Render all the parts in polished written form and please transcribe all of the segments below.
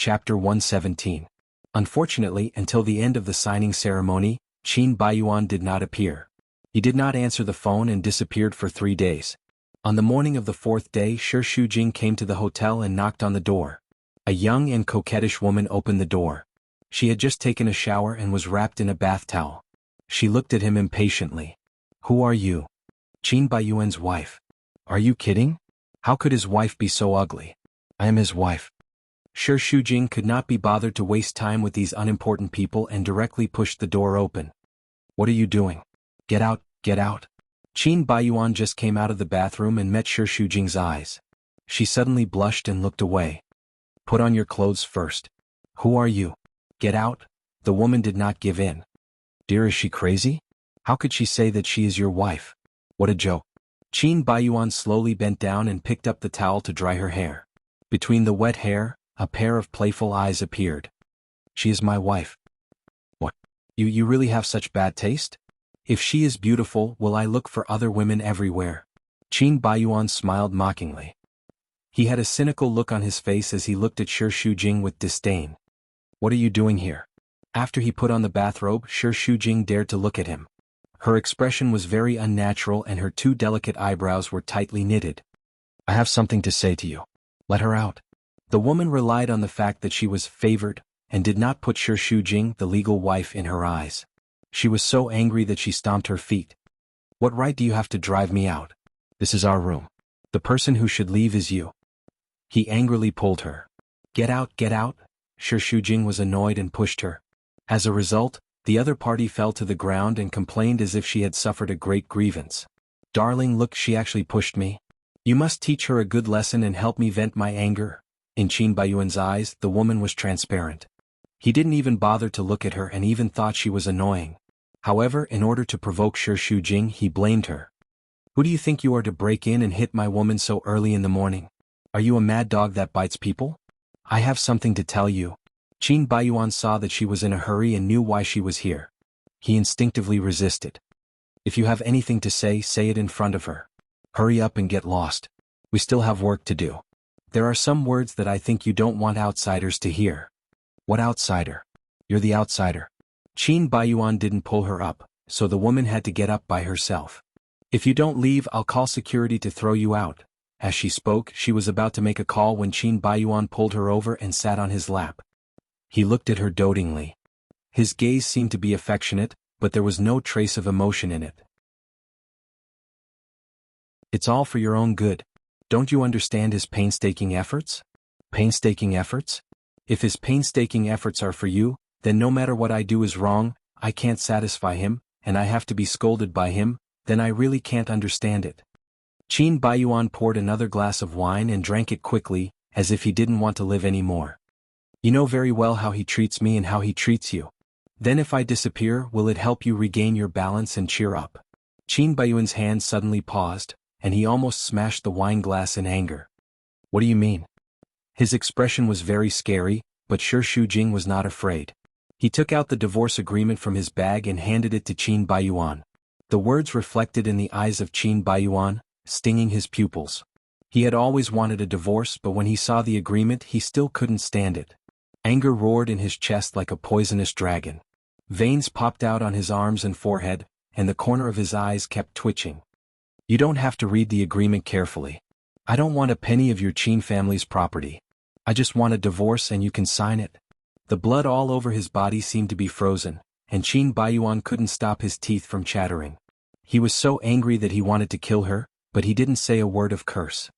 Chapter 117. Unfortunately, until the end of the signing ceremony, Qin Baiyuan did not appear. He did not answer the phone and disappeared for 3 days. On the morning of the 4th day, Shi Shujing came to the hotel and knocked on the door. A young and coquettish woman opened the door. She had just taken a shower and was wrapped in a bath towel. She looked at him impatiently. "Who are you?" "Qin Baiyuan's wife." "Are you kidding? How could his wife be so ugly?" "I am his wife." Shi Shujing could not be bothered to waste time with these unimportant people and directly pushed the door open. "What are you doing? Get out, get out." Qin Baiyuan just came out of the bathroom and met Shi Shujing's eyes. She suddenly blushed and looked away. "Put on your clothes first." "Who are you?" "Get out." The woman did not give in. "Dear, is she crazy? How could she say that she is your wife? What a joke." Qin Baiyuan slowly bent down and picked up the towel to dry her hair. Between the wet hair, a pair of playful eyes appeared. "She is my wife." "What? You really have such bad taste? If she is beautiful, will I look for other women everywhere?" Qin Baiyuan smiled mockingly. He had a cynical look on his face as he looked at Shi Shujing with disdain. "What are you doing here?" After he put on the bathrobe, Shi Shujing dared to look at him. Her expression was very unnatural and her 2 delicate eyebrows were tightly knitted. "I have something to say to you. Let her out." The woman relied on the fact that she was favored, and did not put Shi Shujing, the legal wife, in her eyes. She was so angry that she stomped her feet. "What right do you have to drive me out? This is our room. The person who should leave is you." He angrily pulled her. Get out, get out." Shi Shujing was annoyed and pushed her. As a result, the other party fell to the ground and complained as if she had suffered a great grievance. "Darling, look, she actually pushed me. You must teach her a good lesson and help me vent my anger." In Qin Baiyuan's eyes, the woman was transparent. He didn't even bother to look at her and even thought she was annoying. However, in order to provoke Shi Shujing, he blamed her. "Who do you think you are to break in and hit my woman so early in the morning? Are you a mad dog that bites people? I have something to tell you." Qin Baiyuan saw that she was in a hurry and knew why she was here. He instinctively resisted. "If you have anything to say, say it in front of her. Hurry up and get lost. We still have work to do. There are some words that I think you don't want outsiders to hear." "What outsider?" "You're the outsider." Qin Baiyuan didn't pull her up, so the woman had to get up by herself. "If you don't leave, I'll call security to throw you out." As she spoke, she was about to make a call when Qin Baiyuan pulled her over and sat on his lap. He looked at her dotingly. His gaze seemed to be affectionate, but there was no trace of emotion in it. "It's all for your own good. Don't you understand his painstaking efforts?" "Painstaking efforts? If his painstaking efforts are for you, then no matter what I do is wrong, I can't satisfy him, and I have to be scolded by him, then I really can't understand it." Qin Baiyuan poured another glass of wine and drank it quickly, as if he didn't want to live any more. "You know very well how he treats me and how he treats you. Then if I disappear, will it help you regain your balance and cheer up?" Qin Baiyuan's hand suddenly paused, and he almost smashed the wine glass in anger. "What do you mean?" His expression was very scary, but Shi Shujing was not afraid. He took out the divorce agreement from his bag and handed it to Qin Baiyuan. The words reflected in the eyes of Qin Baiyuan, stinging his pupils. He had always wanted a divorce, but when he saw the agreement he still couldn't stand it. Anger roared in his chest like a poisonous dragon. Veins popped out on his arms and forehead, and the corner of his eyes kept twitching. "You don't have to read the agreement carefully. I don't want a penny of your Qin family's property. I just want a divorce and you can sign it." The blood all over his body seemed to be frozen, and Qin Baiyuan couldn't stop his teeth from chattering. He was so angry that he wanted to kill her, but he didn't say a word of curse.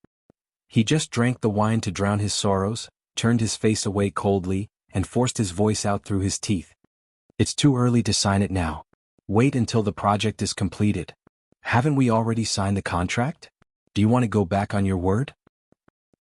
He just drank the wine to drown his sorrows, turned his face away coldly, and forced his voice out through his teeth. "It's too early to sign it now. Wait until the project is completed. Haven't we already signed the contract? Do you want to go back on your word?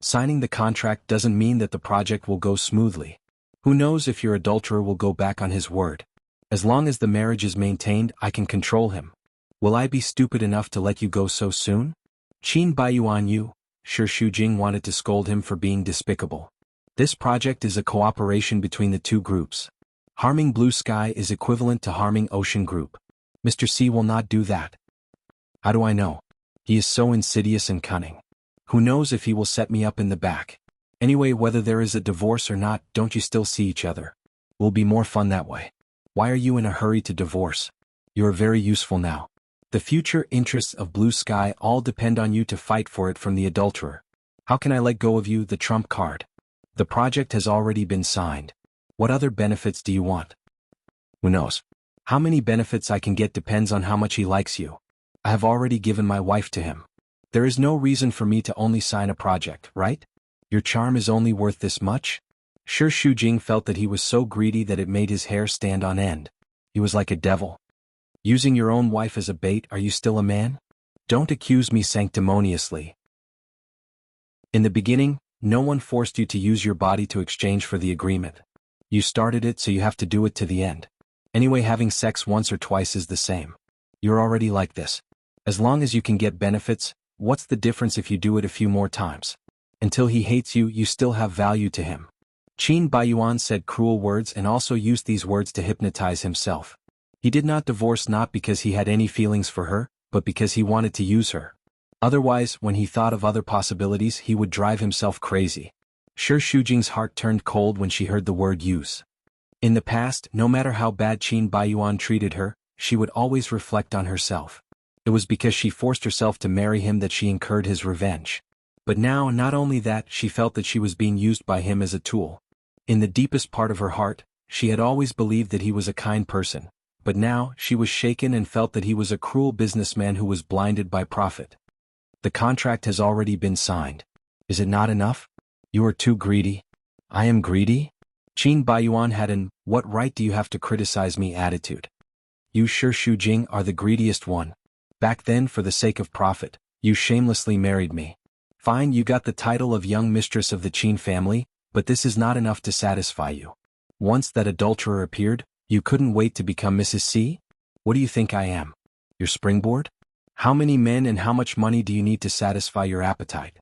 Signing the contract doesn't mean that the project will go smoothly. Who knows if your adulterer will go back on his word. As long as the marriage is maintained, I can control him. Will I be stupid enough to let you go so soon?" "Qin Baiyuan, you," Shi Shujing wanted to scold him for being despicable. "This project is a cooperation between the 2 groups. Harming Blue Sky is equivalent to harming Ocean Group. Mr. C will not do that." "How do I know? He is so insidious and cunning. Who knows if he will set me up in the back. Anyway, whether there is a divorce or not, don't you still see each other? Will be more fun that way. Why are you in a hurry to divorce? You are very useful now. The future interests of Blue Sky all depend on you to fight for it from the adulterer. How can I let go of you, the trump card? The project has already been signed. What other benefits do you want? Who knows? How many benefits I can get depends on how much he likes you. I have already given my wife to him. There is no reason for me to only sign a project, right? Your charm is only worth this much? Shi Shujing felt that he was so greedy that it made his hair stand on end. He was like a devil. Using your own wife as a bait, are you still a man? Don't accuse me sanctimoniously. In the beginning, no one forced you to use your body to exchange for the agreement. You started it, so you have to do it to the end. Anyway, having sex once or twice is the same. You're already like this. As long as you can get benefits, what's the difference if you do it a few more times? Until he hates you, you still have value to him. Qin Baiyuan said cruel words and also used these words to hypnotize himself. He did not divorce not because he had any feelings for her, but because he wanted to use her. Otherwise, when he thought of other possibilities, he would drive himself crazy. Shi Shujing's heart turned cold when she heard the word use. In the past, no matter how bad Qin Baiyuan treated her, she would always reflect on herself. It was because she forced herself to marry him that she incurred his revenge. But now, not only that, she felt that she was being used by him as a tool. In the deepest part of her heart, she had always believed that he was a kind person. But now, she was shaken and felt that he was a cruel businessman who was blinded by profit. The contract has already been signed. Is it not enough? You are too greedy. I am greedy? Qin Baiyuan had an "what right do you have to criticize me" attitude. You Shi Shujing are the greediest one. Back then, for the sake of profit, you shamelessly married me. Fine, you got the title of young mistress of the Qin family, but this is not enough to satisfy you. Once that adulterer appeared, you couldn't wait to become Mrs. C? What do you think I am? Your springboard? How many men and how much money do you need to satisfy your appetite?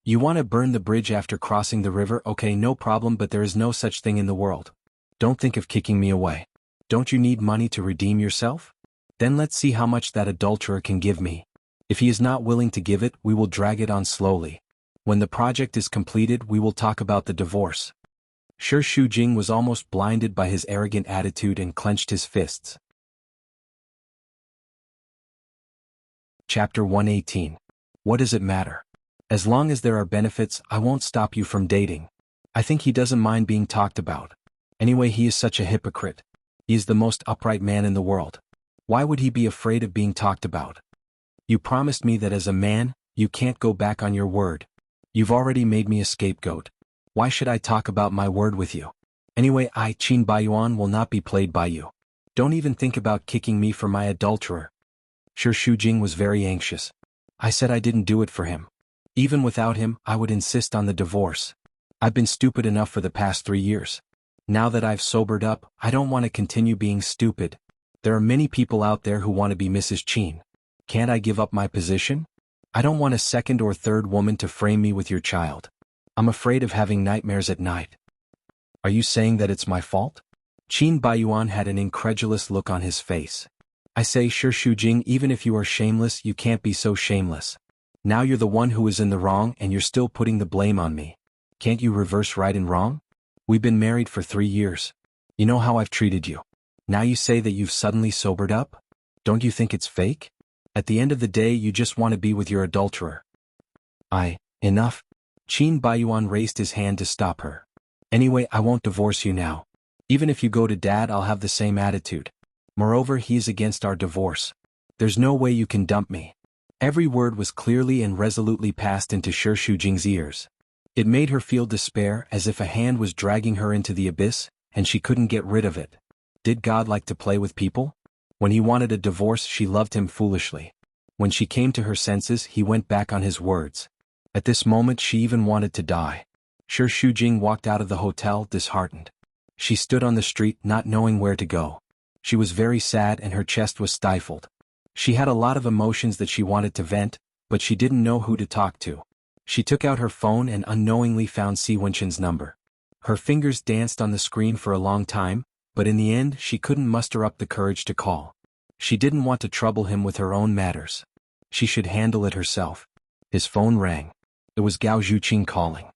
You want to burn the bridge after crossing the river? Okay, no problem, but there is no such thing in the world. Don't think of kicking me away. Don't you need money to redeem yourself? Then let's see how much that adulterer can give me. If he is not willing to give it, we will drag it on slowly. When the project is completed, we will talk about the divorce. Shi Shujing was almost blinded by his arrogant attitude and clenched his fists. Chapter 118. What does it matter? As long as there are benefits, I won't stop you from dating. I think he doesn't mind being talked about. Anyway, he is such a hypocrite. He is the most upright man in the world. Why would he be afraid of being talked about? You promised me that as a man, you can't go back on your word. You've already made me a scapegoat. Why should I talk about my word with you? Anyway, I, Qin Baiyuan, will not be played by you. Don't even think about kicking me for my adulterer. Shi Shujing was very anxious. I said I didn't do it for him. Even without him, I would insist on the divorce. I've been stupid enough for the past 3 years. Now that I've sobered up, I don't want to continue being stupid. There are many people out there who want to be Mrs. Qin. Can't I give up my position? I don't want a second or third woman to frame me with your child. I'm afraid of having nightmares at night. Are you saying that it's my fault? Qin Baiyuan had an incredulous look on his face. I say, Shi Shujing, even if you are shameless, you can't be so shameless. Now you're the one who is in the wrong and you're still putting the blame on me. Can't you reverse right and wrong? We've been married for 3 years. You know how I've treated you. Now you say that you've suddenly sobered up? Don't you think it's fake? At the end of the day, you just want to be with your adulterer. Enough. Qin Baiyuan raised his hand to stop her. Anyway, I won't divorce you now. Even if you go to Dad, I'll have the same attitude. Moreover, he's against our divorce. There's no way you can dump me. Every word was clearly and resolutely passed into Shi Shujing's ears. It made her feel despair, as if a hand was dragging her into the abyss, and she couldn't get rid of it. Did God like to play with people? When he wanted a divorce, she loved him foolishly. When she came to her senses, he went back on his words. At this moment, she even wanted to die. Shi Shujing walked out of the hotel disheartened. She stood on the street, not knowing where to go. She was very sad and her chest was stifled. She had a lot of emotions that she wanted to vent, but she didn't know who to talk to. She took out her phone and unknowingly found Si Wenchen's number. Her fingers danced on the screen for a long time, but in the end she couldn't muster up the courage to call. She didn't want to trouble him with her own matters. She should handle it herself. His phone rang. It was Gao Zhuqing calling.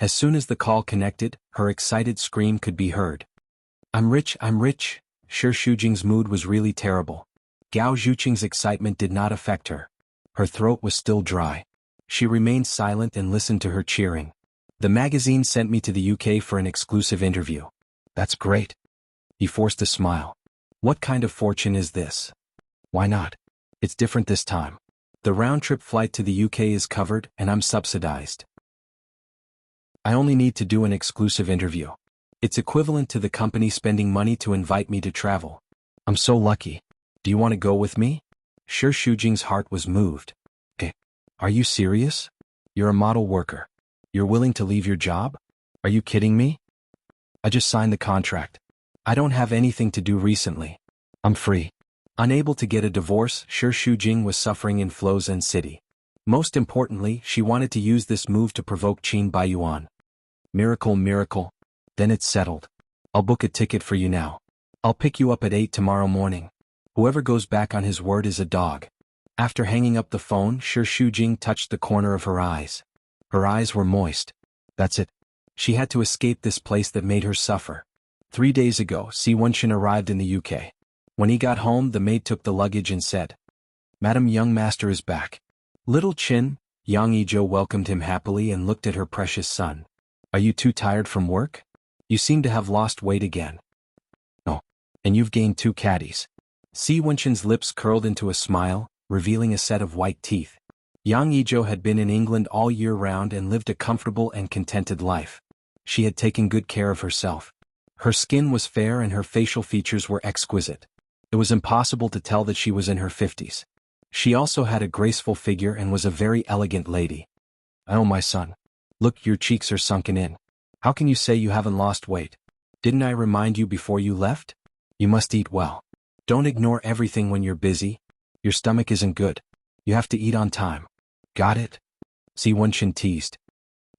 As soon as the call connected, her excited scream could be heard. I'm rich, I'm rich. Shi Shujing's mood was really terrible. Gao Zhuqing's excitement did not affect her. Her throat was still dry. She remained silent and listened to her cheering. The magazine sent me to the UK for an exclusive interview. That's great. He forced a smile. What kind of fortune is this? Why not? It's different this time. The round-trip flight to the UK is covered and I'm subsidized. I only need to do an exclusive interview. It's equivalent to the company spending money to invite me to travel. I'm so lucky. Do you want to go with me? Shi Shujing's heart was moved. Are you serious? You're a model worker. You're willing to leave your job? Are you kidding me? I just signed the contract. I don't have anything to do recently. I'm free. Unable to get a divorce, Shi Shujing was suffering in Flozhen City. Most importantly, she wanted to use this move to provoke Qin Baiyuan. Miracle, miracle. Then it's settled. I'll book a ticket for you now. I'll pick you up at 8 tomorrow morning. Whoever goes back on his word is a dog. After hanging up the phone, Shi Shujing touched the corner of her eyes. Her eyes were moist. That's it. She had to escape this place that made her suffer. 3 days ago, Si Wenxin arrived in the UK. When he got home, the maid took the luggage and said, Madam, young master is back. Little Qin, Yang Yizhou welcomed him happily and looked at her precious son. Are you too tired from work? You seem to have lost weight again. Oh, and you've gained 2 caddies. Si Wenxin's lips curled into a smile, revealing a set of white teeth. Yang Yizhou had been in England all year round and lived a comfortable and contented life. She had taken good care of herself. Her skin was fair and her facial features were exquisite. It was impossible to tell that she was in her 50s. She also had a graceful figure and was a very elegant lady. Oh, my son. Look, your cheeks are sunken in. How can you say you haven't lost weight? Didn't I remind you before you left? You must eat well. Don't ignore everything when you're busy. Your stomach isn't good. You have to eat on time. Got it? Si Wenxin teased.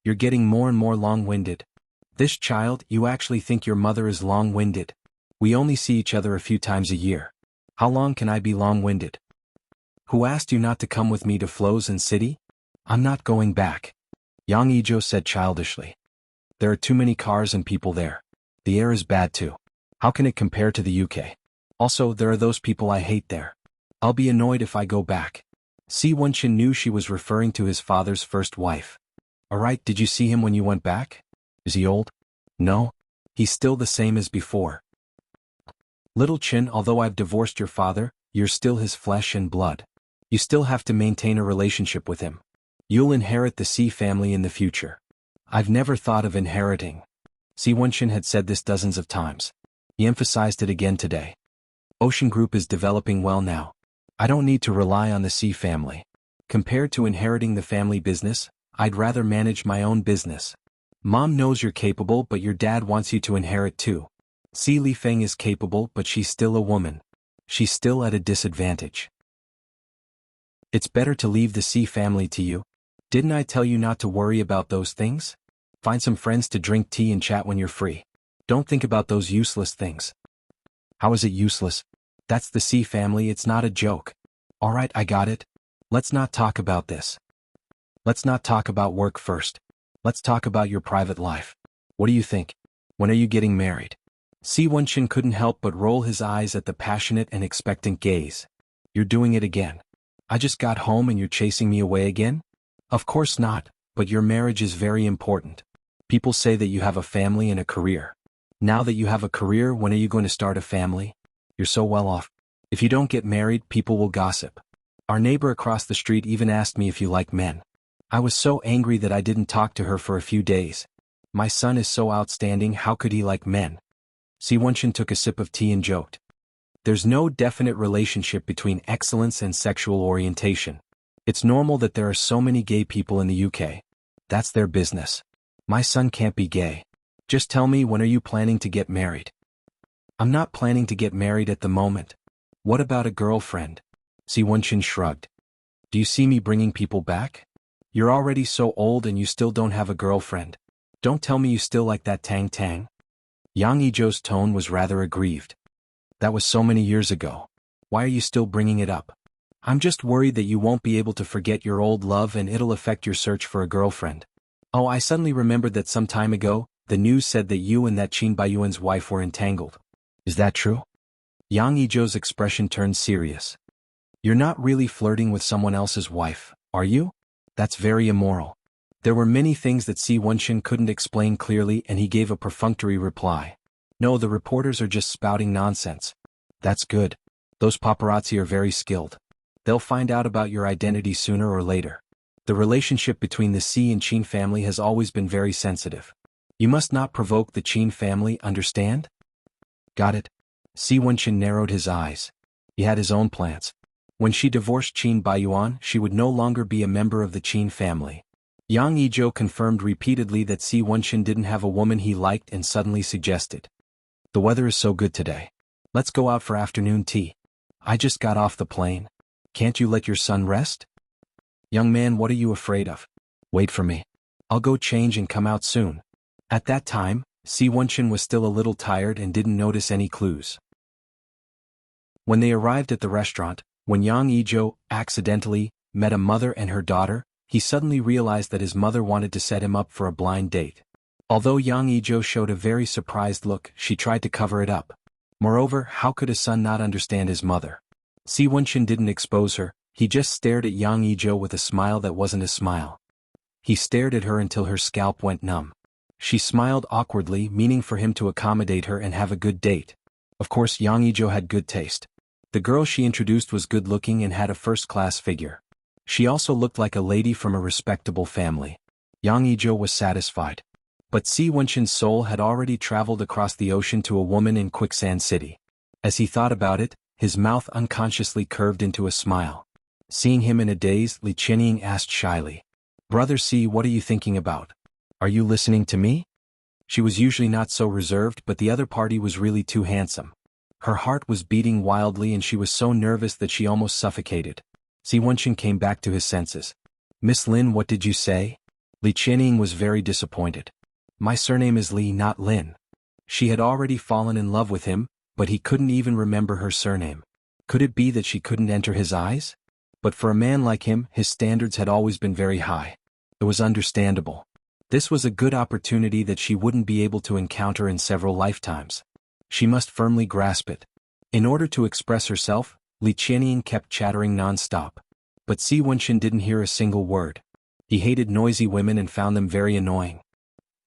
You're getting more and more long-winded. This child, you actually think your mother is long-winded. We only see each other a few times a year. How long can I be long-winded? Who asked you not to come with me to Flozhen City? I'm not going back. Yang Yizhou said childishly. There are too many cars and people there. The air is bad too. How can it compare to the UK? Also, there are those people I hate there. I'll be annoyed if I go back. Si Wenxin knew she was referring to his father's first wife. Alright, did you see him when you went back? Is he old? No. He's still the same as before. Little Qin, although I've divorced your father, you're still his flesh and blood. You still have to maintain a relationship with him. You'll inherit the Si family in the future. I've never thought of inheriting. Si Wenxin had said this dozens of times. He emphasized it again today. Ocean Group is developing well now. I don't need to rely on the Si family. Compared to inheriting the family business, I'd rather manage my own business. Mom knows you're capable, but your dad wants you to inherit too. Si Lifeng is capable, but she's still a woman. She's still at a disadvantage. It's better to leave the Si family to you. Didn't I tell you not to worry about those things? Find some friends to drink tea and chat when you're free. Don't think about those useless things. How is it useless? That's the Si family, it's not a joke. Alright, I got it. Let's not talk about this. Let's not talk about work first. Let's talk about your private life. What do you think? When are you getting married? Si Wenxin couldn't help but roll his eyes at the passionate and expectant gaze. You're doing it again. I just got home and you're chasing me away again? Of course not, but your marriage is very important. People say that you have a family and a career. Now that you have a career, when are you going to start a family? You're so well off. If you don't get married, people will gossip. Our neighbor across the street even asked me if you like men. I was so angry that I didn't talk to her for a few days. My son is so outstanding, how could he like men? Si Wenxin took a sip of tea and joked. There's no definite relationship between excellence and sexual orientation. It's normal that there are so many gay people in the UK. That's their business. My son can't be gay. Just tell me, when are you planning to get married? I'm not planning to get married at the moment. What about a girlfriend? Si Wenxin shrugged. Do you see me bringing people back? You're already so old and you still don't have a girlfriend. Don't tell me you still like that Tang Tang. Yang Yizhou's tone was rather aggrieved. That was so many years ago. Why are you still bringing it up? I'm just worried that you won't be able to forget your old love and it'll affect your search for a girlfriend. Oh, I suddenly remembered that some time ago, the news said that you and that Qin Baiyuan's wife were entangled. Is that true? Yang Yizhou's expression turned serious. You're not really flirting with someone else's wife, are you? That's very immoral. There were many things that Si Wenxin couldn't explain clearly, and he gave a perfunctory reply. No, the reporters are just spouting nonsense. That's good. Those paparazzi are very skilled. They'll find out about your identity sooner or later. The relationship between the Si and Qin family has always been very sensitive. You must not provoke the Qin family, understand? Got it. Si Wenxin narrowed his eyes. He had his own plans. When she divorced Qin Baiyuan, she would no longer be a member of the Qin family. Yang Yizhou confirmed repeatedly that Si Wenxin didn't have a woman he liked and suddenly suggested. The weather is so good today. Let's go out for afternoon tea. I just got off the plane. Can't you let your son rest? Young man, what are you afraid of? Wait for me. I'll go change and come out soon. At that time, Si Wenxin was still a little tired and didn't notice any clues. When they arrived at the restaurant, when Yang Yizhou accidentally met a mother and her daughter, he suddenly realized that his mother wanted to set him up for a blind date. Although Yang Yizhou showed a very surprised look, she tried to cover it up. Moreover, how could his son not understand his mother? Si Wenxin didn't expose her, he just stared at Yang Yizhou with a smile that wasn't a smile. He stared at her until her scalp went numb. She smiled awkwardly, meaning for him to accommodate her and have a good date. Of course, Yang Yizhou had good taste. The girl she introduced was good-looking and had a first-class figure. She also looked like a lady from a respectable family. Yang Yizhou was satisfied. But Si Wenxin's soul had already traveled across the ocean to a woman in Quicksand City. As he thought about it, his mouth unconsciously curved into a smile. Seeing him in a daze, Li Qianying asked shyly, "Brother Si, what are you thinking about? Are you listening to me?" She was usually not so reserved, but the other party was really too handsome. Her heart was beating wildly and she was so nervous that she almost suffocated. Si Wenxin came back to his senses. "Miss Lin, what did you say?" Li Qianying was very disappointed. "My surname is Li, not Lin." She had already fallen in love with him, but he couldn't even remember her surname. Could it be that she couldn't enter his eyes? But for a man like him, his standards had always been very high. It was understandable. This was a good opportunity that she wouldn't be able to encounter in several lifetimes. She must firmly grasp it. In order to express herself, Li Qianying kept chattering non-stop. But Si Wenxin didn't hear a single word. He hated noisy women and found them very annoying.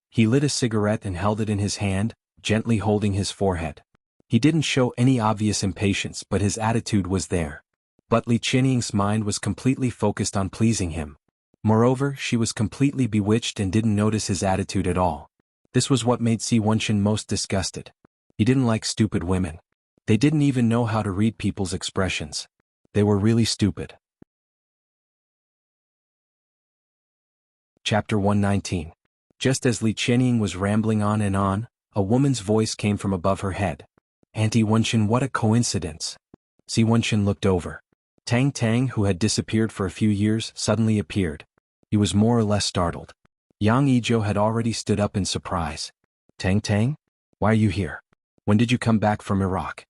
He lit a cigarette and held it in his hand, gently holding his forehead. He didn't show any obvious impatience, but his attitude was there. But Li Qianying's mind was completely focused on pleasing him. Moreover, she was completely bewitched and didn't notice his attitude at all. This was what made Si Wenxin most disgusted. He didn't like stupid women. They didn't even know how to read people's expressions. They were really stupid. Chapter 119. Just as Li Qianying was rambling on and on, a woman's voice came from above her head. "Auntie Wenxin, what a coincidence." Si Wenxin looked over. Tang Tang, who had disappeared for a few years, suddenly appeared. He was more or less startled. Yang Yizhou had already stood up in surprise. "Tang Tang? Why are you here? When did you come back from Iraq?"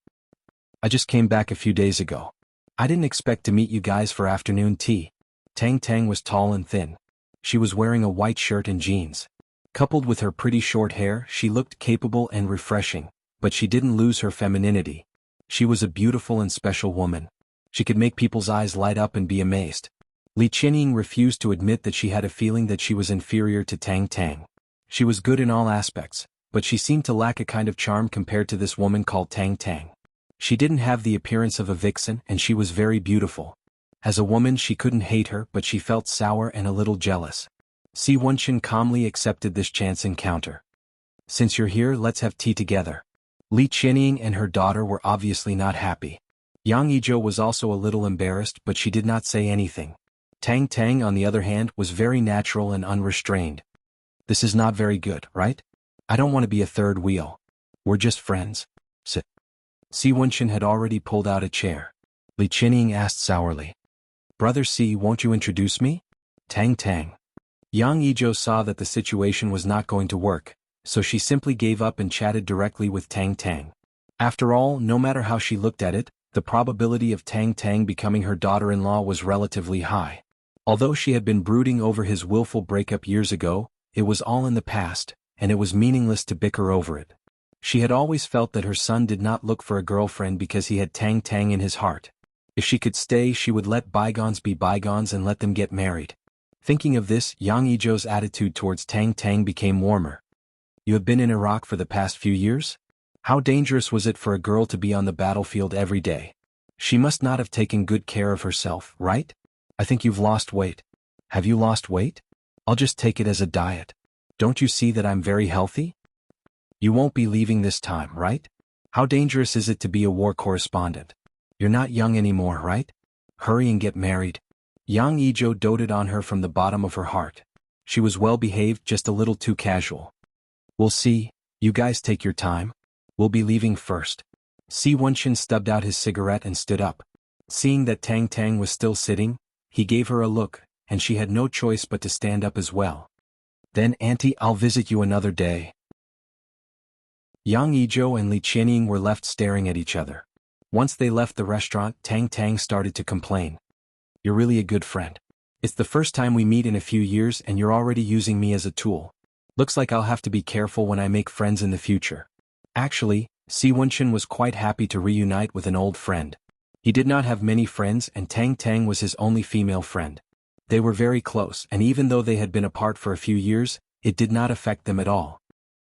"I just came back a few days ago. I didn't expect to meet you guys for afternoon tea." Tang Tang was tall and thin. She was wearing a white shirt and jeans. Coupled with her pretty short hair, she looked capable and refreshing, but she didn't lose her femininity. She was a beautiful and special woman. She could make people's eyes light up and be amazed. Li Qianying refused to admit that she had a feeling that she was inferior to Tang Tang. She was good in all aspects, but she seemed to lack a kind of charm compared to this woman called Tang Tang. She didn't have the appearance of a vixen and she was very beautiful. As a woman she couldn't hate her, but she felt sour and a little jealous. Si Wenxin calmly accepted this chance encounter. "Since you're here, let's have tea together." Li Qianying and her daughter were obviously not happy. Yang Yizhou was also a little embarrassed, but she did not say anything. Tang Tang, on the other hand, was very natural and unrestrained. "This is not very good, right? I don't want to be a third wheel. We're just friends. Sit." Si Wenxin had already pulled out a chair. Li Qianying asked sourly, "Brother Si, won't you introduce me?" "Tang Tang." Yang Yizhou saw that the situation was not going to work, so she simply gave up and chatted directly with Tang Tang. After all, no matter how she looked at it, the probability of Tang Tang becoming her daughter-in-law was relatively high. Although she had been brooding over his willful breakup years ago, it was all in the past, and it was meaningless to bicker over it. She had always felt that her son did not look for a girlfriend because he had Tang Tang in his heart. If she could stay, she would let bygones be bygones and let them get married. Thinking of this, Yang Yijo's attitude towards Tang Tang became warmer. You have been in Iraq for the past few years? How dangerous was it for a girl to be on the battlefield every day? She must not have taken good care of herself, right? I think you've lost weight. Have you lost weight? I'll just take it as a diet. Don't you see that I'm very healthy? You won't be leaving this time, right? How dangerous is it to be a war correspondent? You're not young anymore, right? Hurry and get married. Yang Yijo doted on her from the bottom of her heart. She was well behaved, just a little too casual. We'll see, you guys take your time. We'll be leaving first. Si Wenshin stubbed out his cigarette and stood up. Seeing that Tang Tang was still sitting, he gave her a look, and she had no choice but to stand up as well. Then, Auntie, I'll visit you another day. Yang Yijo and Li Qianying were left staring at each other. Once they left the restaurant, Tang Tang started to complain. You're really a good friend. It's the first time we meet in a few years and you're already using me as a tool. Looks like I'll have to be careful when I make friends in the future. Actually, Si Wenshin was quite happy to reunite with an old friend. He did not have many friends and Tang Tang was his only female friend. They were very close, and even though they had been apart for a few years, it did not affect them at all.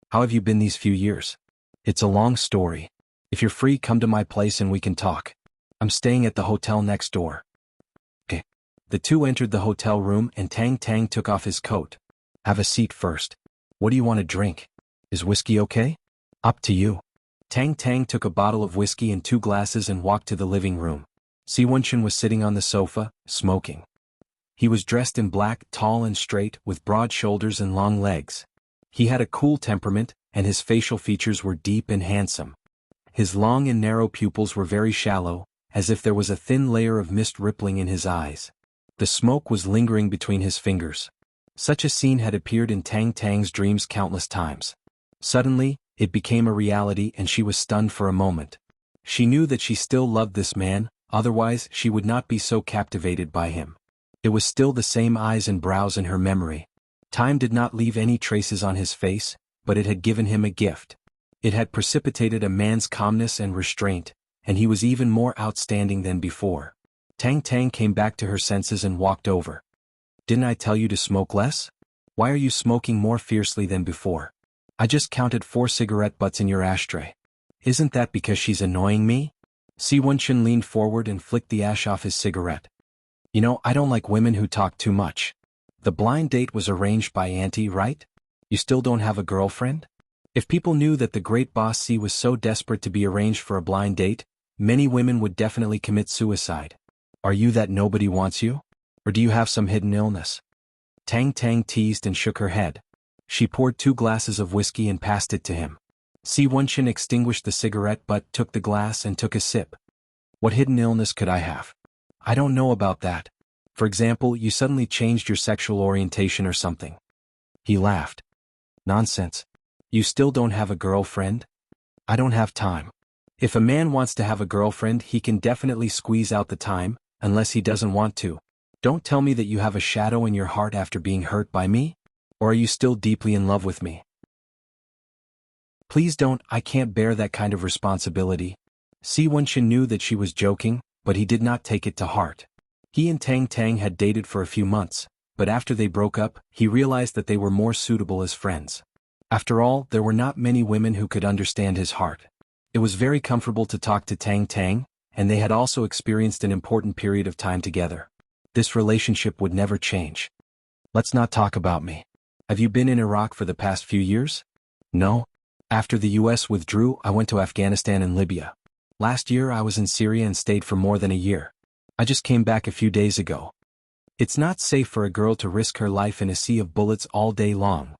How have you been these few years? It's a long story. If you're free, come to my place and we can talk. I'm staying at the hotel next door. Okay. The two entered the hotel room and Tang Tang took off his coat. Have a seat first. What do you want to drink? Is whiskey okay? Up to you. Tang Tang took a bottle of whiskey and 2 glasses and walked to the living room. Si Wenshin was sitting on the sofa, smoking. He was dressed in black, tall and straight, with broad shoulders and long legs. He had a cool temperament, and his facial features were deep and handsome. His long and narrow pupils were very shallow, as if there was a thin layer of mist rippling in his eyes. The smoke was lingering between his fingers. Such a scene had appeared in Tang Tang's dreams countless times. Suddenly, it became a reality and she was stunned for a moment. She knew that she still loved this man, otherwise she would not be so captivated by him. It was still the same eyes and brows in her memory. Time did not leave any traces on his face, but it had given him a gift. It had precipitated a man's calmness and restraint, and he was even more outstanding than before. Tang Tang came back to her senses and walked over. Didn't I tell you to smoke less? Why are you smoking more fiercely than before? I just counted 4 cigarette butts in your ashtray. Isn't that because she's annoying me? Si Wenshin leaned forward and flicked the ash off his cigarette. You know, I don't like women who talk too much. The blind date was arranged by Auntie, right? You still don't have a girlfriend? If people knew that the great boss C was so desperate to be arranged for a blind date, many women would definitely commit suicide. Are you that nobody wants you? Or do you have some hidden illness? Tang Tang teased and shook her head. She poured 2 glasses of whiskey and passed it to him. Si Wenshin extinguished the cigarette butt, took the glass and took a sip. What hidden illness could I have? I don't know about that. For example, you suddenly changed your sexual orientation or something. He laughed. Nonsense. You still don't have a girlfriend? I don't have time. If a man wants to have a girlfriend, he can definitely squeeze out the time, unless he doesn't want to. Don't tell me that you have a shadow in your heart after being hurt by me? Or are you still deeply in love with me? Please don't, I can't bear that kind of responsibility. Si Wenshin knew that she was joking, but he did not take it to heart. He and Tang Tang had dated for a few months, but after they broke up, he realized that they were more suitable as friends. After all, there were not many women who could understand his heart. It was very comfortable to talk to Tang Tang, and they had also experienced an important period of time together. This relationship would never change. Let's not talk about me. Have you been in Iraq for the past few years? No. After the US withdrew, I went to Afghanistan and Libya. Last year I was in Syria and stayed for more than a year. I just came back a few days ago. It's not safe for a girl to risk her life in a sea of bullets all day long.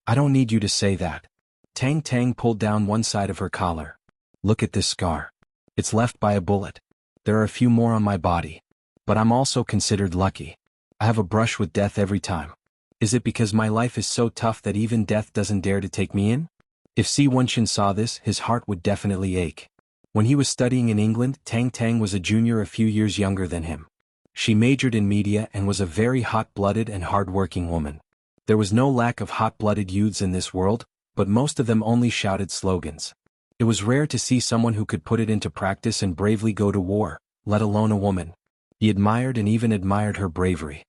I don't need you to say that. Tang Tang pulled down one side of her collar. Look at this scar. It's left by a bullet. There are a few more on my body. But I'm also considered lucky. I have a brush with death every time. Is it because my life is so tough that even death doesn't dare to take me in? If Si Wenshin saw this, his heart would definitely ache. When he was studying in England, Tang Tang was a junior a few years younger than him. She majored in media and was a very hot-blooded and hard-working woman. There was no lack of hot-blooded youths in this world, but most of them only shouted slogans. It was rare to see someone who could put it into practice and bravely go to war, let alone a woman. He admired and even admired her bravery.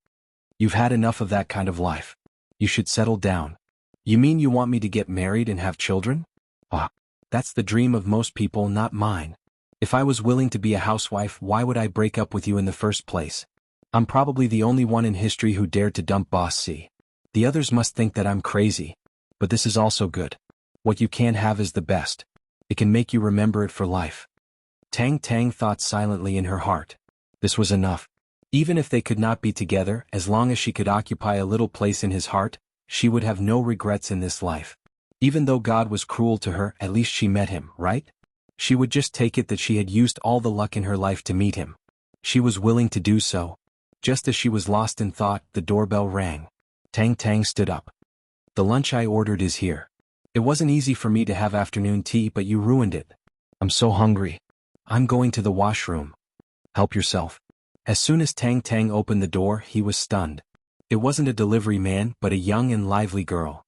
You've had enough of that kind of life. You should settle down. You mean you want me to get married and have children? Ah, that's the dream of most people, not mine. If I was willing to be a housewife, why would I break up with you in the first place? I'm probably the only one in history who dared to dump Boss C. The others must think that I'm crazy. But this is also good. What you can't have is the best. It can make you remember it for life. Tang Tang thought silently in her heart. This was enough. Even if they could not be together, as long as she could occupy a little place in his heart, she would have no regrets in this life. Even though God was cruel to her, at least she met him, right? She would just take it that she had used all the luck in her life to meet him. She was willing to do so. Just as she was lost in thought, the doorbell rang. Tang Tang stood up. The lunch I ordered is here. It wasn't easy for me to have afternoon tea, but you ruined it. I'm so hungry. I'm going to the washroom. Help yourself. As soon as Tang Tang opened the door, he was stunned. It wasn't a delivery man, but a young and lively girl.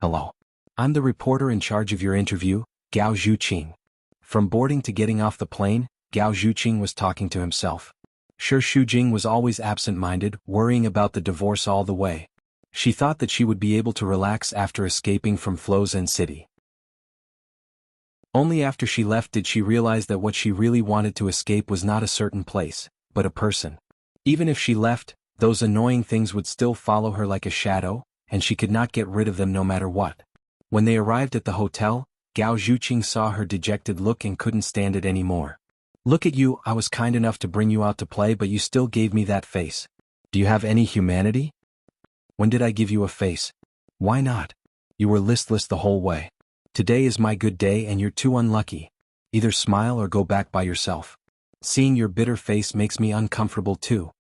Hello. I'm the reporter in charge of your interview, Gao Zhuqing. From boarding to getting off the plane, Gao Zhuqing was talking to himself. Sure, Shujing was always absent-minded, worrying about the divorce all the way. She thought that she would be able to relax after escaping from Flozen City. Only after she left did she realize that what she really wanted to escape was not a certain place, but a person. Even if she left, those annoying things would still follow her like a shadow, and she could not get rid of them no matter what. When they arrived at the hotel, Gao Zhuqing saw her dejected look and couldn't stand it anymore. Look at you, I was kind enough to bring you out to play, but you still gave me that face. Do you have any humanity? When did I give you a face? Why not? You were listless the whole way. Today is my good day and you're too unlucky. Either smile or go back by yourself. Seeing your bitter face makes me uncomfortable too.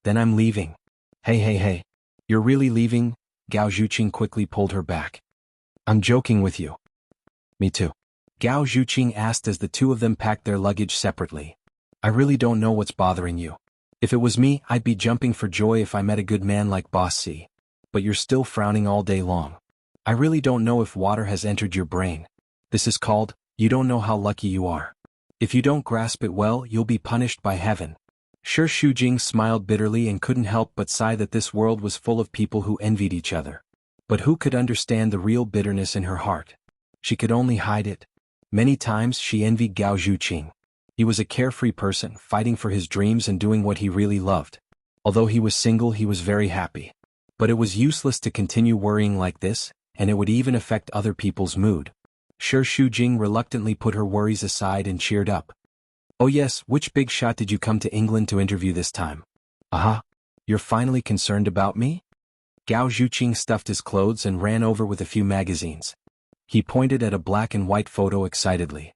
Then I'm leaving. Hey. You're really leaving? Gao Zhuqing quickly pulled her back. I'm joking with you. Me too. Gao Zhuqing asked as the two of them packed their luggage separately. I really don't know what's bothering you. If it was me, I'd be jumping for joy if I met a good man like Boss C. But you're still frowning all day long. I really don't know if water has entered your brain. This is called, you don't know how lucky you are. If you don't grasp it well, you'll be punished by heaven. Sure, Shujing smiled bitterly and couldn't help but sigh that this world was full of people who envied each other. But who could understand the real bitterness in her heart? She could only hide it. Many times she envied Gao Zhuqing. He was a carefree person, fighting for his dreams and doing what he really loved. Although he was single, he was very happy. But it was useless to continue worrying like this, and it would even affect other people's mood. Sure, Shujing reluctantly put her worries aside and cheered up. Oh yes, which big shot did you come to England to interview this time? Aha. You're finally concerned about me? Gao Zhuqing stuffed his clothes and ran over with a few magazines. He pointed at a black and white photo excitedly.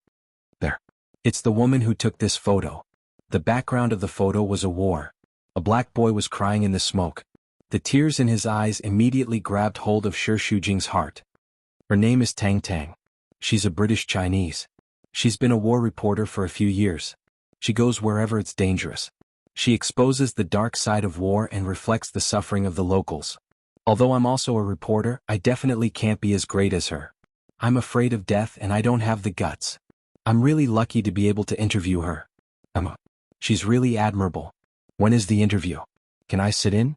There. It's the woman who took this photo. The background of the photo was a war. A black boy was crying in the smoke. The tears in his eyes immediately grabbed hold of Sure Shujing's heart. Her name is Tang Tang. She's a British Chinese. She's been a war reporter for a few years. She goes wherever it's dangerous. She exposes the dark side of war and reflects the suffering of the locals. Although I'm also a reporter, I definitely can't be as great as her. I'm afraid of death and I don't have the guts. I'm really lucky to be able to interview her. She's really admirable. When is the interview? Can I sit in?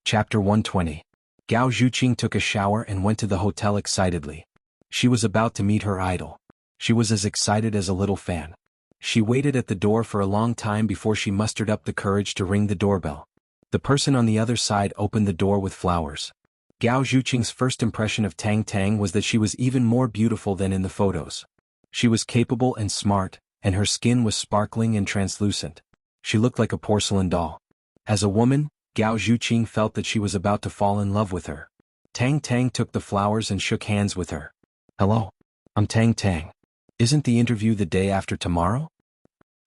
Chapter 120. Gao Zhuqing took a shower and went to the hotel excitedly. She was about to meet her idol. She was as excited as a little fan. She waited at the door for a long time before she mustered up the courage to ring the doorbell. The person on the other side opened the door with flowers. Gao Zhuqing's first impression of Tang Tang was that she was even more beautiful than in the photos. She was capable and smart, and her skin was sparkling and translucent. She looked like a porcelain doll. As a woman, Gao Zhuqing felt that she was about to fall in love with her. Tang Tang took the flowers and shook hands with her. Hello. I'm Tang Tang. Isn't the interview the day after tomorrow?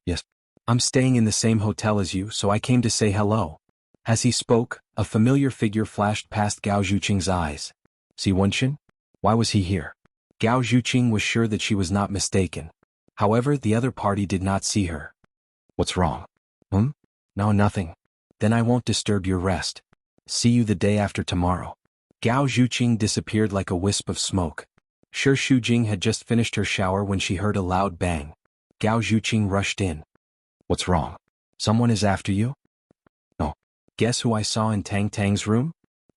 Yes. I'm staying in the same hotel as you, so I came to say hello. As he spoke, a familiar figure flashed past Gao Zhuqing's eyes. Si Wenxin? Why was he here? Gao Zhuqing was sure that she was not mistaken. However, the other party did not see her. What's wrong? No, nothing. Then I won't disturb your rest. See you the day after tomorrow. Gao Zhuqing disappeared like a wisp of smoke. Shi Shujing had just finished her shower when she heard a loud bang. Gao Zhuqing rushed in. What's wrong? Someone is after you? No. Guess who I saw in Tang Tang's room?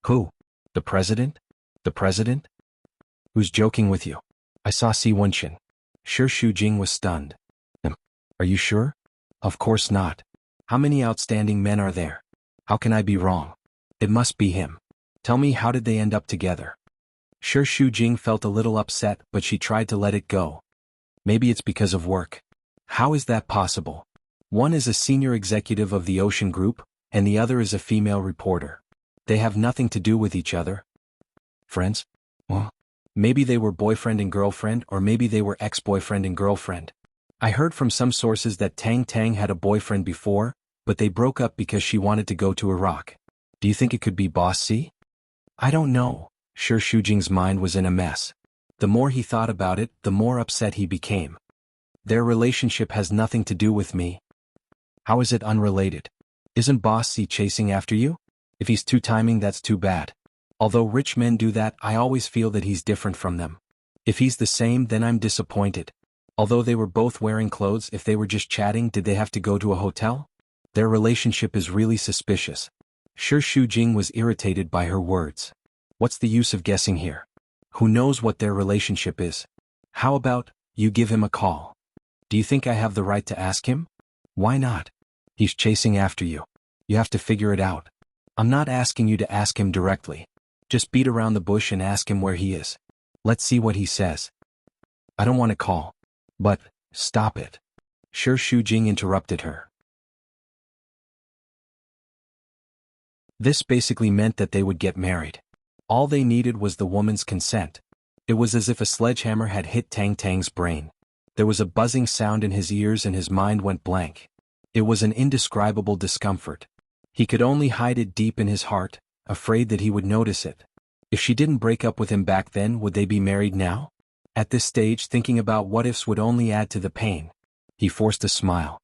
Who? The president? The president? Who's joking with you? I saw Si Wenxin. Shi Shujing was stunned. Are you sure? Of course not. How many outstanding men are there? How can I be wrong? It must be him. Tell me, how did they end up together? Shi Shujing felt a little upset, but she tried to let it go. Maybe it's because of work. How is that possible? One is a senior executive of the Ocean Group, and the other is a female reporter. They have nothing to do with each other. Friends? Well, maybe they were boyfriend and girlfriend, or maybe they were ex-boyfriend and girlfriend. I heard from some sources that Tang Tang had a boyfriend before, but they broke up because she wanted to go to Iraq. Do you think it could be Boss C? I don't know. Shi Shujing's mind was in a mess. The more he thought about it, the more upset he became. Their relationship has nothing to do with me. How is it unrelated? Isn't Boss C chasing after you? If he's two-timing, that's too bad. Although rich men do that, I always feel that he's different from them. If he's the same, then I'm disappointed. Although they were both wearing clothes, if they were just chatting, did they have to go to a hotel? Their relationship is really suspicious. Shi Shujing was irritated by her words. What's the use of guessing here? Who knows what their relationship is? How about, you give him a call? Do you think I have the right to ask him? Why not? He's chasing after you. You have to figure it out. I'm not asking you to ask him directly. Just beat around the bush and ask him where he is. Let's see what he says. I don't want to call. But, stop it. Shi Shujing interrupted her. This basically meant that they would get married. All they needed was the woman's consent. It was as if a sledgehammer had hit Tang Tang's brain. There was a buzzing sound in his ears and his mind went blank. It was an indescribable discomfort. He could only hide it deep in his heart, afraid that he would notice it. If she didn't break up with him back then, would they be married now? At this stage, thinking about what-ifs would only add to the pain. He forced a smile.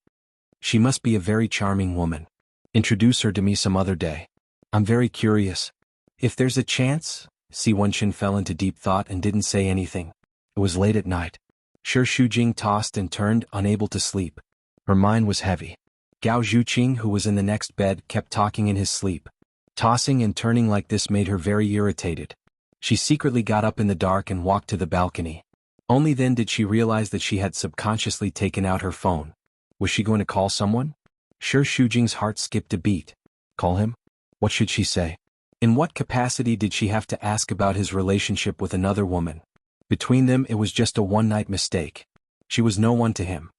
She must be a very charming woman. Introduce her to me some other day. I'm very curious. If there's a chance? Si Wenxin fell into deep thought and didn't say anything. It was late at night. Shi Shujing tossed and turned, unable to sleep. Her mind was heavy. Gao Zhuqing, who was in the next bed, kept talking in his sleep. Tossing and turning like this made her very irritated. She secretly got up in the dark and walked to the balcony. Only then did she realize that she had subconsciously taken out her phone. Was she going to call someone? Shi Shujing's heart skipped a beat. Call him? What should she say? In what capacity did she have to ask about his relationship with another woman? Between them, it was just a one-night mistake. She was no one to him.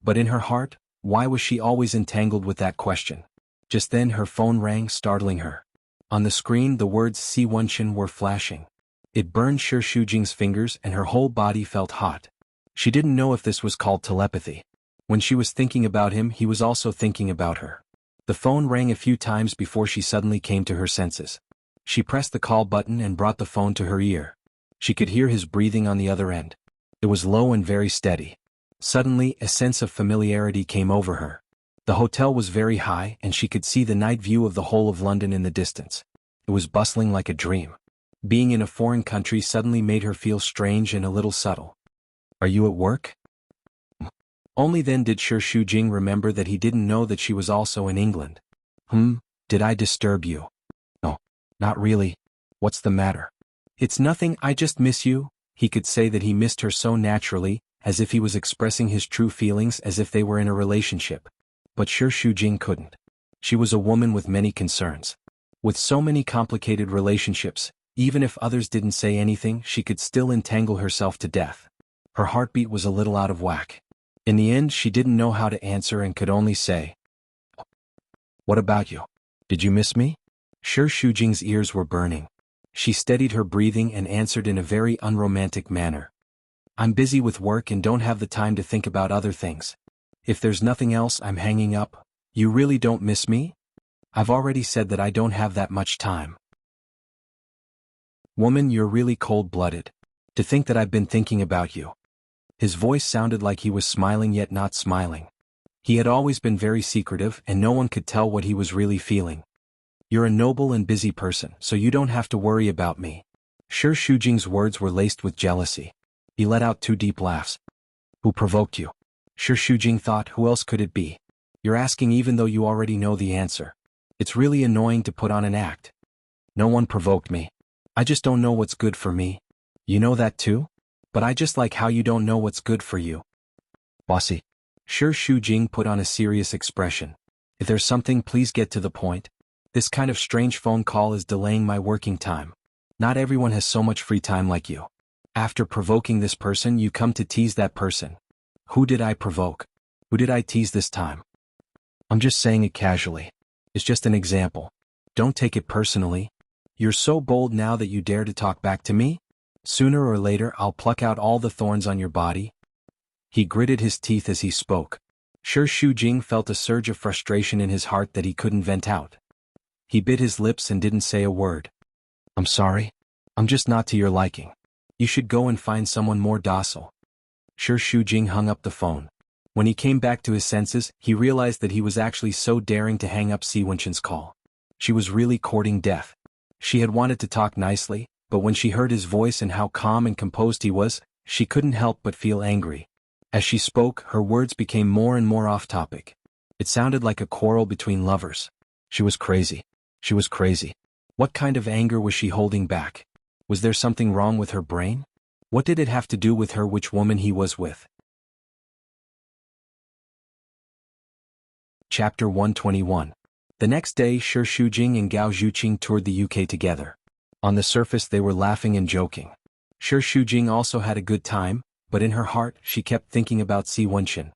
But in her heart, why was she always entangled with that question? Just then her phone rang, startling her. On the screen, the words Si Wenxin were flashing. It burned Shi Shujing's fingers and her whole body felt hot. She didn't know if this was called telepathy. When she was thinking about him, he was also thinking about her. The phone rang a few times before she suddenly came to her senses. She pressed the call button and brought the phone to her ear. She could hear his breathing on the other end. It was low and very steady. Suddenly, a sense of familiarity came over her. The hotel was very high and she could see the night view of the whole of London in the distance. It was bustling like a dream. Being in a foreign country suddenly made her feel strange and a little subtle. Are you at work? Only then did Shi Shujing remember that he didn't know that she was also in England. Did I disturb you? No, not really. What's the matter? It's nothing, I just miss you. He could say that he missed her so naturally, as if he was expressing his true feelings as if they were in a relationship. But Shi Shujing couldn't. She was a woman with many concerns. With so many complicated relationships, even if others didn't say anything, she could still entangle herself to death. Her heartbeat was a little out of whack. In the end, she didn't know how to answer and could only say, "What about you? Did you miss me?" Shi Shujing's ears were burning. She steadied her breathing and answered in a very unromantic manner. "I'm busy with work and don't have the time to think about other things. If there's nothing else, I'm hanging up. You really don't miss me? I've already said that I don't have that much time." "Woman, you're really cold-blooded. To think that I've been thinking about you." His voice sounded like he was smiling yet not smiling. He had always been very secretive and no one could tell what he was really feeling. You're a noble and busy person, so you don't have to worry about me. Shi Shujing's words were laced with jealousy. He let out 2 deep laughs. Who provoked you? Shi Shujing thought, who else could it be? You're asking even though you already know the answer. It's really annoying to put on an act. No one provoked me. I just don't know what's good for me. You know that too? But I just like how you don't know what's good for you. Bossy. Shi Shujing put on a serious expression. If there's something, please get to the point. This kind of strange phone call is delaying my working time. Not everyone has so much free time like you. After provoking this person, you come to tease that person. Who did I provoke? Who did I tease this time? I'm just saying it casually. It's just an example. Don't take it personally. You're so bold now that you dare to talk back to me? Sooner or later I'll pluck out all the thorns on your body. He gritted his teeth as he spoke. Shi Shujing felt a surge of frustration in his heart that he couldn't vent out. He bit his lips and didn't say a word. I'm sorry. I'm just not to your liking. You should go and find someone more docile. Shi Shujing hung up the phone. When he came back to his senses, he realized that he was actually so daring to hang up Si Wenqin's call. She was really courting death. She had wanted to talk nicely, but when she heard his voice and how calm and composed he was, she couldn't help but feel angry. As she spoke, her words became more and more off-topic. It sounded like a quarrel between lovers. She was crazy. She was crazy. What kind of anger was she holding back? Was there something wrong with her brain? What did it have to do with her which woman he was with? Chapter 121. The next day, Shi Shujing and Gao Zhuqing toured the UK together. On the surface they were laughing and joking. Shi Shujing also had a good time, but in her heart she kept thinking about Si Wenqin.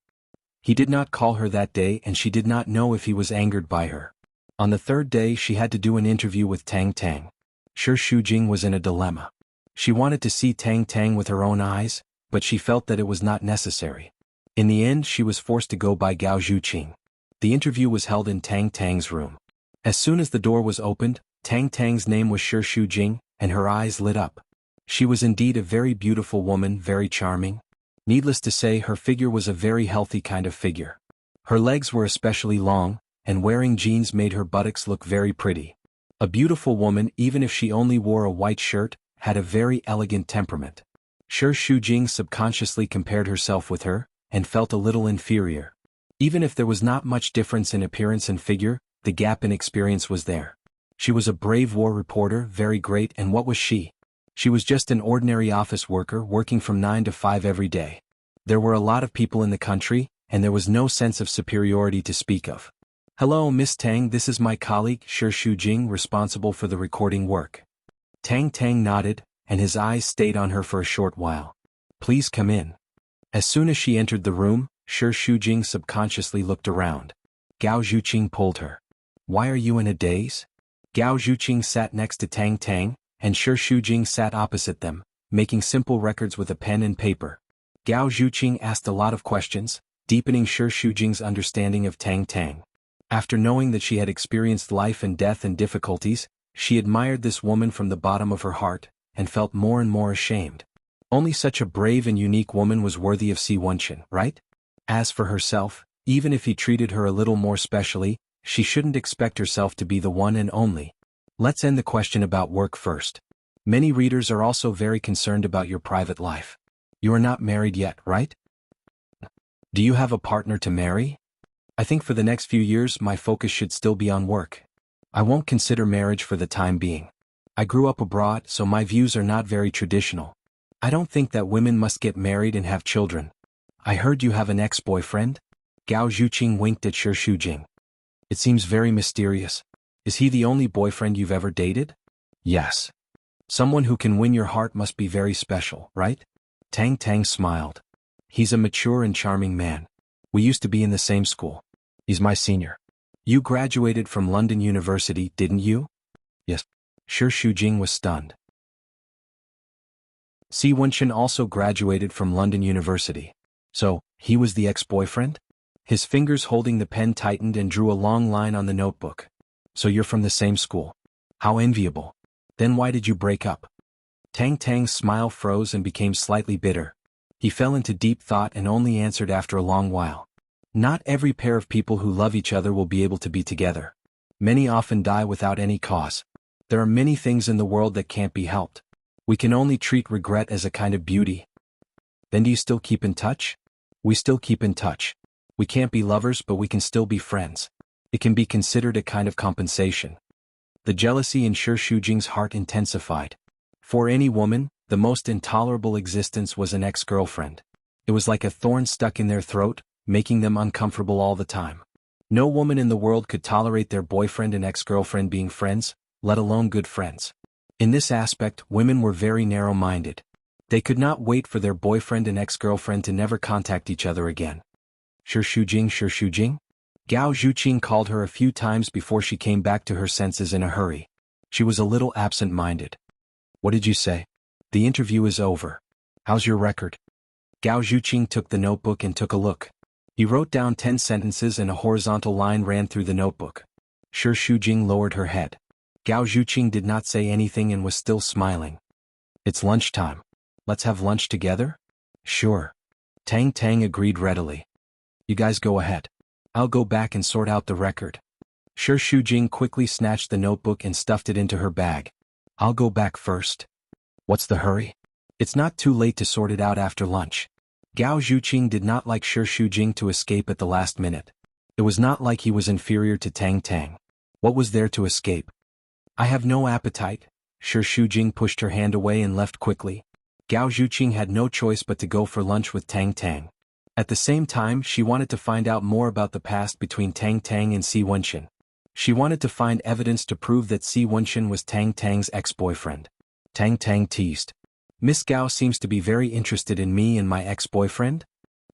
He did not call her that day and she did not know if he was angered by her. On the 3rd day she had to do an interview with Tang Tang. Shi Shujing was in a dilemma. She wanted to see Tang Tang with her own eyes, but she felt that it was not necessary. In the end she was forced to go by Gao Zhuqing. The interview was held in Tang Tang's room. As soon as the door was opened, Tang Tang's name was Shi Shujing, and her eyes lit up. She was indeed a very beautiful woman, very charming. Needless to say, her figure was a very healthy kind of figure. Her legs were especially long, and wearing jeans made her buttocks look very pretty. A beautiful woman, even if she only wore a white shirt, had a very elegant temperament. Shi Shujing subconsciously compared herself with her, and felt a little inferior. Even if there was not much difference in appearance and figure, the gap in experience was there. She was a brave war reporter, very great, and what was she? She was just an ordinary office worker working from 9 to 5 every day. There were a lot of people in the country, and there was no sense of superiority to speak of. Hello, Miss Tang, this is my colleague, Shi Shujing, responsible for the recording work. Tang Tang nodded, and his eyes stayed on her for a short while. Please come in. As soon as she entered the room, Shi Shujing subconsciously looked around. Gao Zhuqing pulled her. Why are you in a daze? Gao Zhuqing sat next to Tang Tang, and Shi Shujing sat opposite them, making simple records with a pen and paper. Gao Zhuqing asked a lot of questions, deepening Shi Shujing's understanding of Tang Tang. After knowing that she had experienced life and death and difficulties, she admired this woman from the bottom of her heart, and felt more and more ashamed. Only such a brave and unique woman was worthy of Si Wenqin, right? As for herself, even if he treated her a little more specially, she shouldn't expect herself to be the one and only. Let's end the question about work first. Many readers are also very concerned about your private life. You are not married yet, right? Do you have a partner to marry? I think for the next few years my focus should still be on work. I won't consider marriage for the time being. I grew up abroad, so my views are not very traditional. I don't think that women must get married and have children. I heard you have an ex-boyfriend? Gao Zhuqing winked at Shi Shujing. It seems very mysterious. Is he the only boyfriend you've ever dated? Yes. Someone who can win your heart must be very special, right? Tang Tang smiled. He's a mature and charming man. We used to be in the same school. He's my senior. You graduated from London University, didn't you? Yes. Shi Shujing was stunned. Si Wenqin also graduated from London University. So, he was the ex-boyfriend? His fingers holding the pen tightened and drew a long line on the notebook. So you're from the same school. How enviable. Then why did you break up? Tang Tang's smile froze and became slightly bitter. He fell into deep thought and only answered after a long while. Not every pair of people who love each other will be able to be together. Many often die without any cause. There are many things in the world that can't be helped. We can only treat regret as a kind of beauty. Then do you still keep in touch? We still keep in touch. We can't be lovers, but we can still be friends. It can be considered a kind of compensation. The jealousy in Shi Shujing's heart intensified. For any woman, the most intolerable existence was an ex-girlfriend. It was like a thorn stuck in their throat, making them uncomfortable all the time. No woman in the world could tolerate their boyfriend and ex-girlfriend being friends, let alone good friends. In this aspect, women were very narrow-minded. They could not wait for their boyfriend and ex-girlfriend to never contact each other again. Shi Shujing? Gao Zhuqing called her a few times before she came back to her senses in a hurry. She was a little absent-minded. What did you say? The interview is over. How's your record? Gao Zhuqing took the notebook and took a look. He wrote down 10 sentences and a horizontal line ran through the notebook. Shi Shujing lowered her head. Gao Zhuqing did not say anything and was still smiling. It's lunchtime. Let's have lunch together? Sure. Tang Tang agreed readily. You guys go ahead. I'll go back and sort out the record. Shi Shujing quickly snatched the notebook and stuffed it into her bag. I'll go back first. What's the hurry? It's not too late to sort it out after lunch. Gao Zhuqing did not like Shi Shujing to escape at the last minute. It was not like he was inferior to Tang Tang. What was there to escape? I have no appetite. Shi Shujing pushed her hand away and left quickly. Gao Zhuqing had no choice but to go for lunch with Tang Tang. At the same time, she wanted to find out more about the past between Tang Tang and Si Wenxin. She wanted to find evidence to prove that Si Wenxin was Tang Tang's ex-boyfriend. Tang Tang teased. Miss Gao seems to be very interested in me and my ex-boyfriend?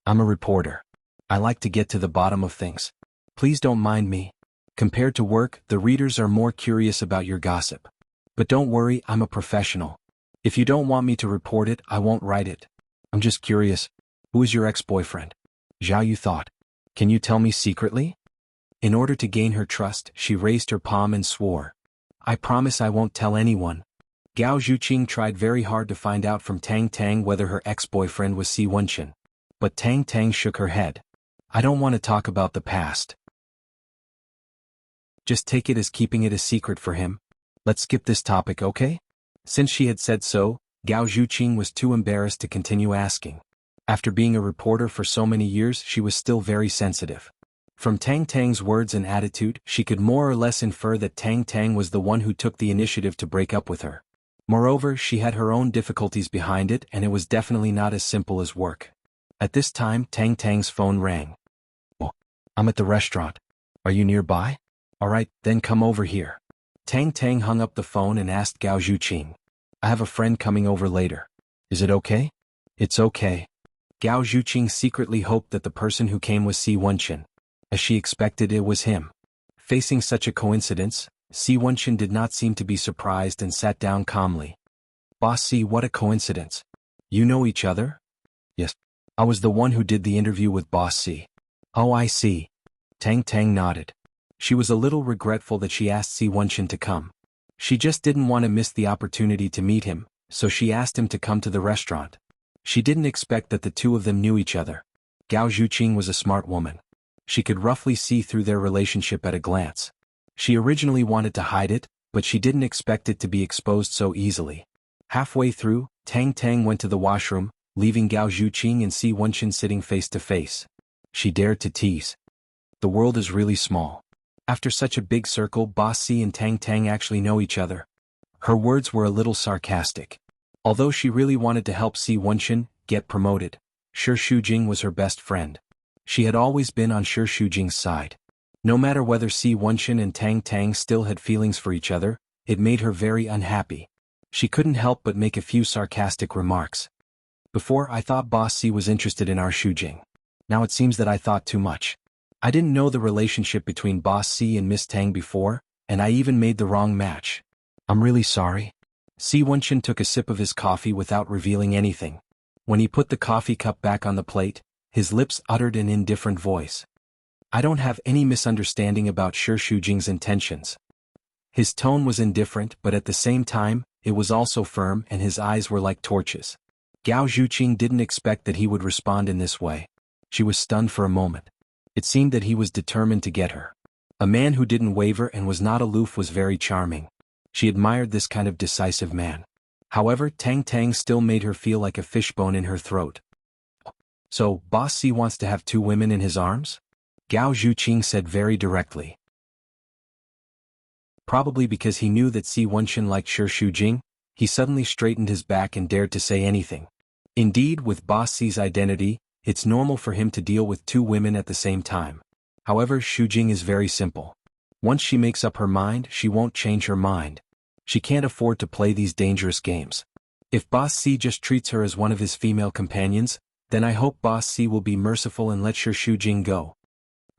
I'm a reporter. I like to get to the bottom of things. Please don't mind me. Compared to work, the readers are more curious about your gossip. But don't worry, I'm a professional. If you don't want me to report it, I won't write it. I'm just curious. Who is your ex-boyfriend? Zhao Yu thought. Can you tell me secretly? In order to gain her trust, she raised her palm and swore. I promise I won't tell anyone. Gao Zhuqing tried very hard to find out from Tang Tang whether her ex-boyfriend was Si Wenxin. But Tang Tang shook her head. I don't want to talk about the past. Just take it as keeping it a secret for him. Let's skip this topic, okay? Since she had said so, Gao Zhuqing was too embarrassed to continue asking. After being a reporter for so many years, she was still very sensitive. From Tang Tang's words and attitude, she could more or less infer that Tang Tang was the one who took the initiative to break up with her. Moreover, she had her own difficulties behind it, and it was definitely not as simple as work. At this time, Tang Tang's phone rang. Oh, I'm at the restaurant. Are you nearby? All right, then come over here. Tang Tang hung up the phone and asked Gao Zhuqing. I have a friend coming over later. Is it okay? It's okay. Gao Zhuqing secretly hoped that the person who came was Si Wenxin. As she expected, it was him. Facing such a coincidence, Si Wenxin did not seem to be surprised and sat down calmly. Boss Si, what a coincidence. You know each other? Yes. I was the one who did the interview with Boss Si. Oh, I see. Tang Tang nodded. She was a little regretful that she asked Si Wenxin to come. She just didn't want to miss the opportunity to meet him, so she asked him to come to the restaurant. She didn't expect that the two of them knew each other. Gao Zhuqing was a smart woman. She could roughly see through their relationship at a glance. She originally wanted to hide it, but she didn't expect it to be exposed so easily. Halfway through, Tang Tang went to the washroom, leaving Gao Zhuqing and Si Wenxin sitting face to face. She dared to tease. The world is really small. After such a big circle, Boss Si and Tang Tang actually know each other. Her words were a little sarcastic. Although she really wanted to help Si Wenxin get promoted, Shi Shujing was her best friend. She had always been on Shi Shujing's side. No matter whether Si Wenxin and Tang Tang still had feelings for each other, it made her very unhappy. She couldn't help but make a few sarcastic remarks. Before, I thought Boss Si was interested in our Shujing. Now it seems that I thought too much. I didn't know the relationship between Boss Si and Miss Tang before, and I even made the wrong match. I'm really sorry. Si Wenxin took a sip of his coffee without revealing anything. When he put the coffee cup back on the plate, his lips uttered an indifferent voice. I don't have any misunderstanding about Shi Shujing's intentions. His tone was indifferent, but at the same time, it was also firm and his eyes were like torches. Gao Zhuqing didn't expect that he would respond in this way. She was stunned for a moment. It seemed that he was determined to get her. A man who didn't waver and was not aloof was very charming. She admired this kind of decisive man. However, Tang Tang still made her feel like a fishbone in her throat. So, Boss C wants to have 2 women in his arms? Gao Zhuqing said very directly. Probably because he knew that Si Wenxin liked Shi Shujing, he suddenly straightened his back and dared to say anything. Indeed, with Boss C's identity, it's normal for him to deal with 2 women at the same time. However, Shujing is very simple. Once she makes up her mind, she won't change her mind. She can't afford to play these dangerous games. If Boss C just treats her as one of his female companions, then I hope Boss C will be merciful and let Shi Shujing go.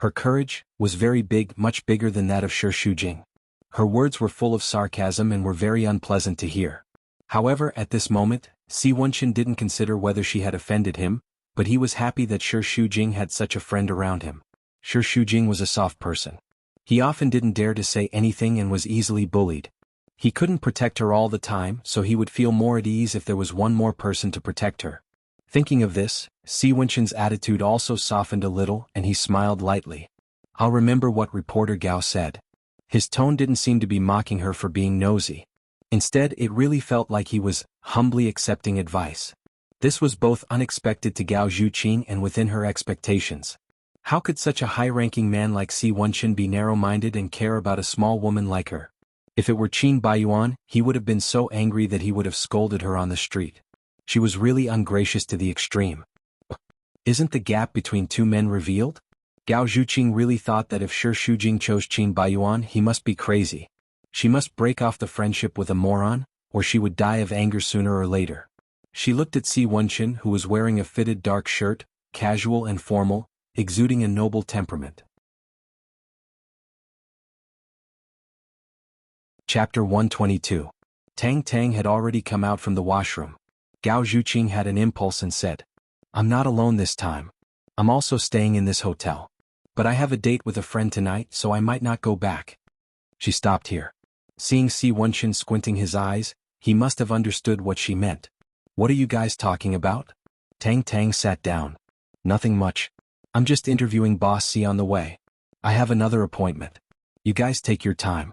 Her courage was very big, much bigger than that of Shi Shujing. Her words were full of sarcasm and were very unpleasant to hear. However, at this moment, Si Wenxin didn't consider whether she had offended him, but he was happy that Shi Shujing had such a friend around him. Shi Shujing was a soft person. He often didn't dare to say anything and was easily bullied. He couldn't protect her all the time, so he would feel more at ease if there was one more person to protect her. Thinking of this, Si Wenxin's attitude also softened a little and he smiled lightly. I'll remember what reporter Gao said. His tone didn't seem to be mocking her for being nosy. Instead, it really felt like he was humbly accepting advice. This was both unexpected to Gao Zhuqing and within her expectations. How could such a high-ranking man like Si Wenxin be narrow-minded and care about a small woman like her? If it were Qin Baiyuan, he would have been so angry that he would have scolded her on the street. She was really ungracious to the extreme. Isn't the gap between 2 men revealed? Gao Zhuqing really thought that if Shi Shujing chose Qin Baiyuan, he must be crazy. She must break off the friendship with a moron, or she would die of anger sooner or later. She looked at Si Wenxin, who was wearing a fitted dark shirt, casual and formal, exuding a noble temperament. Chapter 122. Tang Tang had already come out from the washroom. Gao Zhuqing had an impulse and said, I'm not alone this time. I'm also staying in this hotel. But I have a date with a friend tonight, so I might not go back. She stopped here. Seeing Si Wenxin squinting his eyes, he must have understood what she meant. What are you guys talking about? Tang Tang sat down. Nothing much. I'm just interviewing Boss C on the way. I have another appointment. You guys take your time.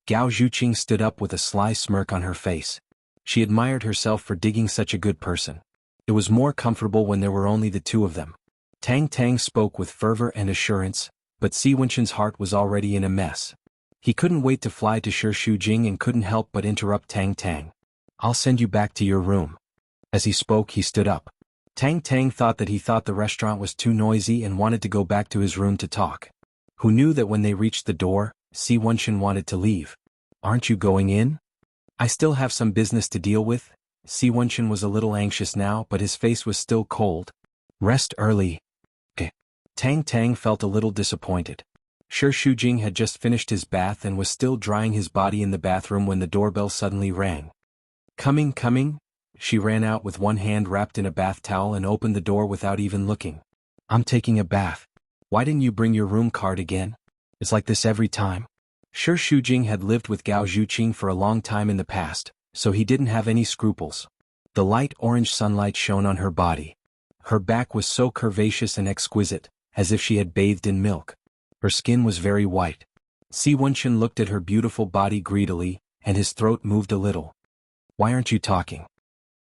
Gao Zhuqing stood up with a sly smirk on her face. She admired herself for digging such a good person. It was more comfortable when there were only the 2 of them. Tang Tang spoke with fervor and assurance, but Si Wenxin's heart was already in a mess. He couldn't wait to fly to Shi Shujing and couldn't help but interrupt Tang Tang. I'll send you back to your room. As he spoke, he stood up. Tang Tang thought that he thought the restaurant was too noisy and wanted to go back to his room to talk. Who knew that when they reached the door, Si Wenxin wanted to leave. Aren't you going in? I still have some business to deal with. Si Wenxin was a little anxious now, but his face was still cold. Rest early. Tang Tang felt a little disappointed. Shi Shujing had just finished his bath and was still drying his body in the bathroom when the doorbell suddenly rang. Coming. She ran out with one hand wrapped in a bath towel and opened the door without even looking. I'm taking a bath. Why didn't you bring your room card again? It's like this every time. Shi Shujing had lived with Gao Zhuqing for a long time in the past, so he didn't have any scruples. The light orange sunlight shone on her body. Her back was so curvaceous and exquisite, as if she had bathed in milk. Her skin was very white. Si Wenxin looked at her beautiful body greedily, and his throat moved a little. Why aren't you talking?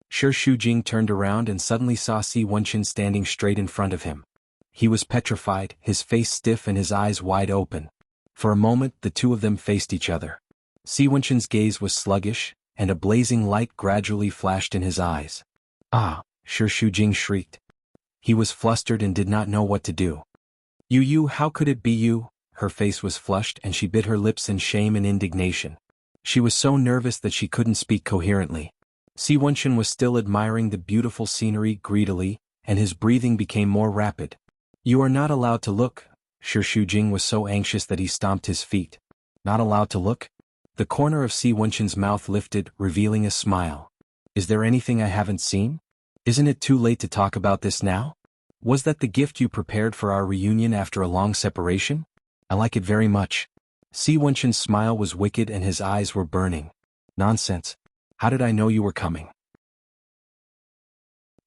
Shi Shujing turned around and suddenly saw Si Wenxin standing straight in front of him. He was petrified, his face stiff and his eyes wide open. For a moment the 2 of them faced each other. Si Wenxin's gaze was sluggish, and a blazing light gradually flashed in his eyes. Ah! Shi Shujing shrieked. He was flustered and did not know what to do. You, how could it be you? Her face was flushed and she bit her lips in shame and indignation. She was so nervous that she couldn't speak coherently. Si Wenxin was still admiring the beautiful scenery greedily, and his breathing became more rapid. You are not allowed to look. Shi Shujing was so anxious that he stomped his feet. Not allowed to look? The corner of Si Wenxin's mouth lifted, revealing a smile. Is there anything I haven't seen? Isn't it too late to talk about this now? Was that the gift you prepared for our reunion after a long separation? I like it very much. Si Wenxin's smile was wicked and his eyes were burning. Nonsense. How did I know you were coming?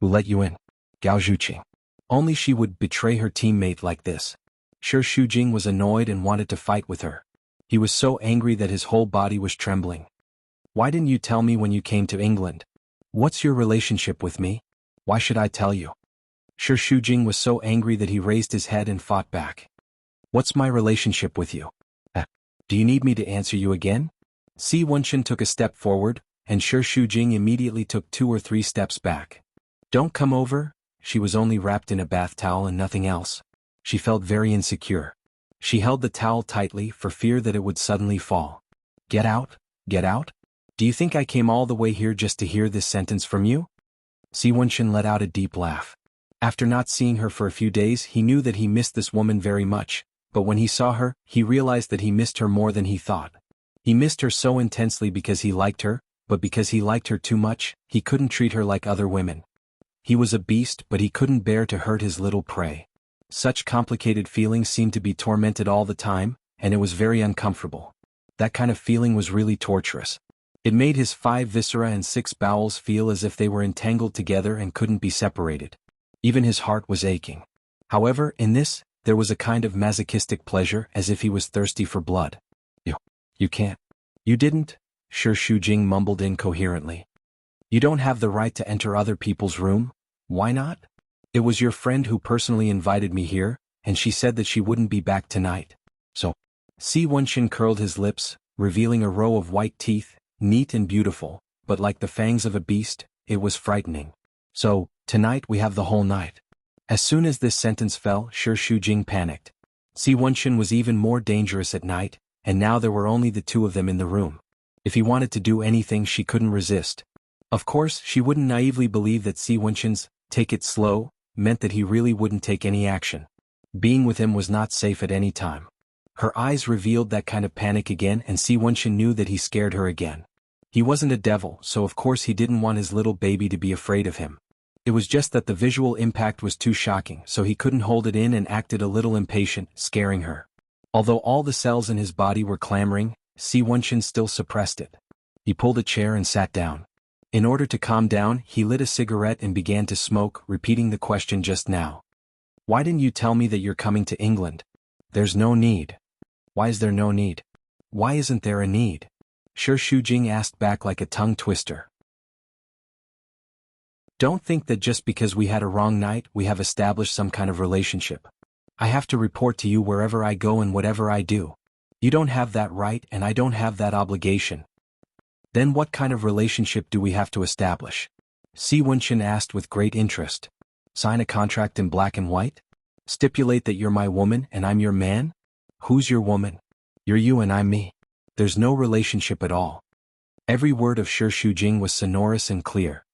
Who let you in? Gao Zhuqing. Only she would betray her teammate like this. Shi Shujing was annoyed and wanted to fight with her. He was so angry that his whole body was trembling. Why didn't you tell me when you came to England? What's your relationship with me? Why should I tell you? Shi Shujing was so angry that he raised his head and fought back. What's my relationship with you? Do you need me to answer you again? Si Wenxin took a step forward, and Shi Shujing immediately took 2 or 3 steps back. Don't come over. She was only wrapped in a bath towel and nothing else. She felt very insecure. She held the towel tightly for fear that it would suddenly fall. Get out, get out? Do you think I came all the way here just to hear this sentence from you? Si Wenxin let out a deep laugh. After not seeing her for a few days, he knew that he missed this woman very much, but when he saw her, he realized that he missed her more than he thought. He missed her so intensely because he liked her, but because he liked her too much, he couldn't treat her like other women. He was a beast, but he couldn't bear to hurt his little prey. Such complicated feelings seemed to be tormented all the time, and it was very uncomfortable. That kind of feeling was really torturous. It made his 5 viscera and 6 bowels feel as if they were entangled together and couldn't be separated. Even his heart was aching. However, in this, there was a kind of masochistic pleasure, as if he was thirsty for blood. You can't. You didn't, Shi Shujing mumbled incoherently. You don't have the right to enter other people's room. Why not? It was your friend who personally invited me here, and she said that she wouldn't be back tonight. So, Si Wenxin curled his lips, revealing a row of white teeth, neat and beautiful, but like the fangs of a beast, it was frightening. So, tonight we have the whole night. As soon as this sentence fell, Shi Shujing panicked. Si Wenxin was even more dangerous at night, and now there were only the 2 of them in the room. If he wanted to do anything, she couldn't resist. Of course, she wouldn't naively believe that Si Wenxin's "take it slow" meant that he really wouldn't take any action. Being with him was not safe at any time. Her eyes revealed that kind of panic again, and Si Wenxin knew that he scared her again. He wasn't a devil, so of course he didn't want his little baby to be afraid of him. It was just that the visual impact was too shocking, so he couldn't hold it in and acted a little impatient, scaring her. Although all the cells in his body were clamoring, Si Wenxin still suppressed it. He pulled a chair and sat down. In order to calm down, he lit a cigarette and began to smoke, repeating the question just now. Why didn't you tell me that you're coming to England? There's no need. Why is there no need? Why isn't there a need? Shi Shujing asked back like a tongue twister. Don't think that just because we had a wrong night, we have established some kind of relationship. I have to report to you wherever I go and whatever I do. You don't have that right and I don't have that obligation. Then what kind of relationship do we have to establish? Si Wenxin asked with great interest. Sign a contract in black and white? Stipulate that you're my woman and I'm your man? Who's your woman? You're you and I'm me. There's no relationship at all. Every word of Shi Shujing was sonorous and clear.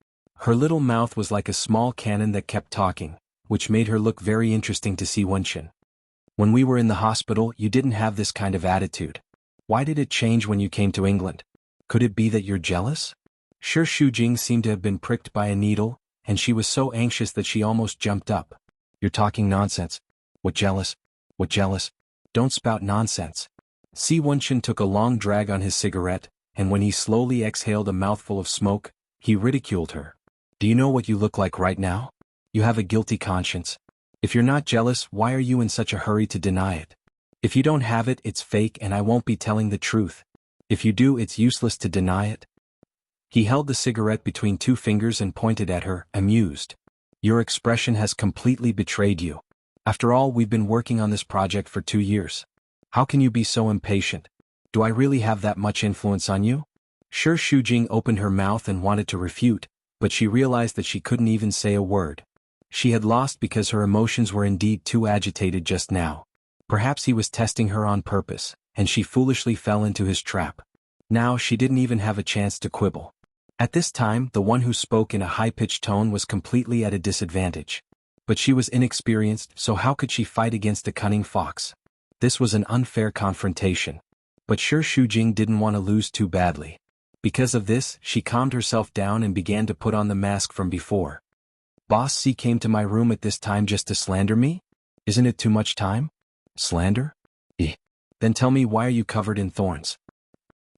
Her little mouth was like a small cannon that kept talking, which made her look very interesting to Si Wenxin. When we were in the hospital, you didn't have this kind of attitude. Why did it change when you came to England? Could it be that you're jealous? Shi Shujing seemed to have been pricked by a needle, and she was so anxious that she almost jumped up. You're talking nonsense. What jealous? What jealous? Don't spout nonsense. Si Wenxin took a long drag on his cigarette, and when he slowly exhaled a mouthful of smoke, he ridiculed her. Do you know what you look like right now? You have a guilty conscience. If you're not jealous, why are you in such a hurry to deny it? If you don't have it, it's fake and I won't be telling the truth. If you do, it's useless to deny it. He held the cigarette between 2 fingers and pointed at her, amused. Your expression has completely betrayed you. After all, we've been working on this project for 2 years. How can you be so impatient? Do I really have that much influence on you? Shi Shujing opened her mouth and wanted to refute, but she realized that she couldn't even say a word. She had lost because her emotions were indeed too agitated just now. Perhaps he was testing her on purpose, and she foolishly fell into his trap. Now she didn't even have a chance to quibble. At this time, the one who spoke in a high-pitched tone was completely at a disadvantage. But she was inexperienced, so how could she fight against a cunning fox? This was an unfair confrontation. But Shi Shujing didn't want to lose too badly. Because of this, she calmed herself down and began to put on the mask from before. Boss C came to my room at this time just to slander me? Isn't it too much time? Slander? Then tell me, why are you covered in thorns?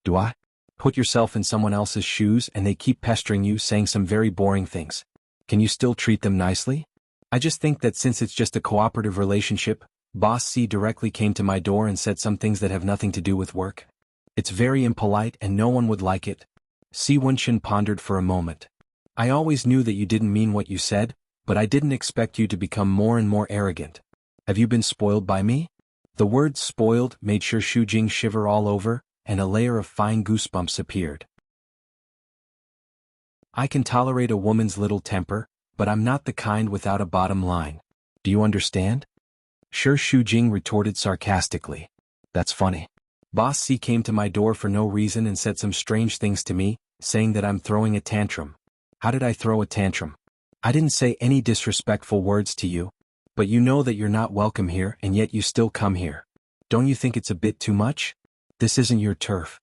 Do I? Put yourself in someone else's shoes and they keep pestering you, saying some very boring things. Can you still treat them nicely? I just think that since it's just a cooperative relationship, Boss C directly came to my door and said some things that have nothing to do with work. It's very impolite and no one would like it. Si Wenxin pondered for a moment. I always knew that you didn't mean what you said, but I didn't expect you to become more and more arrogant. Have you been spoiled by me? The word spoiled made Sure Shujing shiver all over, and a layer of fine goosebumps appeared. I can tolerate a woman's little temper, but I'm not the kind without a bottom line. Do you understand? Sure Shujing retorted sarcastically. That's funny. Boss C came to my door for no reason and said some strange things to me, saying that I'm throwing a tantrum. How did I throw a tantrum? I didn't say any disrespectful words to you. But you know that you're not welcome here and yet you still come here. Don't you think it's a bit too much? This isn't your turf.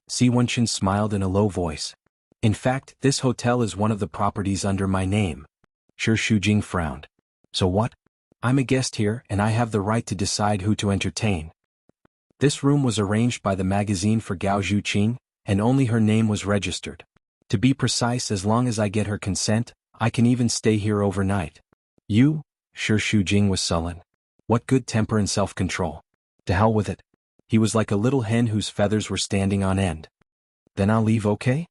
Si Wenxin smiled in a low voice. In fact, this hotel is one of the properties under my name. Sure Shujing frowned. So what? I'm a guest here and I have the right to decide who to entertain. This room was arranged by the magazine for Gao Zhuqin, and only her name was registered. To be precise, as long as I get her consent, I can even stay here overnight. You? Sure Shujing was sullen. What good temper and self-control. To hell with it. He was like a little hen whose feathers were standing on end. Then I'll leave, okay?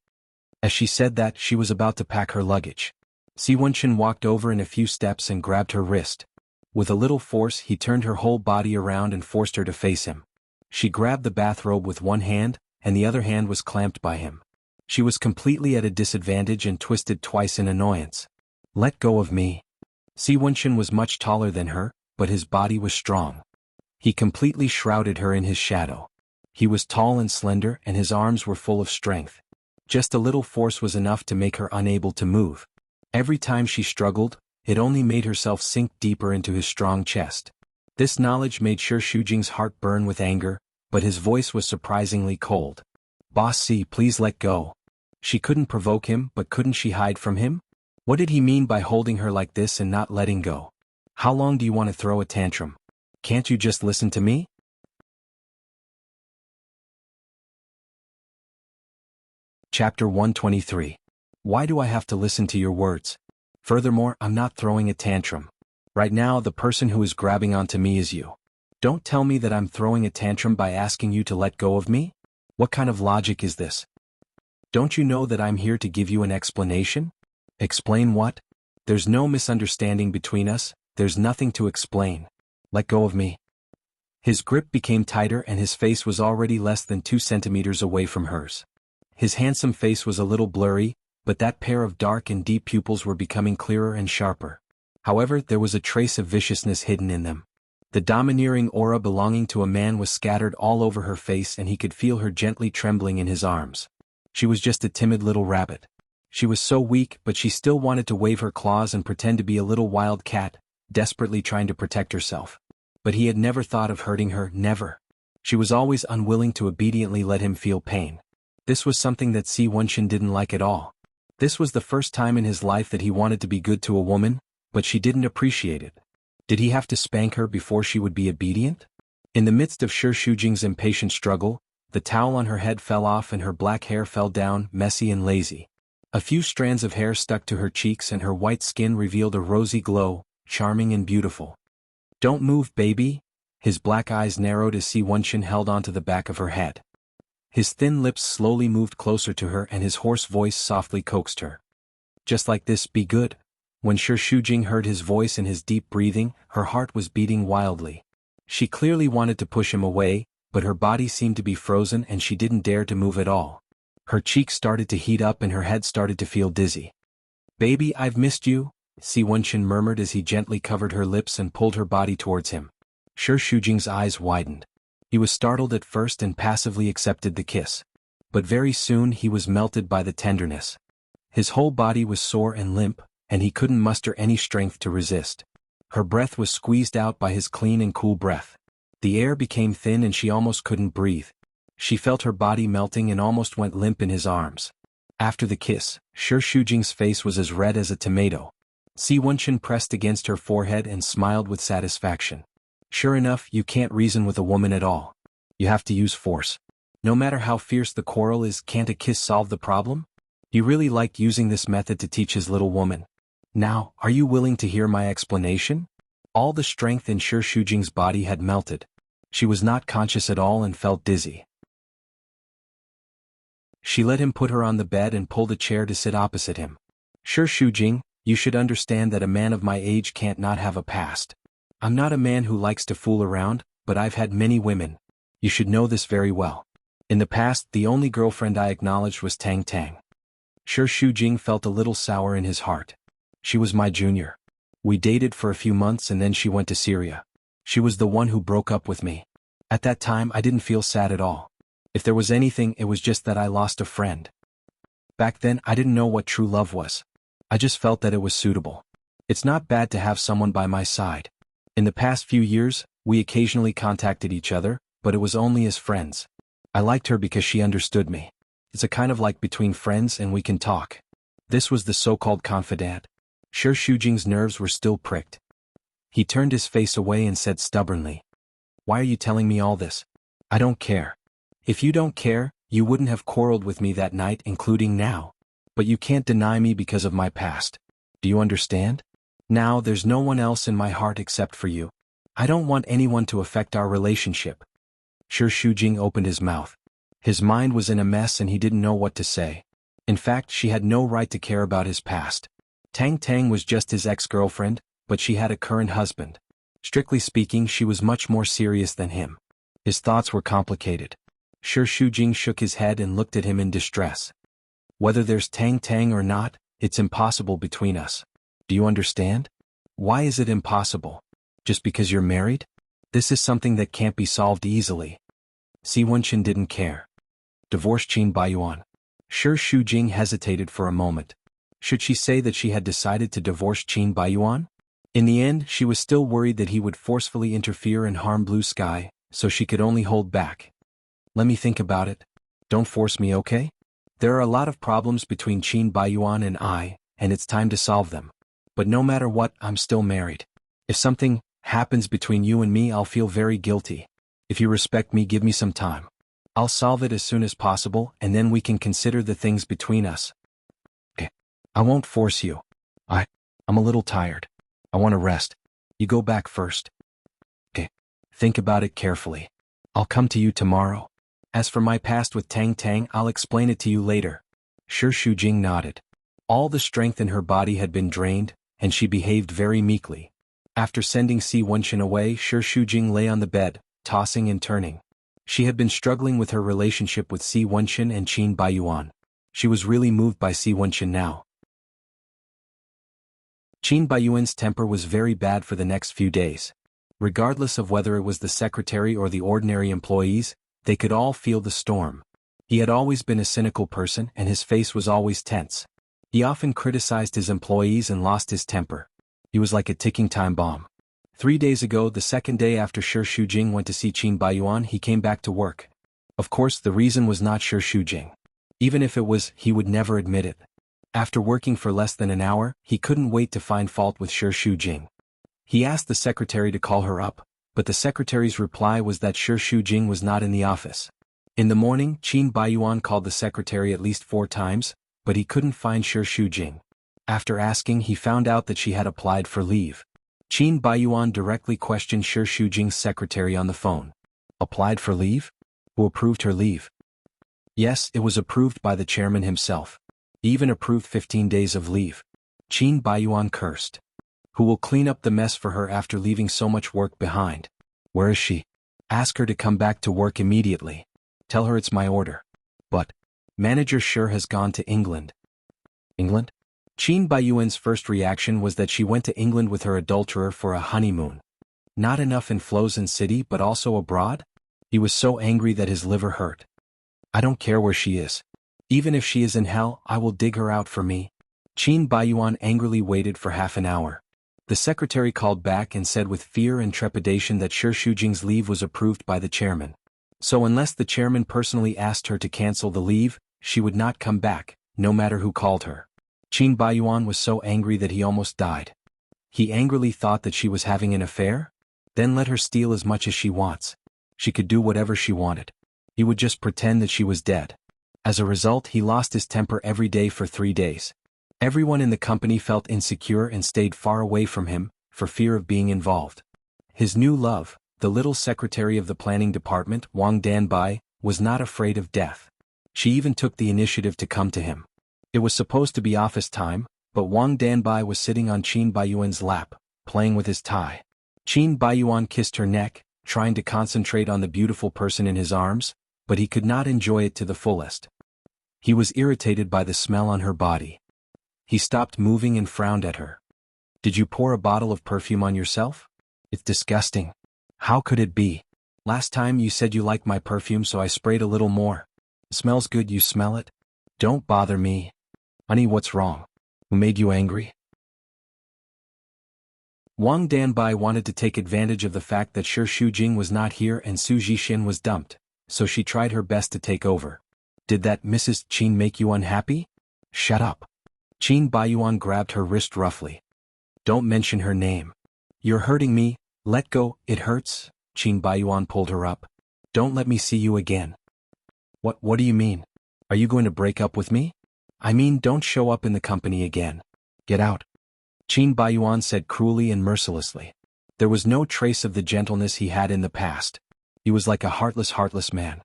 As she said that, she was about to pack her luggage. Si Wenxin walked over in a few steps and grabbed her wrist. With a little force, he turned her whole body around and forced her to face him. She grabbed the bathrobe with one hand, and the other hand was clamped by him. She was completely at a disadvantage and twisted twice in annoyance. Let go of me. Si Wenxin was much taller than her, but his body was strong. He completely shrouded her in his shadow. He was tall and slender and his arms were full of strength. Just a little force was enough to make her unable to move. Every time she struggled, it only made herself sink deeper into his strong chest. This knowledge made Sure Shujing's heart burn with anger, but his voice was surprisingly cold. Boss C, please let go. She couldn't provoke him, but couldn't she hide from him? What did he mean by holding her like this and not letting go? How long do you want to throw a tantrum? Can't you just listen to me? Chapter 123. Why do I have to listen to your words? Furthermore, I'm not throwing a tantrum. Right now, the person who is grabbing onto me is you. Don't tell me that I'm throwing a tantrum by asking you to let go of me? What kind of logic is this? Don't you know that I'm here to give you an explanation? Explain what? There's no misunderstanding between us, there's nothing to explain. Let go of me. His grip became tighter and his face was already less than 2 centimeters away from hers. His handsome face was a little blurry, but that pair of dark and deep pupils were becoming clearer and sharper. However, there was a trace of viciousness hidden in them. The domineering aura belonging to a man was scattered all over her face and he could feel her gently trembling in his arms. She was just a timid little rabbit. She was so weak, but she still wanted to wave her claws and pretend to be a little wild cat, desperately trying to protect herself. But he had never thought of hurting her, never. She was always unwilling to obediently let him feel pain. This was something that Si Wenxin didn't like at all. This was the first time in his life that he wanted to be good to a woman, but she didn't appreciate it. Did he have to spank her before she would be obedient? In the midst of Sure Shujing's impatient struggle, the towel on her head fell off and her black hair fell down, messy and lazy. A few strands of hair stuck to her cheeks and her white skin revealed a rosy glow, charming and beautiful. Don't move, baby. His black eyes narrowed as Si Wenxin held onto the back of her head. His thin lips slowly moved closer to her and his hoarse voice softly coaxed her. Just like this, be good. When Sure Shujing heard his voice and his deep breathing, her heart was beating wildly. She clearly wanted to push him away, but her body seemed to be frozen and she didn't dare to move at all. Her cheeks started to heat up and her head started to feel dizzy. Baby, I've missed you, Si Wenxin murmured as he gently covered her lips and pulled her body towards him. Sure Shujing's eyes widened. He was startled at first and passively accepted the kiss. But very soon he was melted by the tenderness. His whole body was sore and limp, and he couldn't muster any strength to resist. Her breath was squeezed out by his clean and cool breath. The air became thin and she almost couldn't breathe. She felt her body melting and almost went limp in his arms. After the kiss, Sure Shujing's face was as red as a tomato. Si Wenxin pressed against her forehead and smiled with satisfaction. Sure enough, you can't reason with a woman at all. You have to use force. No matter how fierce the quarrel is, can't a kiss solve the problem? He really liked using this method to teach his little woman. Now, are you willing to hear my explanation? All the strength in Shi Shujing's body had melted. She was not conscious at all and felt dizzy. She let him put her on the bed and pulled a chair to sit opposite him. Shi Shujing, you should understand that a man of my age can't not have a past. I'm not a man who likes to fool around, but I've had many women. You should know this very well. In the past, the only girlfriend I acknowledged was Tang Tang. Shi Shujing felt a little sour in his heart. She was my junior. We dated for a few months and then she went to Syria. She was the one who broke up with me. At that time I didn't feel sad at all. If there was anything, it was just that I lost a friend. Back then I didn't know what true love was. I just felt that it was suitable. It's not bad to have someone by my side. In the past few years, we occasionally contacted each other, but it was only as friends. I liked her because she understood me. It's a kind of like between friends and we can talk. This was the so-called confidant. Shi Shujing's nerves were still pricked. He turned his face away and said stubbornly, "Why are you telling me all this? I don't care. If you don't care, you wouldn't have quarreled with me that night, including now. But you can't deny me because of my past. Do you understand? Now there's no one else in my heart except for you. I don't want anyone to affect our relationship." Shi Shujing opened his mouth. His mind was in a mess and he didn't know what to say. In fact, she had no right to care about his past. Tang Tang was just his ex-girlfriend, but she had a current husband. Strictly speaking, she was much more serious than him. His thoughts were complicated. Shi Shujing shook his head and looked at him in distress. Whether there's Tang Tang or not, it's impossible between us. Do you understand? Why is it impossible? Just because you're married? This is something that can't be solved easily. Si Wenqin didn't care. Divorce Qin Baiyuan. Shi Shujing hesitated for a moment. Should she say that she had decided to divorce Qin Baiyuan? In the end, she was still worried that he would forcefully interfere and harm Blue Sky, so she could only hold back. Let me think about it. Don't force me, okay? There are a lot of problems between Qin Baiyuan and I, and it's time to solve them. But no matter what, I'm still married. If something happens between you and me, I'll feel very guilty. If you respect me, give me some time. I'll solve it as soon as possible, and then we can consider the things between us. I won't force you. I'm a little tired. I want to rest. You go back first. Think about it carefully. I'll come to you tomorrow. As for my past with Tang Tang, I'll explain it to you later. Shi Shujing nodded. All the strength in her body had been drained, and she behaved very meekly. After sending Si Wenqin away, Shi Shujing lay on the bed, tossing and turning. She had been struggling with her relationship with Si Wenqin and Qin Baiyuan. She was really moved by Si Wenqin now. Qin Baiyuan's temper was very bad for the next few days. Regardless of whether it was the secretary or the ordinary employees, they could all feel the storm. He had always been a cynical person and his face was always tense. He often criticized his employees and lost his temper. He was like a ticking time bomb. 3 days ago, the second day after Shi Shujing went to see Qin Baiyuan, he came back to work. Of course, the reason was not Shi Shujing. Even if it was, he would never admit it. After working for less than an hour, he couldn't wait to find fault with Shi Shujing. He asked the secretary to call her up, but the secretary's reply was that Shi Shujing was not in the office. In the morning, Qin Baiyuan called the secretary at least 4 times, but he couldn't find Shi Shujing. After asking, he found out that she had applied for leave. Qin Baiyuan directly questioned Shi Shujing's secretary on the phone. Applied for leave? Who approved her leave? Yes, it was approved by the chairman himself. He even approved 15 days of leave. Qin Baiyuan cursed. Who will clean up the mess for her after leaving so much work behind? Where is she? Ask her to come back to work immediately. Tell her it's my order. But manager Shi has gone to England. England? Qin Baiyuan's first reaction was that she went to England with her adulterer for a honeymoon. Not enough in Flozen City but also abroad? He was so angry that his liver hurt. I don't care where she is. Even if she is in hell, I will dig her out for me. Qin Baiyuan angrily waited for half an hour. The secretary called back and said with fear and trepidation that Shi Shujing's leave was approved by the chairman. So unless the chairman personally asked her to cancel the leave, she would not come back, no matter who called her. Qin Baiyuan was so angry that he almost died. He angrily thought that she was having an affair? Then let her steal as much as she wants. She could do whatever she wanted. He would just pretend that she was dead. As a result, he lost his temper every day for 3 days. Everyone in the company felt insecure and stayed far away from him, for fear of being involved. His new love, the little secretary of the planning department, Wang Danbai, was not afraid of death. She even took the initiative to come to him. It was supposed to be office time, but Wang Danbai was sitting on Qin Baiyuan's lap, playing with his tie. Qin Baiyuan kissed her neck, trying to concentrate on the beautiful person in his arms, but he could not enjoy it to the fullest. He was irritated by the smell on her body. He stopped moving and frowned at her. "Did you pour a bottle of perfume on yourself? It's disgusting. How could it be? Last time you said you liked my perfume, so I sprayed a little more. Smells good, you smell it? Don't bother me. Honey, what's wrong? Who made you angry?" Wang Danbai wanted to take advantage of the fact that Shi Shujing was not here and Su Jixin was dumped, so she tried her best to take over. "Did that Mrs. Qin make you unhappy? Shut up." Qin Baiyuan grabbed her wrist roughly. "Don't mention her name. You're hurting me, let go, it hurts." Qin Baiyuan pulled her up. "Don't let me see you again." What do you mean? Are you going to break up with me? I mean, don't show up in the company again. Get out." Qin Baiyuan said cruelly and mercilessly. There was no trace of the gentleness he had in the past. He was like a heartless man.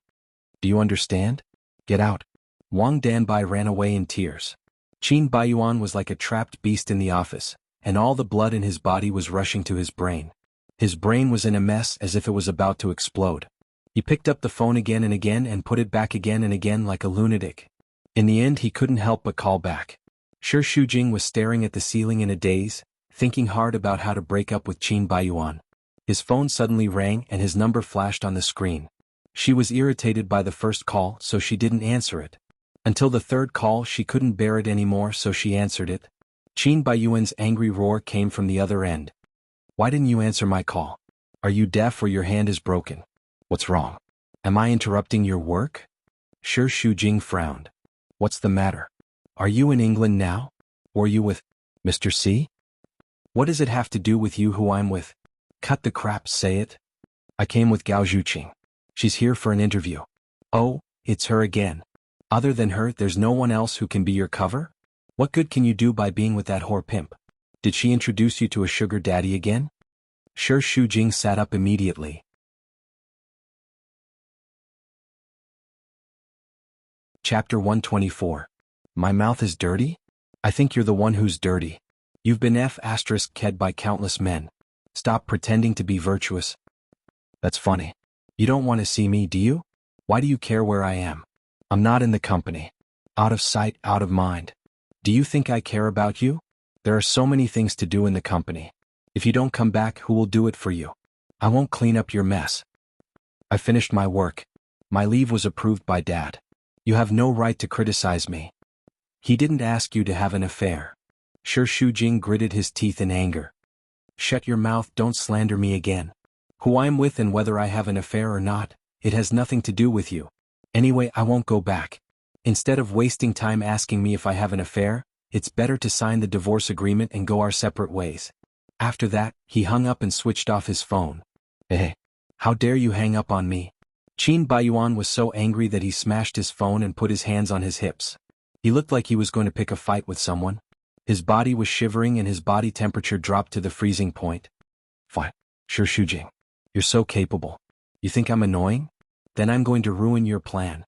"Do you understand? Get out." Wang Danbai ran away in tears. Qin Baiyuan was like a trapped beast in the office, and all the blood in his body was rushing to his brain. His brain was in a mess as if it was about to explode. He picked up the phone again and again and put it back again and again like a lunatic. In the end he couldn't help but call back. Shi Shujing was staring at the ceiling in a daze, thinking hard about how to break up with Qin Baiyuan. His phone suddenly rang and his number flashed on the screen. She was irritated by the first call, so she didn't answer it. Until the third call she couldn't bear it anymore, so she answered it. Qin Baiyuan's angry roar came from the other end. "Why didn't you answer my call? Are you deaf or your hand is broken? What's wrong? Am I interrupting your work?" Shi Shujing frowned. "What's the matter? Are you in England now? Or you with Mr. C? What does it have to do with you who I'm with? Cut the crap, say it." "I came with Gao Zhuqing. She's here for an interview." "Oh, it's her again. Other than her, there's no one else who can be your cover? What good can you do by being with that whore pimp? Did she introduce you to a sugar daddy again?" Shi Shujing sat up immediately. Chapter 124. My mouth is dirty? I think you're the one who's dirty. You've been f***ed by countless men. Stop pretending to be virtuous. That's funny. You don't want to see me, do you? Why do you care where I am? I'm not in the company. Out of sight, out of mind. Do you think I care about you? There are so many things to do in the company. If you don't come back, who will do it for you? I won't clean up your mess. I finished my work. My leave was approved by Dad. You have no right to criticize me. He didn't ask you to have an affair. Shi Shujing gritted his teeth in anger. Shut your mouth, don't slander me again. Who I'm with and whether I have an affair or not, it has nothing to do with you. Anyway, I won't go back. Instead of wasting time asking me if I have an affair, it's better to sign the divorce agreement and go our separate ways. After that, he hung up and switched off his phone. Eh? How dare you hang up on me? Qin Baiyuan was so angry that he smashed his phone and put his hands on his hips. He looked like he was going to pick a fight with someone. His body was shivering and his body temperature dropped to the freezing point. Fine, Shi Shujing. You're so capable. You think I'm annoying? Then I'm going to ruin your plan.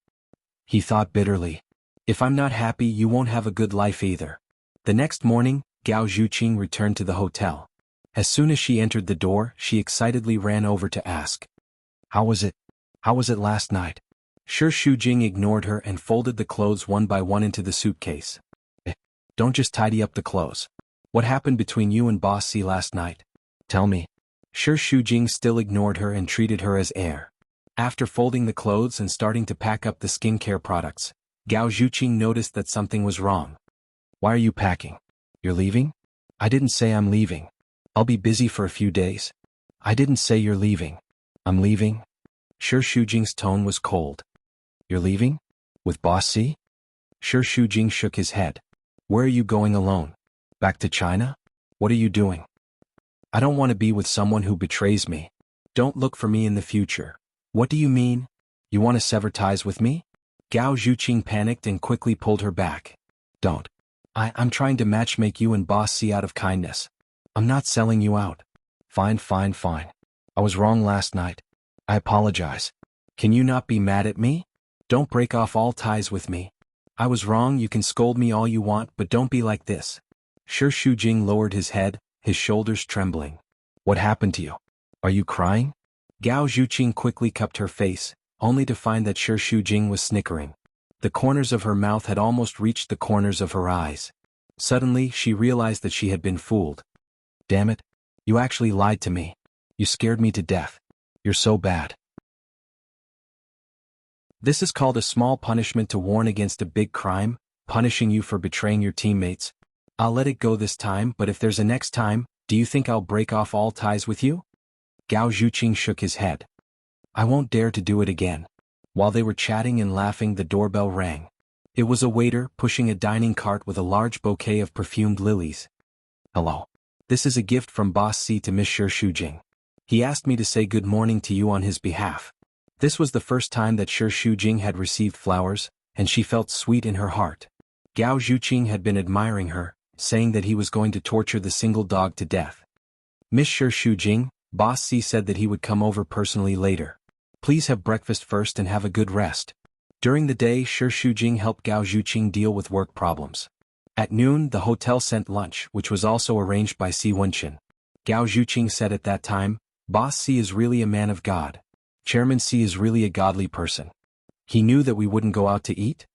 He thought bitterly. If I'm not happy, you won't have a good life either. The next morning, Gao Zhuqing returned to the hotel. As soon as she entered the door, she excitedly ran over to ask. How was it? How was it last night? Shi Shujing ignored her and folded the clothes one by one into the suitcase. Don't just tidy up the clothes. What happened between you and Boss C last night? Tell me. Shi Shujing still ignored her and treated her as air. After folding the clothes and starting to pack up the skincare products, Gao Zhuqing noticed that something was wrong. Why are you packing? You're leaving? I didn't say I'm leaving. I'll be busy for a few days. I didn't say you're leaving. I'm leaving. Shi Shujing's tone was cold. You're leaving? With Boss C? Shi Shujing shook his head. Where are you going alone? Back to China? What are you doing? I don't want to be with someone who betrays me. Don't look for me in the future. What do you mean? You want to sever ties with me? Gao Zhuqing panicked and quickly pulled her back. Don't. I'm trying to matchmake you and Boss C out of kindness. I'm not selling you out. Fine, fine, fine. I was wrong last night. I apologize. Can you not be mad at me? Don't break off all ties with me. I was wrong, you can scold me all you want, but don't be like this. Shi Shujing lowered his head, his shoulders trembling. What happened to you? Are you crying? Gao Zhuqing quickly cupped her face, only to find that Shi Shujing was snickering. The corners of her mouth had almost reached the corners of her eyes. Suddenly, she realized that she had been fooled. Damn it. You actually lied to me. You scared me to death. You're so bad. This is called a small punishment to warn against a big crime, punishing you for betraying your teammates. I'll let it go this time, but if there's a next time, do you think I'll break off all ties with you? Gao Zhuqing shook his head. I won't dare to do it again. While they were chatting and laughing, the doorbell rang. It was a waiter pushing a dining cart with a large bouquet of perfumed lilies. Hello. This is a gift from Boss C to Miss Shi Shujing. He asked me to say good morning to you on his behalf. This was the first time that Shi Shujing had received flowers, and she felt sweet in her heart. Gao Zhuqing had been admiring her, saying that he was going to torture the single dog to death. Miss Shi Shujing, Boss C said that he would come over personally later. Please have breakfast first and have a good rest. During the day, Shi Shujing helped Gao Zhuqing deal with work problems. At noon, the hotel sent lunch, which was also arranged by Si Wenqin. Gao Zhuqing said at that time, Boss C is really a man of God. Chairman C is really a godly person. He knew that we wouldn't go out to eat?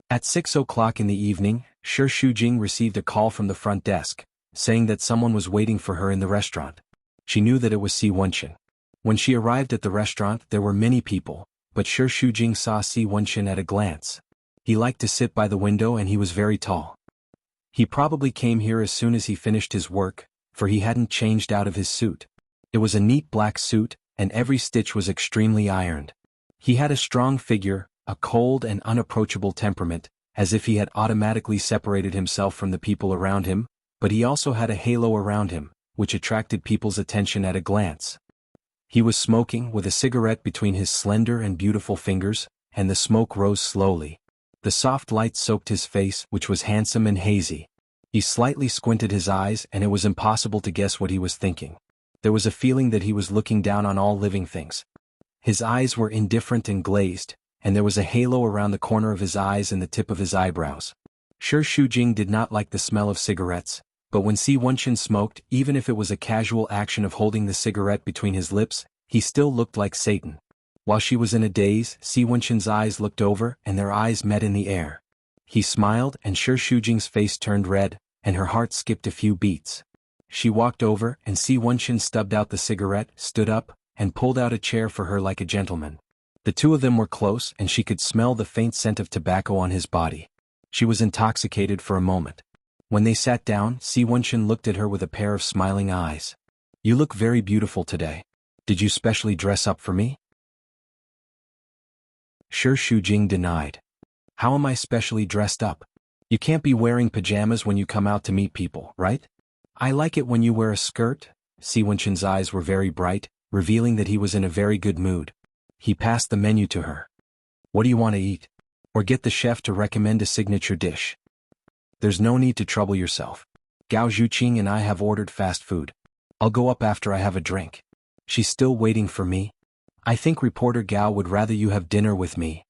At 6 o'clock in the evening, Shi Shujing received a call from the front desk, saying that someone was waiting for her in the restaurant. She knew that it was Si Wenqin. When she arrived at the restaurant, there were many people, but Shi Shujing saw Si Wenqin at a glance. He liked to sit by the window and he was very tall. He probably came here as soon as he finished his work, for he hadn't changed out of his suit. It was a neat black suit, and every stitch was extremely ironed. He had a strong figure, a cold and unapproachable temperament, as if he had automatically separated himself from the people around him, but he also had a halo around him, which attracted people's attention at a glance. He was smoking, with a cigarette between his slender and beautiful fingers, and the smoke rose slowly. The soft light soaked his face, which was handsome and hazy. He slightly squinted his eyes, and it was impossible to guess what he was thinking. There was a feeling that he was looking down on all living things. His eyes were indifferent and glazed, and there was a halo around the corner of his eyes and the tip of his eyebrows. Shi Shujing did not like the smell of cigarettes, but when Si Wenqin smoked, even if it was a casual action of holding the cigarette between his lips, he still looked like Satan. While she was in a daze, Si Wenqin's eyes looked over and their eyes met in the air. He smiled and Shi Shujing's face turned red, and her heart skipped a few beats. She walked over and Si Wenqin stubbed out the cigarette, stood up, and pulled out a chair for her like a gentleman. The two of them were close and she could smell the faint scent of tobacco on his body. She was intoxicated for a moment. When they sat down, Si Wenqin looked at her with a pair of smiling eyes. You look very beautiful today. Did you specially dress up for me? Shi Shujing denied. How am I specially dressed up? You can't be wearing pajamas when you come out to meet people, right? I like it when you wear a skirt. Si Wenqin's eyes were very bright, revealing that he was in a very good mood. He passed the menu to her. What do you want to eat? Or get the chef to recommend a signature dish. There's no need to trouble yourself. Gao Zhuqing and I have ordered fast food. I'll go up after I have a drink. She's still waiting for me. I think reporter Gao would rather you have dinner with me.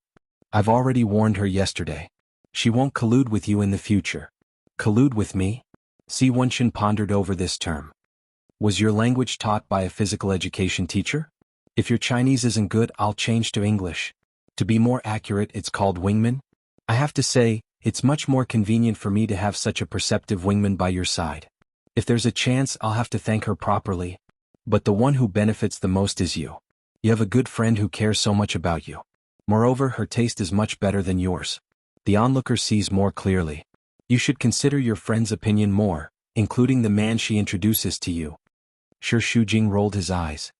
I've already warned her yesterday. She won't collude with you in the future. Collude with me? Si Wenqin pondered over this term. Was your language taught by a physical education teacher? If your Chinese isn't good, I'll change to English. To be more accurate, it's called wingman. I have to say, it's much more convenient for me to have such a perceptive wingman by your side. If there's a chance, I'll have to thank her properly. But the one who benefits the most is you. You have a good friend who cares so much about you. Moreover, her taste is much better than yours. The onlooker sees more clearly. You should consider your friend's opinion more, including the man she introduces to you. Shi Shujing rolled his eyes.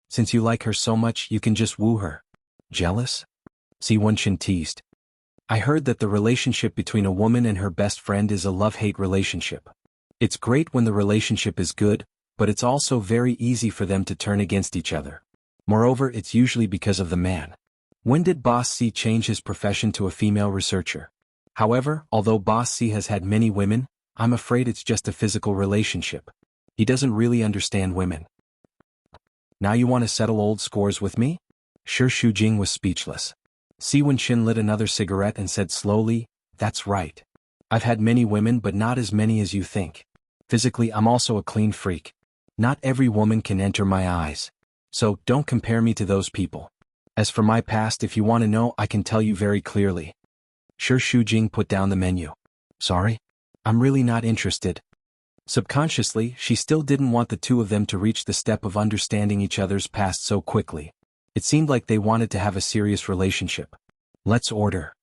Since you like her so much, you can just woo her. Jealous? Si Wenqin teased. I heard that the relationship between a woman and her best friend is a love-hate relationship. It's great when the relationship is good, but it's also very easy for them to turn against each other. Moreover, it's usually because of the man. When did Boss C change his profession to a female researcher? However, although Boss C has had many women, I'm afraid it's just a physical relationship. He doesn't really understand women. Now you want to settle old scores with me? Shi Shujing was speechless. Si Wenqin lit another cigarette and said slowly, "That's right. I've had many women but not as many as you think. Physically I'm also a clean freak. Not every woman can enter my eyes. So, don't compare me to those people. As for my past, if you want to know, I can tell you very clearly." Shi Shujing put down the menu. "Sorry? I'm really not interested." Subconsciously, she still didn't want the two of them to reach the step of understanding each other's past so quickly. It seemed like they wanted to have a serious relationship. "Let's order."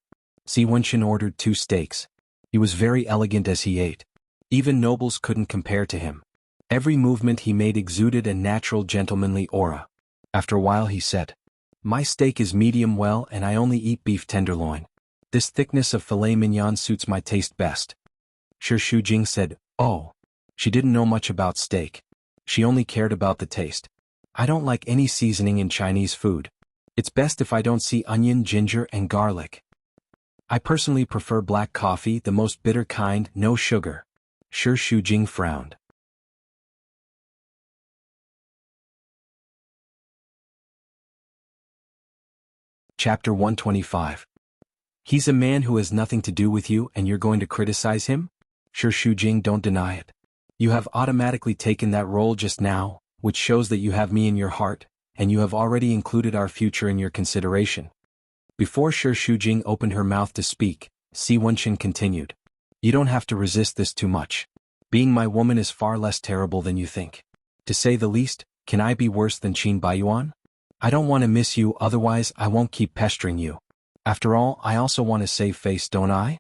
Si Wenqin ordered 2 steaks. He was very elegant as he ate. Even nobles couldn't compare to him. Every movement he made exuded a natural gentlemanly aura. After a while he said, "My steak is medium well and I only eat beef tenderloin. This thickness of filet mignon suits my taste best." Shi Shujing said, "Oh." She didn't know much about steak. She only cared about the taste. "I don't like any seasoning in Chinese food. It's best if I don't see onion, ginger, and garlic. I personally prefer black coffee, the most bitter kind, no sugar." Shi Shujing frowned. Chapter 125. He's a man who has nothing to do with you and you're going to criticize him? Shi Shujing, don't deny it. You have automatically taken that role just now, which shows that you have me in your heart, and you have already included our future in your consideration. Before Shi Shujing opened her mouth to speak, Si Wenqin continued. "You don't have to resist this too much. Being my woman is far less terrible than you think. To say the least, can I be worse than Qin Baiyuan? I don't want to miss you, otherwise I won't keep pestering you. After all, I also want to save face, don't I?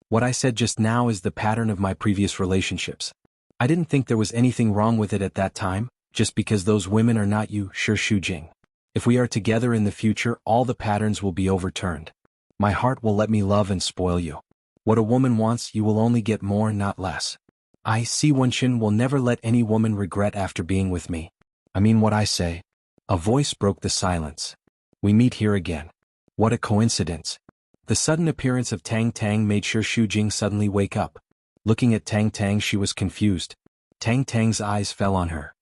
What I said just now is the pattern of my previous relationships. I didn't think there was anything wrong with it at that time, just because those women are not you, Shi Shujing. If we are together in the future, all the patterns will be overturned. My heart will let me love and spoil you. What a woman wants, you will only get more, not less. I, Si Wenqin, will never let any woman regret after being with me. I mean what I say." A voice broke the silence. "We meet here again. What a coincidence." The sudden appearance of Tang Tang made Shi Shujing suddenly wake up. Looking at Tang Tang, she was confused. Tang Tang's eyes fell on her.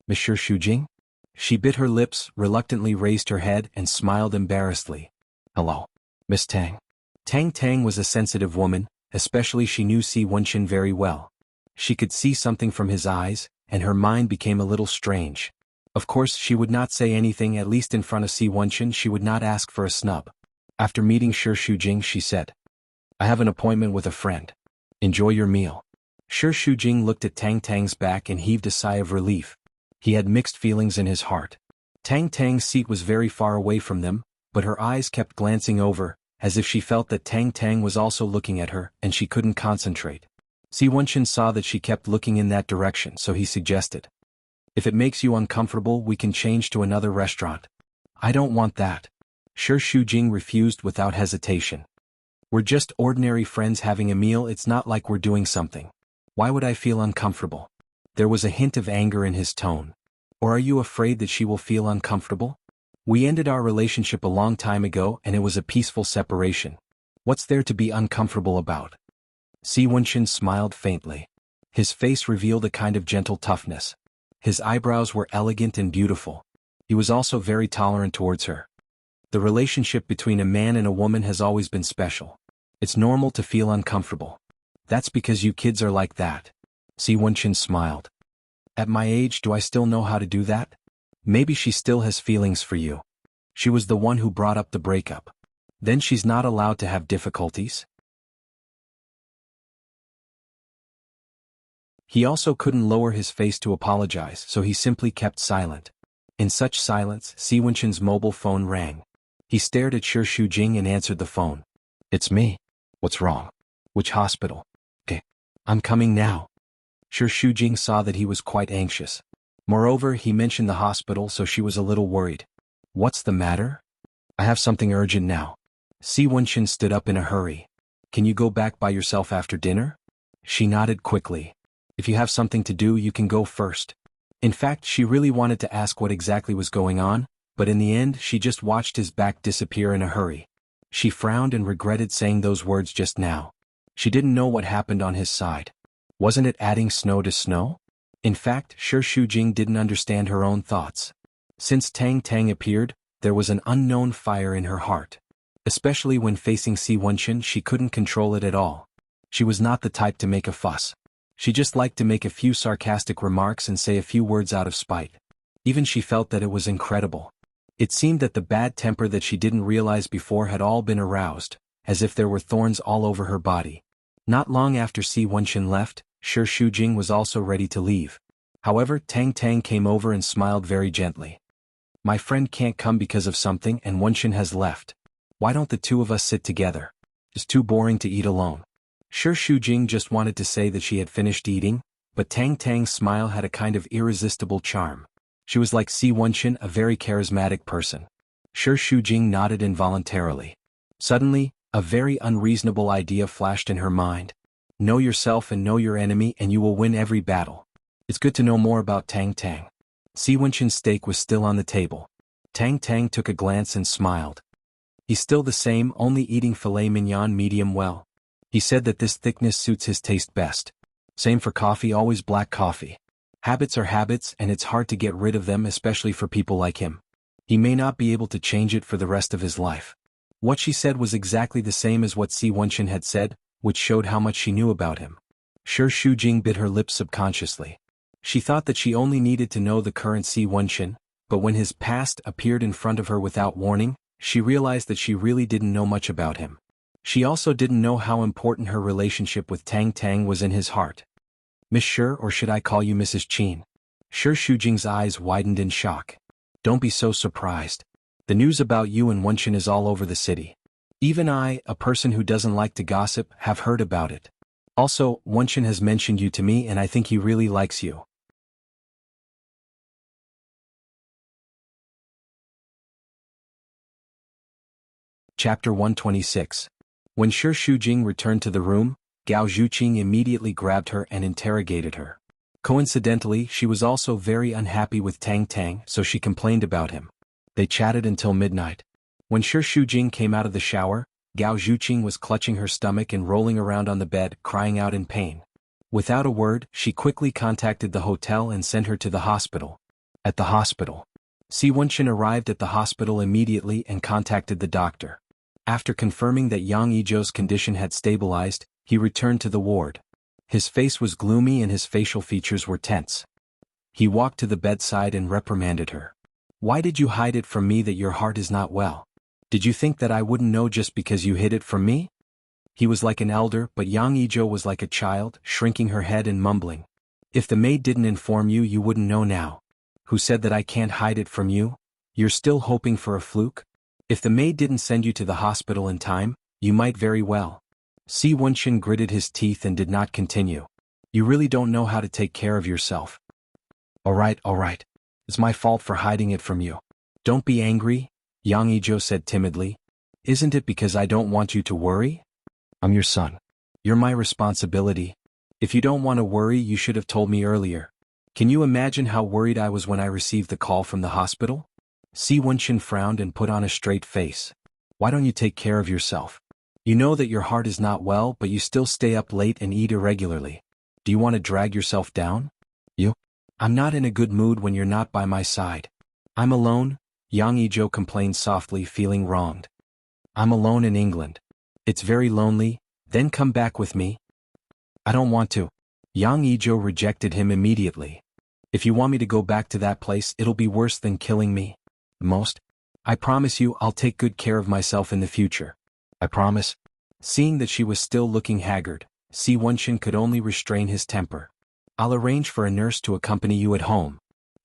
"Monsieur Shujing?" She bit her lips, reluctantly raised her head, and smiled embarrassedly. "Hello, Miss Tang." Tang Tang was a sensitive woman, especially she knew Si Wenqin very well. She could see something from his eyes, and her mind became a little strange. Of course, she would not say anything, at least in front of Si Wenqin. She would not ask for a snub. After meeting Shi Shujing, she said, "I have an appointment with a friend. Enjoy your meal." Shi Shujing looked at Tang Tang's back and heaved a sigh of relief. He had mixed feelings in his heart. Tang Tang's seat was very far away from them, but her eyes kept glancing over, as if she felt that Tang Tang was also looking at her, and she couldn't concentrate. Si Wenqin saw that she kept looking in that direction, so he suggested, "If it makes you uncomfortable, we can change to another restaurant." "I don't want that." Shi Shujing refused without hesitation. "We're just ordinary friends having a meal, it's not like we're doing something. Why would I feel uncomfortable?" There was a hint of anger in his tone. "Or are you afraid that she will feel uncomfortable? We ended our relationship a long time ago and it was a peaceful separation. What's there to be uncomfortable about?" Si Wenqin smiled faintly. His face revealed a kind of gentle toughness. His eyebrows were elegant and beautiful. He was also very tolerant towards her. The relationship between a man and a woman has always been special. It's normal to feel uncomfortable. That's because you kids are like that. Si Wenqin smiled. "At my age, do I still know how to do that? Maybe she still has feelings for you. She was the one who brought up the breakup. Then she's not allowed to have difficulties?" He also couldn't lower his face to apologize, so he simply kept silent. In such silence, Si Wenqin's mobile phone rang. He stared at Shi Shujing and answered the phone. "It's me. What's wrong? Which hospital?" "I'm coming now." Shi Shujing saw that he was quite anxious. Moreover, he mentioned the hospital, so she was a little worried. "What's the matter?" "I have something urgent now." Si Wenqin stood up in a hurry. "Can you go back by yourself after dinner?" She nodded quickly. "If you have something to do, you can go first." In fact, she really wanted to ask what exactly was going on, but in the end she just watched his back disappear in a hurry. She frowned and regretted saying those words just now. She didn't know what happened on his side. Wasn't it adding snow to snow? In fact, Shi Shujing didn't understand her own thoughts. Since Tang Tang appeared, there was an unknown fire in her heart. Especially when facing Si Wenxin, she couldn't control it at all. She was not the type to make a fuss. She just liked to make a few sarcastic remarks and say a few words out of spite. Even she felt that it was incredible. It seemed that the bad temper that she didn't realize before had all been aroused, as if there were thorns all over her body. Not long after Si Wenxin left, Shi Shujing was also ready to leave. However, Tang Tang came over and smiled very gently. My friend can't come because of something and Wenxin has left. Why don't the two of us sit together? It's too boring to eat alone. Shi Shujing just wanted to say that she had finished eating, but Tang Tang's smile had a kind of irresistible charm. She was like Si Wenxin, a very charismatic person. Shi Shujing nodded involuntarily. Suddenly, a very unreasonable idea flashed in her mind. Know yourself and know your enemy and you will win every battle. It's good to know more about Tang Tang. Si Wenxin's steak was still on the table. Tang Tang took a glance and smiled. He's still the same, only eating filet mignon medium well. He said that this thickness suits his taste best. Same for coffee, always black coffee. Habits are habits and it's hard to get rid of them, especially for people like him. He may not be able to change it for the rest of his life. What she said was exactly the same as what Si Wenxin had said, which showed how much she knew about him. Shi Shujing bit her lips subconsciously. She thought that she only needed to know the current Si Wenxin, but when his past appeared in front of her without warning, she realized that she really didn't know much about him. She also didn't know how important her relationship with Tang Tang was in his heart. Miss Shi, or should I call you Mrs. Qin? Shi Shujing's eyes widened in shock. Don't be so surprised. The news about you and Wenxin is all over the city. Even I, a person who doesn't like to gossip, have heard about it. Also, Wenxin has mentioned you to me and I think he really likes you. Chapter 126. When Shi Shujing returned to the room, Gao Zhuqing immediately grabbed her and interrogated her. Coincidentally, she was also very unhappy with Tang Tang, so she complained about him. They chatted until midnight. When Shi Shujing came out of the shower, Gao Zhuqing was clutching her stomach and rolling around on the bed, crying out in pain. Without a word, she quickly contacted the hotel and sent her to the hospital. At the hospital, Si Wenxin arrived at the hospital immediately and contacted the doctor. After confirming that Yang Yizhou's condition had stabilized, he returned to the ward. His face was gloomy and his facial features were tense. He walked to the bedside and reprimanded her. Why did you hide it from me that your heart is not well? Did you think that I wouldn't know just because you hid it from me? He was like an elder, but Yang Yizhou was like a child, shrinking her head and mumbling. If the maid didn't inform you, you wouldn't know now. Who said that I can't hide it from you? You're still hoping for a fluke? If the maid didn't send you to the hospital in time, you might very well. Si Wenxin gritted his teeth and did not continue. You really don't know how to take care of yourself. All right. It's my fault for hiding it from you. Don't be angry, Yang Yizhou said timidly. Isn't it because I don't want you to worry? I'm your son. You're my responsibility. If you don't want to worry, you should have told me earlier. Can you imagine how worried I was when I received the call from the hospital? Si Wenxin frowned and put on a straight face. Why don't you take care of yourself? You know that your heart is not well, but you still stay up late and eat irregularly. Do you want to drag yourself down? I'm not in a good mood when you're not by my side. I'm alone, Yang Yizhou complained softly, feeling wronged. I'm alone in England. It's very lonely, then come back with me. I don't want to. Yang Yizhou rejected him immediately. If you want me to go back to that place, it'll be worse than killing me. Most. I promise you I'll take good care of myself in the future. I promise. Seeing that she was still looking haggard, Si Wenxin could only restrain his temper. I'll arrange for a nurse to accompany you at home.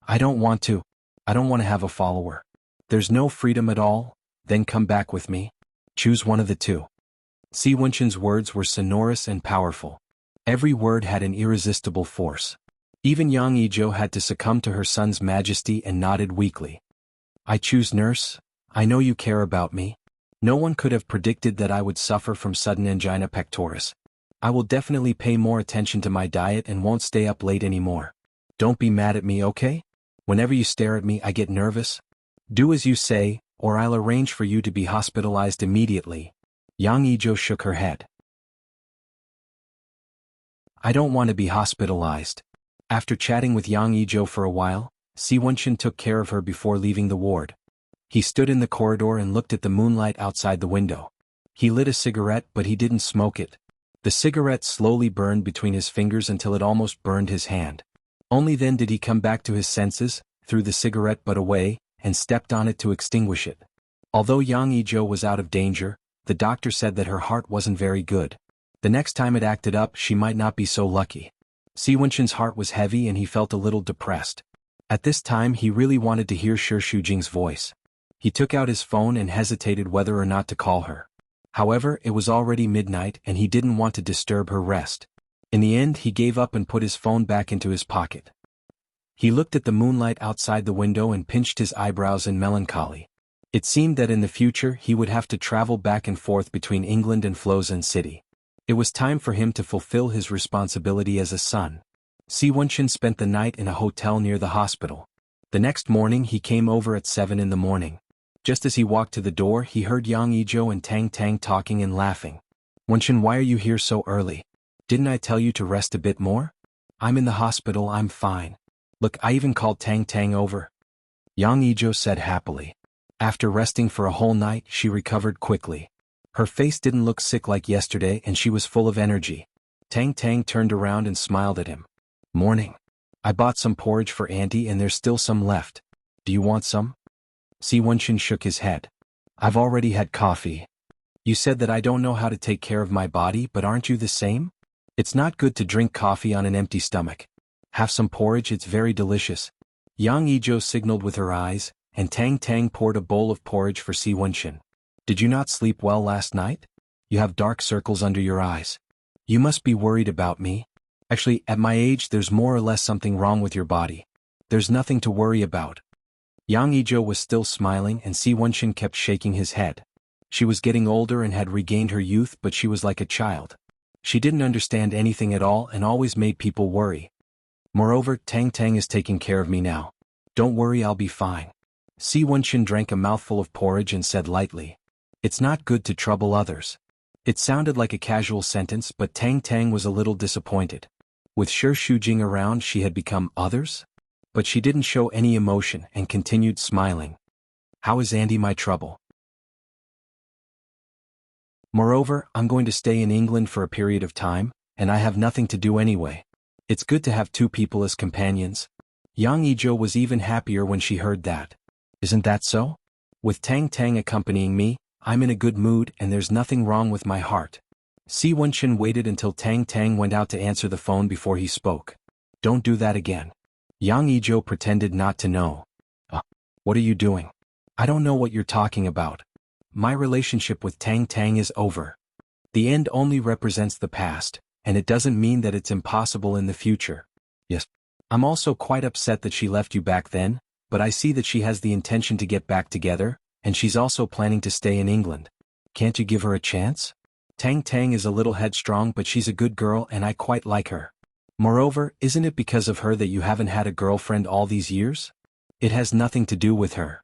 I don't want to. I don't want to have a follower. There's no freedom at all, then come back with me. Choose one of the two. Si Wenxin's words were sonorous and powerful. Every word had an irresistible force. Even Yang Yizhou had to succumb to her son's majesty and nodded weakly. I choose nurse. I know you care about me. No one could have predicted that I would suffer from sudden angina pectoris. I will definitely pay more attention to my diet and won't stay up late anymore. Don't be mad at me, okay? Whenever you stare at me, I get nervous. Do as you say, or I'll arrange for you to be hospitalized immediately. Yang Yizhou shook her head. I don't want to be hospitalized. After chatting with Yang Yizhou for a while, Si Wenchen took care of her before leaving the ward. He stood in the corridor and looked at the moonlight outside the window. He lit a cigarette but he didn't smoke it. The cigarette slowly burned between his fingers until it almost burned his hand. Only then did he come back to his senses, threw the cigarette butt away, and stepped on it to extinguish it. Although Yang Yizhou was out of danger, the doctor said that her heart wasn't very good. The next time it acted up she might not be so lucky. Si Wenchen's heart was heavy and he felt a little depressed. At this time he really wanted to hear Shi Shujing's voice. He took out his phone and hesitated whether or not to call her. However, it was already midnight and he didn't want to disturb her rest. In the end he gave up and put his phone back into his pocket. He looked at the moonlight outside the window and pinched his eyebrows in melancholy. It seemed that in the future he would have to travel back and forth between England and Flozhen City. It was time for him to fulfill his responsibility as a son. Si Wenchen spent the night in a hotel near the hospital. The next morning he came over at 7 in the morning. Just as he walked to the door he heard Yang Yizhou and Tang Tang talking and laughing. "Wenchen, why are you here so early? Didn't I tell you to rest a bit more? I'm in the hospital, I'm fine. Look, I even called Tang Tang over." Yang Yizhou said happily. After resting for a whole night she recovered quickly. Her face didn't look sick like yesterday and she was full of energy. Tang Tang turned around and smiled at him. "Morning. I bought some porridge for Auntie and there's still some left. Do you want some?" Si Wenchen shook his head. "I've already had coffee. You said that I don't know how to take care of my body, but aren't you the same? It's not good to drink coffee on an empty stomach. Have some porridge, it's very delicious." Yang Yizhou signaled with her eyes, and Tang Tang poured a bowl of porridge for Si Wenchen. "Did you not sleep well last night? You have dark circles under your eyes. You must be worried about me. Actually, at my age there's more or less something wrong with your body. There's nothing to worry about." Yang Yizhou was still smiling and Si Wenchen kept shaking his head. She was getting older and had regained her youth, but she was like a child. She didn't understand anything at all and always made people worry. "Moreover, Tang Tang is taking care of me now. Don't worry, I'll be fine." Si Wenchen drank a mouthful of porridge and said lightly, "It's not good to trouble others." It sounded like a casual sentence, but Tang Tang was a little disappointed. With Shi Shujing around she had become others? But she didn't show any emotion and continued smiling. "How is Auntie my trouble? Moreover, I'm going to stay in England for a period of time, and I have nothing to do anyway. It's good to have two people as companions." Yang Yizhou was even happier when she heard that. "Isn't that so? With Tang Tang accompanying me, I'm in a good mood and there's nothing wrong with my heart." Si Wenchen waited until Tang Tang went out to answer the phone before he spoke. "Don't do that again." Yang Yizhou pretended not to know. What are you doing? I don't know what you're talking about. My relationship with Tang Tang is over. The end only represents the past, and it doesn't mean that it's impossible in the future. Yes. I'm also quite upset that she left you back then, but I see that she has the intention to get back together, and she's also planning to stay in England. Can't you give her a chance? Tang Tang is a little headstrong, but she's a good girl and I quite like her. Moreover, isn't it because of her that you haven't had a girlfriend all these years? It has nothing to do with her.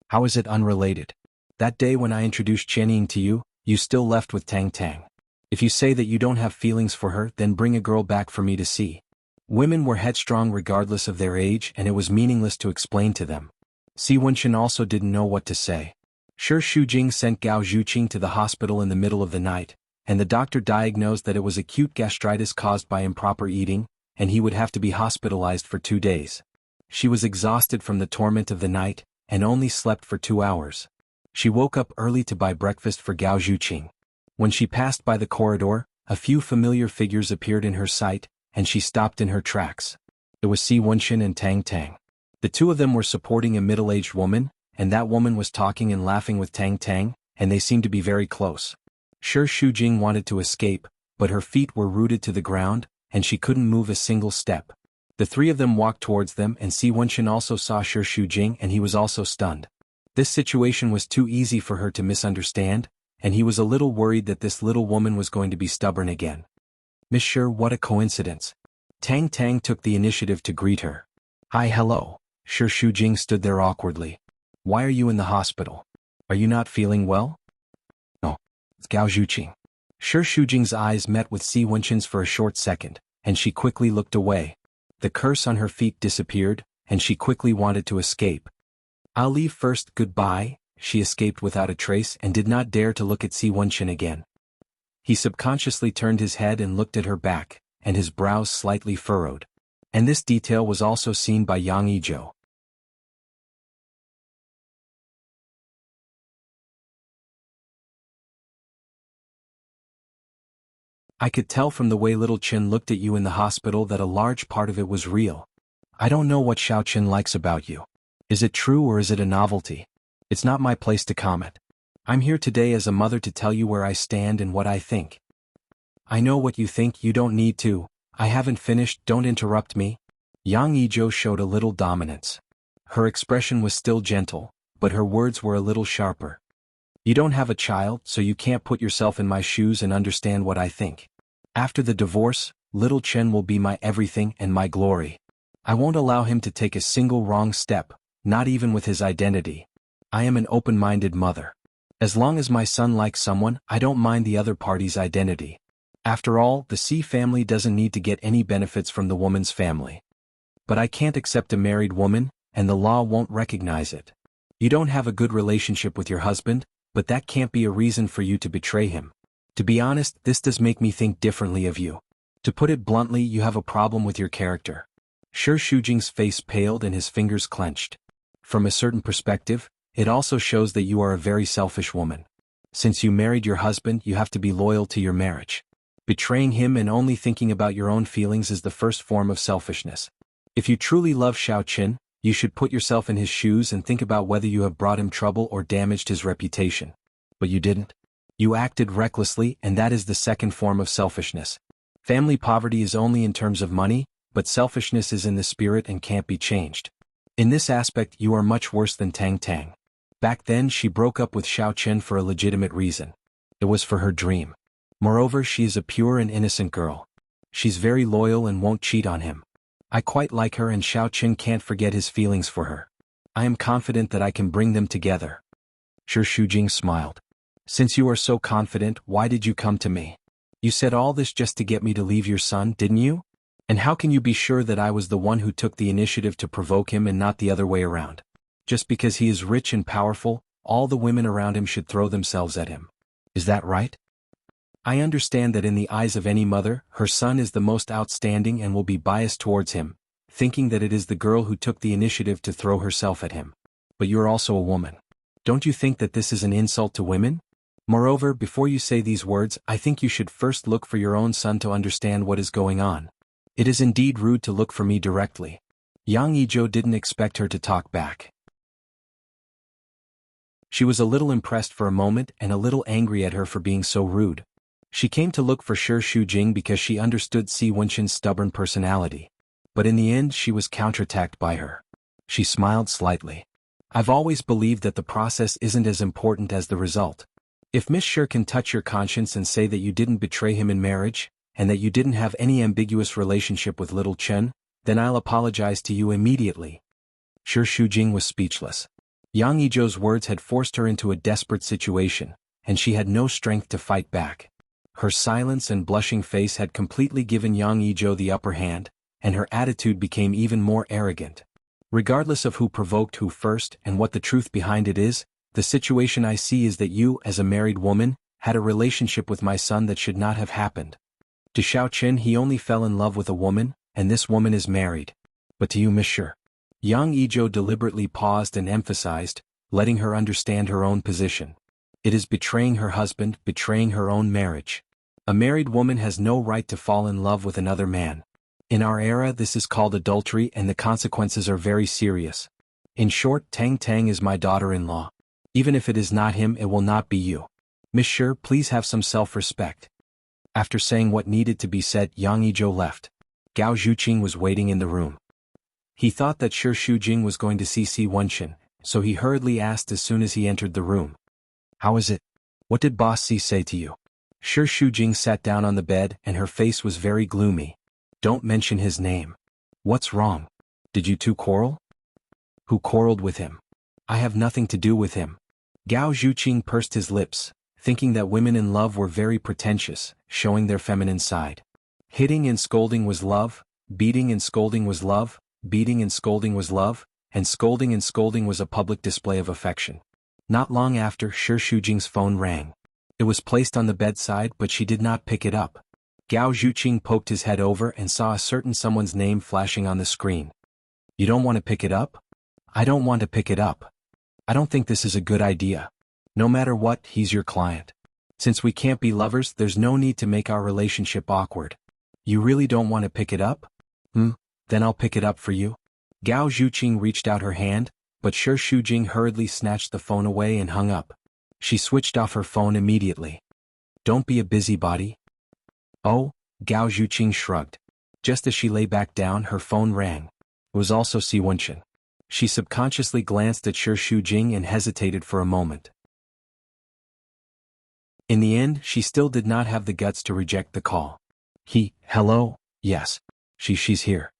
How is it unrelated? That day when I introduced Qianying to you, you still left with Tang Tang. If you say that you don't have feelings for her, then bring a girl back for me to see." Women were headstrong regardless of their age and it was meaningless to explain to them. Si Wenchen also didn't know what to say. Shi Shujing sent Gao Zhuqing to the hospital in the middle of the night, and the doctor diagnosed that it was acute gastritis caused by improper eating, and he would have to be hospitalized for 2 days. She was exhausted from the torment of the night, and only slept for 2 hours. She woke up early to buy breakfast for Gao Zhuqing. When she passed by the corridor, a few familiar figures appeared in her sight, and she stopped in her tracks. It was Si Wenchen and Tang Tang. The two of them were supporting a middle-aged woman, and that woman was talking and laughing with Tang Tang, and they seemed to be very close. Shi Shujing wanted to escape, but her feet were rooted to the ground, and she couldn't move a single step. The three of them walked towards them and Si Wenchen also saw Shi Shujing and he was also stunned. This situation was too easy for her to misunderstand, and he was a little worried that this little woman was going to be stubborn again. "Miss Shi, what a coincidence." Tang Tang took the initiative to greet her. "Hi, hello." Shi Shujing stood there awkwardly. "Why are you in the hospital? Are you not feeling well?" "No, it's Gao Zhuqing." Shi Shujing's eyes met with Si Wenchen's for a short second, and she quickly looked away. The curse on her feet disappeared, and she quickly wanted to escape. "I'll leave first, goodbye," she escaped without a trace and did not dare to look at Si Wenqin again. He subconsciously turned his head and looked at her back, and his brows slightly furrowed. And this detail was also seen by Yang Yizhou. "I could tell from the way little Qin looked at you in the hospital that a large part of it was real. I don't know what Xiao Qin likes about you. Is it true or is it a novelty? It's not my place to comment. I'm here today as a mother to tell you where I stand and what I think." "I know what you think, you don't need to. I haven't finished, don't interrupt me." Yang Yizhou showed a little dominance. Her expression was still gentle, but her words were a little sharper. "You don't have a child, so you can't put yourself in my shoes and understand what I think. After the divorce, little Chen will be my everything and my glory. I won't allow him to take a single wrong step, not even with his identity. I am an open-minded mother. As long as my son likes someone, I don't mind the other party's identity. After all, the C family doesn't need to get any benefits from the woman's family. But I can't accept a married woman, and the law won't recognize it. You don't have a good relationship with your husband, but that can't be a reason for you to betray him. To be honest, this does make me think differently of you. To put it bluntly, you have a problem with your character." Shi Shujing's face paled and his fingers clenched. "From a certain perspective, it also shows that you are a very selfish woman. Since you married your husband, you have to be loyal to your marriage. Betraying him and only thinking about your own feelings is the first form of selfishness. If you truly love Xiao Qin, you should put yourself in his shoes and think about whether you have brought him trouble or damaged his reputation. But you didn't. You acted recklessly, and that is the second form of selfishness. Family poverty is only in terms of money, but selfishness is in the spirit and can't be changed. In this aspect, you are much worse than Tang Tang. Back then she broke up with Xiao Qin for a legitimate reason. It was for her dream. Moreover, she is a pure and innocent girl. She's very loyal and won't cheat on him. I quite like her and Xiao Qin can't forget his feelings for her. I am confident that I can bring them together." Shi Shujing smiled. "Since you are so confident, why did you come to me? You said all this just to get me to leave your son, didn't you? And how can you be sure that I was the one who took the initiative to provoke him and not the other way around? Just because he is rich and powerful, all the women around him should throw themselves at him. Is that right? I understand that in the eyes of any mother, her son is the most outstanding and will be biased towards him, thinking that it is the girl who took the initiative to throw herself at him. But you're also a woman. Don't you think that this is an insult to women? Moreover, before you say these words, I think you should first look for your own son to understand what is going on. It is indeed rude to look for me directly." Yang Yizhou didn't expect her to talk back. She was a little impressed for a moment and a little angry at her for being so rude. She came to look for Shi Shujing because she understood Si Wenqin's stubborn personality. But in the end she was counterattacked by her. She smiled slightly. "I've always believed that the process isn't as important as the result. If Miss Shi can touch your conscience and say that you didn't betray him in marriage, and that you didn't have any ambiguous relationship with little Chen, then I'll apologize to you immediately." Shi Shujing was speechless. Yang Yizhou's words had forced her into a desperate situation, and she had no strength to fight back. Her silence and blushing face had completely given Yang Yizhou the upper hand, and her attitude became even more arrogant. "Regardless of who provoked who first and what the truth behind it is, the situation I see is that you, as a married woman, had a relationship with my son that should not have happened. To Xiao Qin he only fell in love with a woman, and this woman is married. But to you, Miss Shi." Yang Yizhou deliberately paused and emphasized, letting her understand her own position. It is betraying her husband, betraying her own marriage. A married woman has no right to fall in love with another man. In our era this is called adultery and the consequences are very serious. In short, Tang Tang is my daughter-in-law. Even if it is not him, it will not be you. Miss Shi, please have some self-respect." After saying what needed to be said, Yang Yizhou left. Gao Zhuqing was waiting in the room. He thought that Shi Shujing was going to see Si Wenqin, so he hurriedly asked as soon as he entered the room. "How is it? What did Boss Si say to you?" Shi Shujing sat down on the bed and her face was very gloomy. "Don't mention his name. What's wrong? Did you two quarrel?" "Who quarreled with him? I have nothing to do with him." Gao Zhuqing pursed his lips, thinking that women in love were very pretentious, showing their feminine side. Hitting and scolding was love, Beating and scolding was love, beating and scolding was love, and scolding was a public display of affection. Not long after, Shi Shujing's phone rang. It was placed on the bedside, but she did not pick it up. Gao Zhuqing poked his head over and saw a certain someone's name flashing on the screen. You don't want to pick it up? I don't want to pick it up. I don't think this is a good idea. No matter what, he's your client. Since we can't be lovers, there's no need to make our relationship awkward. You really don't want to pick it up? Then I'll pick it up for you. Gao Zhuqing reached out her hand, but Shi Shujing hurriedly snatched the phone away and hung up. She switched off her phone immediately. Don't be a busybody. Oh, Gao Zhuqing shrugged. Just as she lay back down, her phone rang. It was also Si Wenchen. She subconsciously glanced at Shi Shujing and hesitated for a moment. In the end, she still did not have the guts to reject the call. Hello, yes. She's here.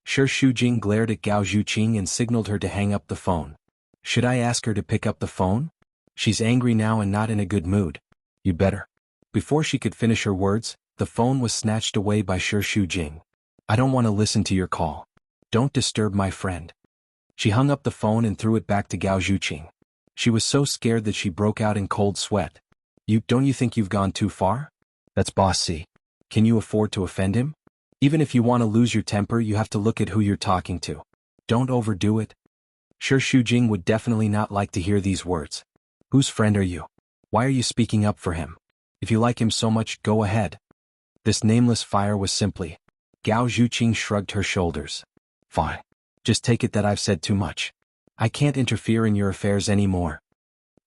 Shi Shujing glared at Gao Zhuqing and signaled her to hang up the phone. Should I ask her to pick up the phone? She's angry now and not in a good mood. You better. Before she could finish her words, the phone was snatched away by Shi Shujing. I don't want to listen to your call. Don't disturb my friend. She hung up the phone and threw it back to Gao Zhuqing. She was so scared that she broke out in cold sweat. Don't you think you've gone too far? That's Boss C. Can you afford to offend him? Even if you want to lose your temper, you have to look at who you're talking to. Don't overdo it. Shi Shujing would definitely not like to hear these words. Whose friend are you? Why are you speaking up for him? If you like him so much, go ahead. This nameless fire was simply. Gao Zhuqing shrugged her shoulders. Fine. Just take it that I've said too much. I can't interfere in your affairs anymore.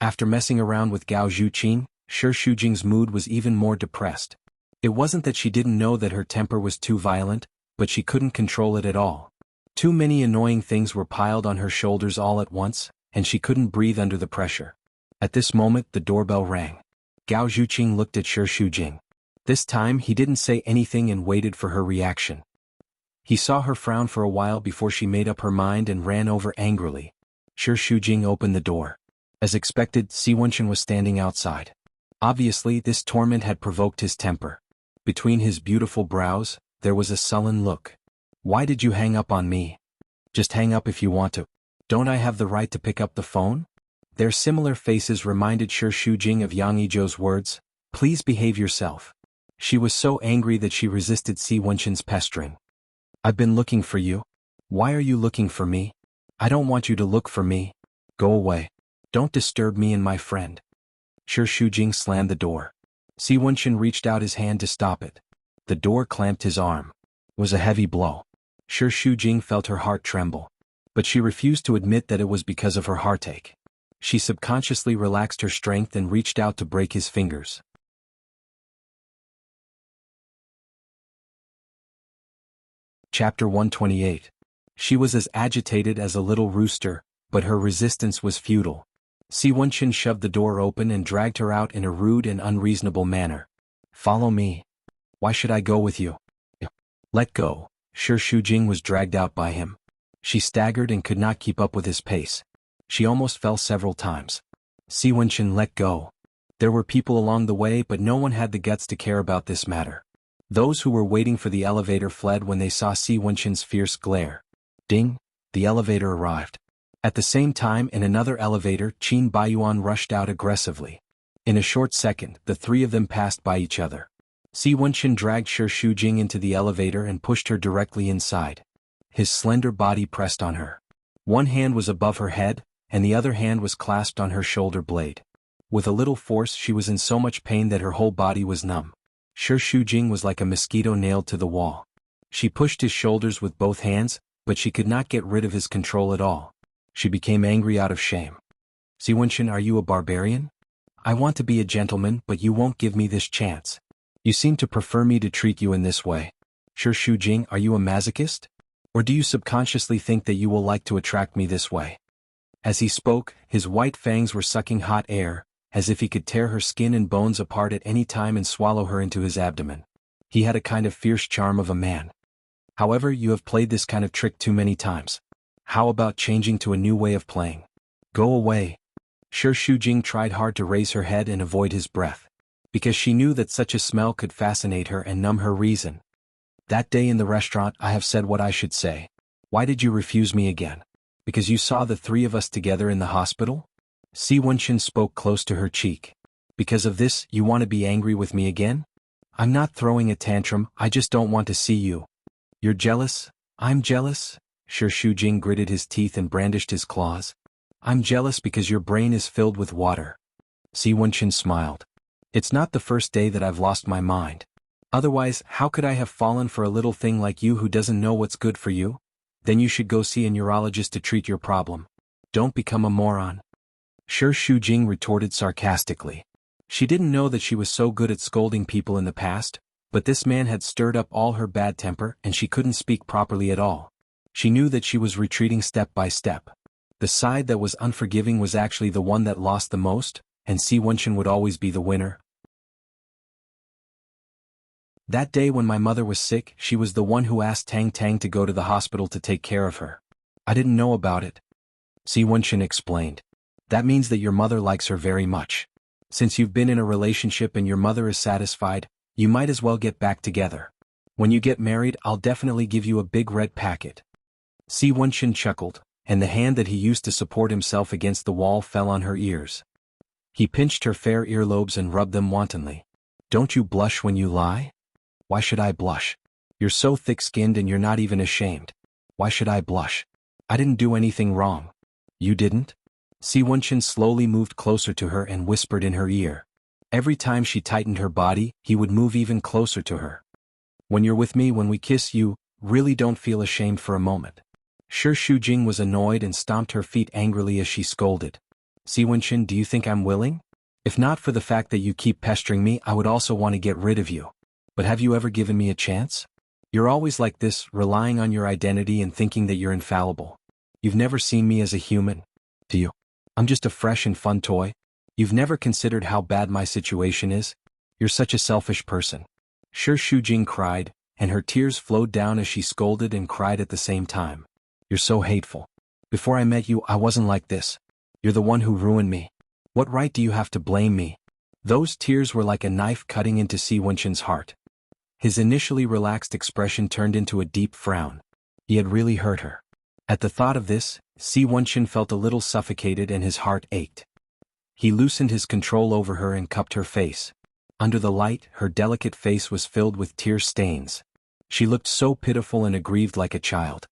After messing around with Gao Zhuqing, Shi Shujing's mood was even more depressed. It wasn't that she didn't know that her temper was too violent, but she couldn't control it at all. Too many annoying things were piled on her shoulders all at once, and she couldn't breathe under the pressure. At this moment, the doorbell rang. Gao Zhuqing looked at Shi Shujing. This time, he didn't say anything and waited for her reaction. He saw her frown for a while before she made up her mind and ran over angrily. Shi Shujing opened the door. As expected, Si Wenchen was standing outside. Obviously, this torment had provoked his temper. Between his beautiful brows, there was a sullen look. Why did you hang up on me? Just hang up if you want to. Don't I have the right to pick up the phone? Their similar faces reminded Shi Shujing of Yang Yizhou's words, please behave yourself. She was so angry that she resisted Si Wenchen's pestering. I've been looking for you. Why are you looking for me? I don't want you to look for me. Go away. Don't disturb me and my friend. Shi Shujing slammed the door. Si Wenchen reached out his hand to stop it. The door clamped his arm. It was a heavy blow. Shi Shujing felt her heart tremble. But she refused to admit that it was because of her heartache. She subconsciously relaxed her strength and reached out to break his fingers. Chapter 128. She was as agitated as a little rooster, but her resistance was futile. Si Wenchen shoved the door open and dragged her out in a rude and unreasonable manner. Follow me. Why should I go with you? Let go. Shi Shujing was dragged out by him. She staggered and could not keep up with his pace. She almost fell several times. Si Wenchen let go. There were people along the way, but no one had the guts to care about this matter. Those who were waiting for the elevator fled when they saw Si Wenchen's fierce glare. Ding! The elevator arrived. At the same time, in another elevator, Qin Baiyuan rushed out aggressively. In a short second, the three of them passed by each other. Si Wenchen dragged Shi Shujing into the elevator and pushed her directly inside. His slender body pressed on her. One hand was above her head, and the other hand was clasped on her shoulder blade. With a little force, she was in so much pain that her whole body was numb. Shi Shujing was like a mosquito nailed to the wall. She pushed his shoulders with both hands, but she could not get rid of his control at all. She became angry out of shame. Si Wenchen, are you a barbarian? I want to be a gentleman, but you won't give me this chance. You seem to prefer me to treat you in this way. Shi Shujing, are you a masochist? Or do you subconsciously think that you will like to attract me this way? As he spoke, his white fangs were sucking hot air, as if he could tear her skin and bones apart at any time and swallow her into his abdomen. He had a kind of fierce charm of a man. However, you have played this kind of trick too many times. How about changing to a new way of playing? Go away. Shi Shujing tried hard to raise her head and avoid his breath. Because she knew that such a smell could fascinate her and numb her reason. That day in the restaurant I have said what I should say. Why did you refuse me again? Because you saw the three of us together in the hospital? Si Wenshin spoke close to her cheek. Because of this, you want to be angry with me again? I'm not throwing a tantrum, I just don't want to see you. You're jealous? I'm jealous? Shi Shujing gritted his teeth and brandished his claws. I'm jealous because your brain is filled with water. Si Wenshin smiled. It's not the first day that I've lost my mind. Otherwise, how could I have fallen for a little thing like you who doesn't know what's good for you? Then you should go see a neurologist to treat your problem. Don't become a moron. Shi Shujing retorted sarcastically. She didn't know that she was so good at scolding people in the past, but this man had stirred up all her bad temper and she couldn't speak properly at all. She knew that she was retreating step by step. The side that was unforgiving was actually the one that lost the most, and Si Wenshin would always be the winner. That day when my mother was sick, she was the one who asked Tang Tang to go to the hospital to take care of her. I didn't know about it. Si Wenshin explained. That means that your mother likes her very much. Since you've been in a relationship and your mother is satisfied, you might as well get back together. When you get married, I'll definitely give you a big red packet. Si Wenshin chuckled, and the hand that he used to support himself against the wall fell on her ears. He pinched her fair earlobes and rubbed them wantonly. Don't you blush when you lie? Why should I blush? You're so thick-skinned and you're not even ashamed. Why should I blush? I didn't do anything wrong. You didn't? Si Wenshin slowly moved closer to her and whispered in her ear. Every time she tightened her body, he would move even closer to her. When you're with me, when we kiss, you really don't feel ashamed for a moment. Shi Shujing was annoyed and stomped her feet angrily as she scolded. Si Wenshin, do you think I'm willing? If not for the fact that you keep pestering me, I would also want to get rid of you. But have you ever given me a chance? You're always like this, relying on your identity and thinking that you're infallible. You've never seen me as a human. Do you? I'm just a fresh and fun toy. You've never considered how bad my situation is. You're such a selfish person. Shi Shujing cried, and her tears flowed down as she scolded and cried at the same time. You're so hateful. Before I met you, I wasn't like this. You're the one who ruined me. What right do you have to blame me? Those tears were like a knife cutting into Si Wenshin's heart. His initially relaxed expression turned into a deep frown. He had really hurt her. At the thought of this, Si Wenshin felt a little suffocated and his heart ached. He loosened his control over her and cupped her face. Under the light, her delicate face was filled with tear stains. She looked so pitiful and aggrieved like a child.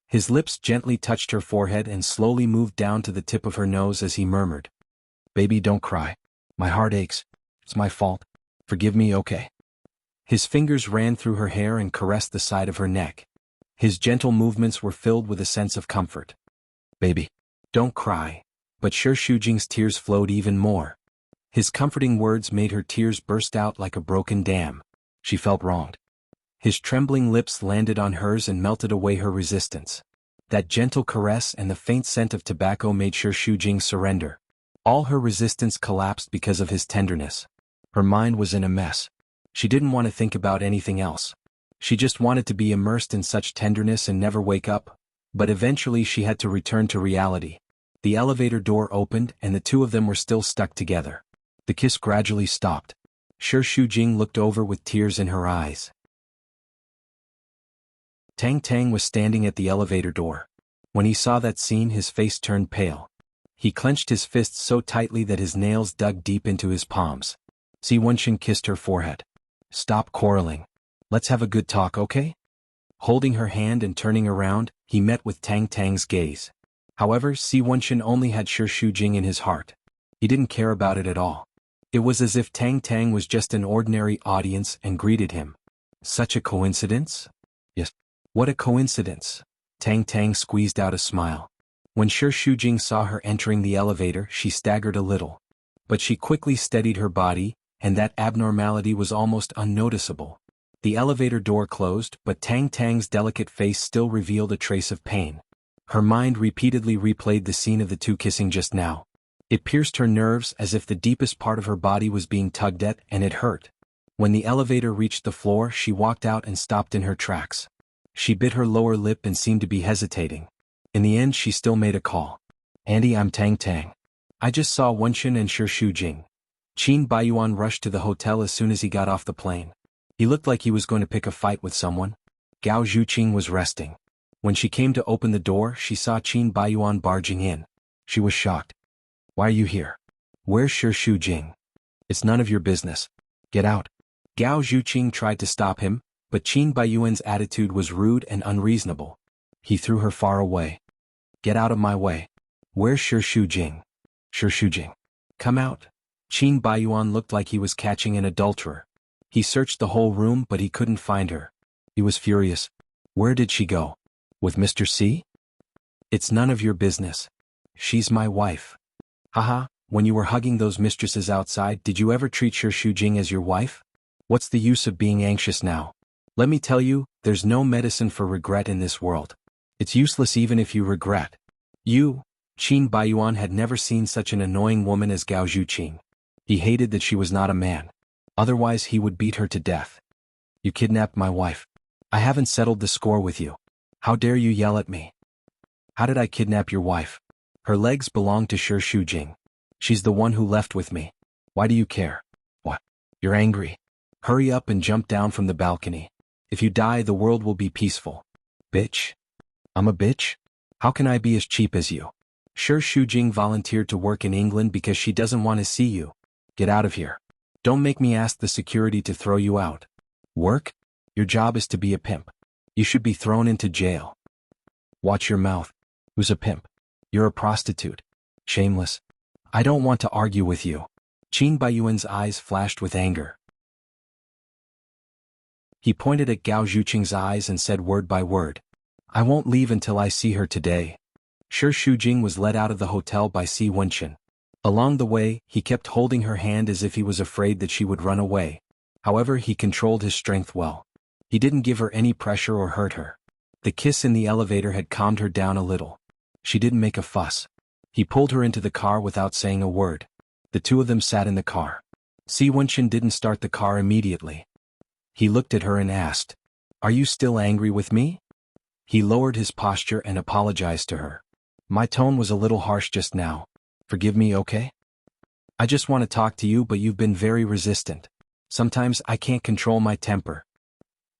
His lips gently touched her forehead and slowly moved down to the tip of her nose as he murmured. Baby, don't cry. My heart aches. It's my fault. Forgive me, okay? His fingers ran through her hair and caressed the side of her neck. His gentle movements were filled with a sense of comfort. Baby, don't cry. But Shi Shujing's tears flowed even more. His comforting words made her tears burst out like a broken dam. She felt wronged. His trembling lips landed on hers and melted away her resistance. That gentle caress and the faint scent of tobacco made Shi Shujing surrender. All her resistance collapsed because of his tenderness. Her mind was in a mess. She didn't want to think about anything else. She just wanted to be immersed in such tenderness and never wake up. But eventually she had to return to reality. The elevator door opened and the two of them were still stuck together. The kiss gradually stopped. Shi Shujing looked over with tears in her eyes. Tang Tang was standing at the elevator door. When he saw that scene, his face turned pale. He clenched his fists so tightly that his nails dug deep into his palms. Si Wenshin kissed her forehead. Stop quarreling. Let's have a good talk, okay? Holding her hand and turning around, he met with Tang Tang's gaze. However, Si Wenshin only had Shi Shujing in his heart. He didn't care about it at all. It was as if Tang Tang was just an ordinary audience and greeted him. Such a coincidence? Yes. What a coincidence. Tang Tang squeezed out a smile. When Shi Shujing saw her entering the elevator, she staggered a little. But she quickly steadied her body, and that abnormality was almost unnoticeable. The elevator door closed, but Tang Tang's delicate face still revealed a trace of pain. Her mind repeatedly replayed the scene of the two kissing just now. It pierced her nerves as if the deepest part of her body was being tugged at, and it hurt. When the elevator reached the floor, she walked out and stopped in her tracks. She bit her lower lip and seemed to be hesitating. In the end, she still made a call. Andy, I'm Tang Tang. I just saw Wenshin and Shi Shujing. Qin Baiyuan rushed to the hotel as soon as he got off the plane. He looked like he was going to pick a fight with someone. Gao Zhuqing was resting. When she came to open the door, she saw Qin Baiyuan barging in. She was shocked. Why are you here? Where's Shi Jing? It's none of your business. Get out. Gao Zhuqing tried to stop him, but Qin Baiyuan's attitude was rude and unreasonable. He threw her far away. Get out of my way. Where's Shi Jing? Shi Jing. Come out. Qin Baiyuan looked like he was catching an adulterer. He searched the whole room but he couldn't find her. He was furious. Where did she go? With Mr. C? It's none of your business. She's my wife. Haha, when you were hugging those mistresses outside, did you ever treat Shi Jing as your wife? What's the use of being anxious now? Let me tell you, there's no medicine for regret in this world. It's useless even if you regret. Qin Baiyuan had never seen such an annoying woman as Gao Zhuqing. He hated that she was not a man. Otherwise he would beat her to death. You kidnapped my wife. I haven't settled the score with you. How dare you yell at me? How did I kidnap your wife? Her legs belong to Shi Jing. She's the one who left with me. Why do you care? What? You're angry. Hurry up and jump down from the balcony. If you die, the world will be peaceful. Bitch? I'm a bitch? How can I be as cheap as you? Shi Jing volunteered to work in England because she doesn't want to see you. Get out of here. Don't make me ask the security to throw you out. Work? Your job is to be a pimp. You should be thrown into jail. Watch your mouth. Who's a pimp? You're a prostitute. Shameless. I don't want to argue with you. Qin Baiyuan's eyes flashed with anger. He pointed at Gao Zhuqing's eyes and said word by word. I won't leave until I see her today. Shi Jing was led out of the hotel by Si Wenchen. Along the way, he kept holding her hand as if he was afraid that she would run away. However, he controlled his strength well. He didn't give her any pressure or hurt her. The kiss in the elevator had calmed her down a little. She didn't make a fuss. He pulled her into the car without saying a word. The two of them sat in the car. Si Wenchen didn't start the car immediately. He looked at her and asked, Are you still angry with me? He lowered his posture and apologized to her. My tone was a little harsh just now. Forgive me, okay? I just want to talk to you, but you've been very resistant. Sometimes I can't control my temper.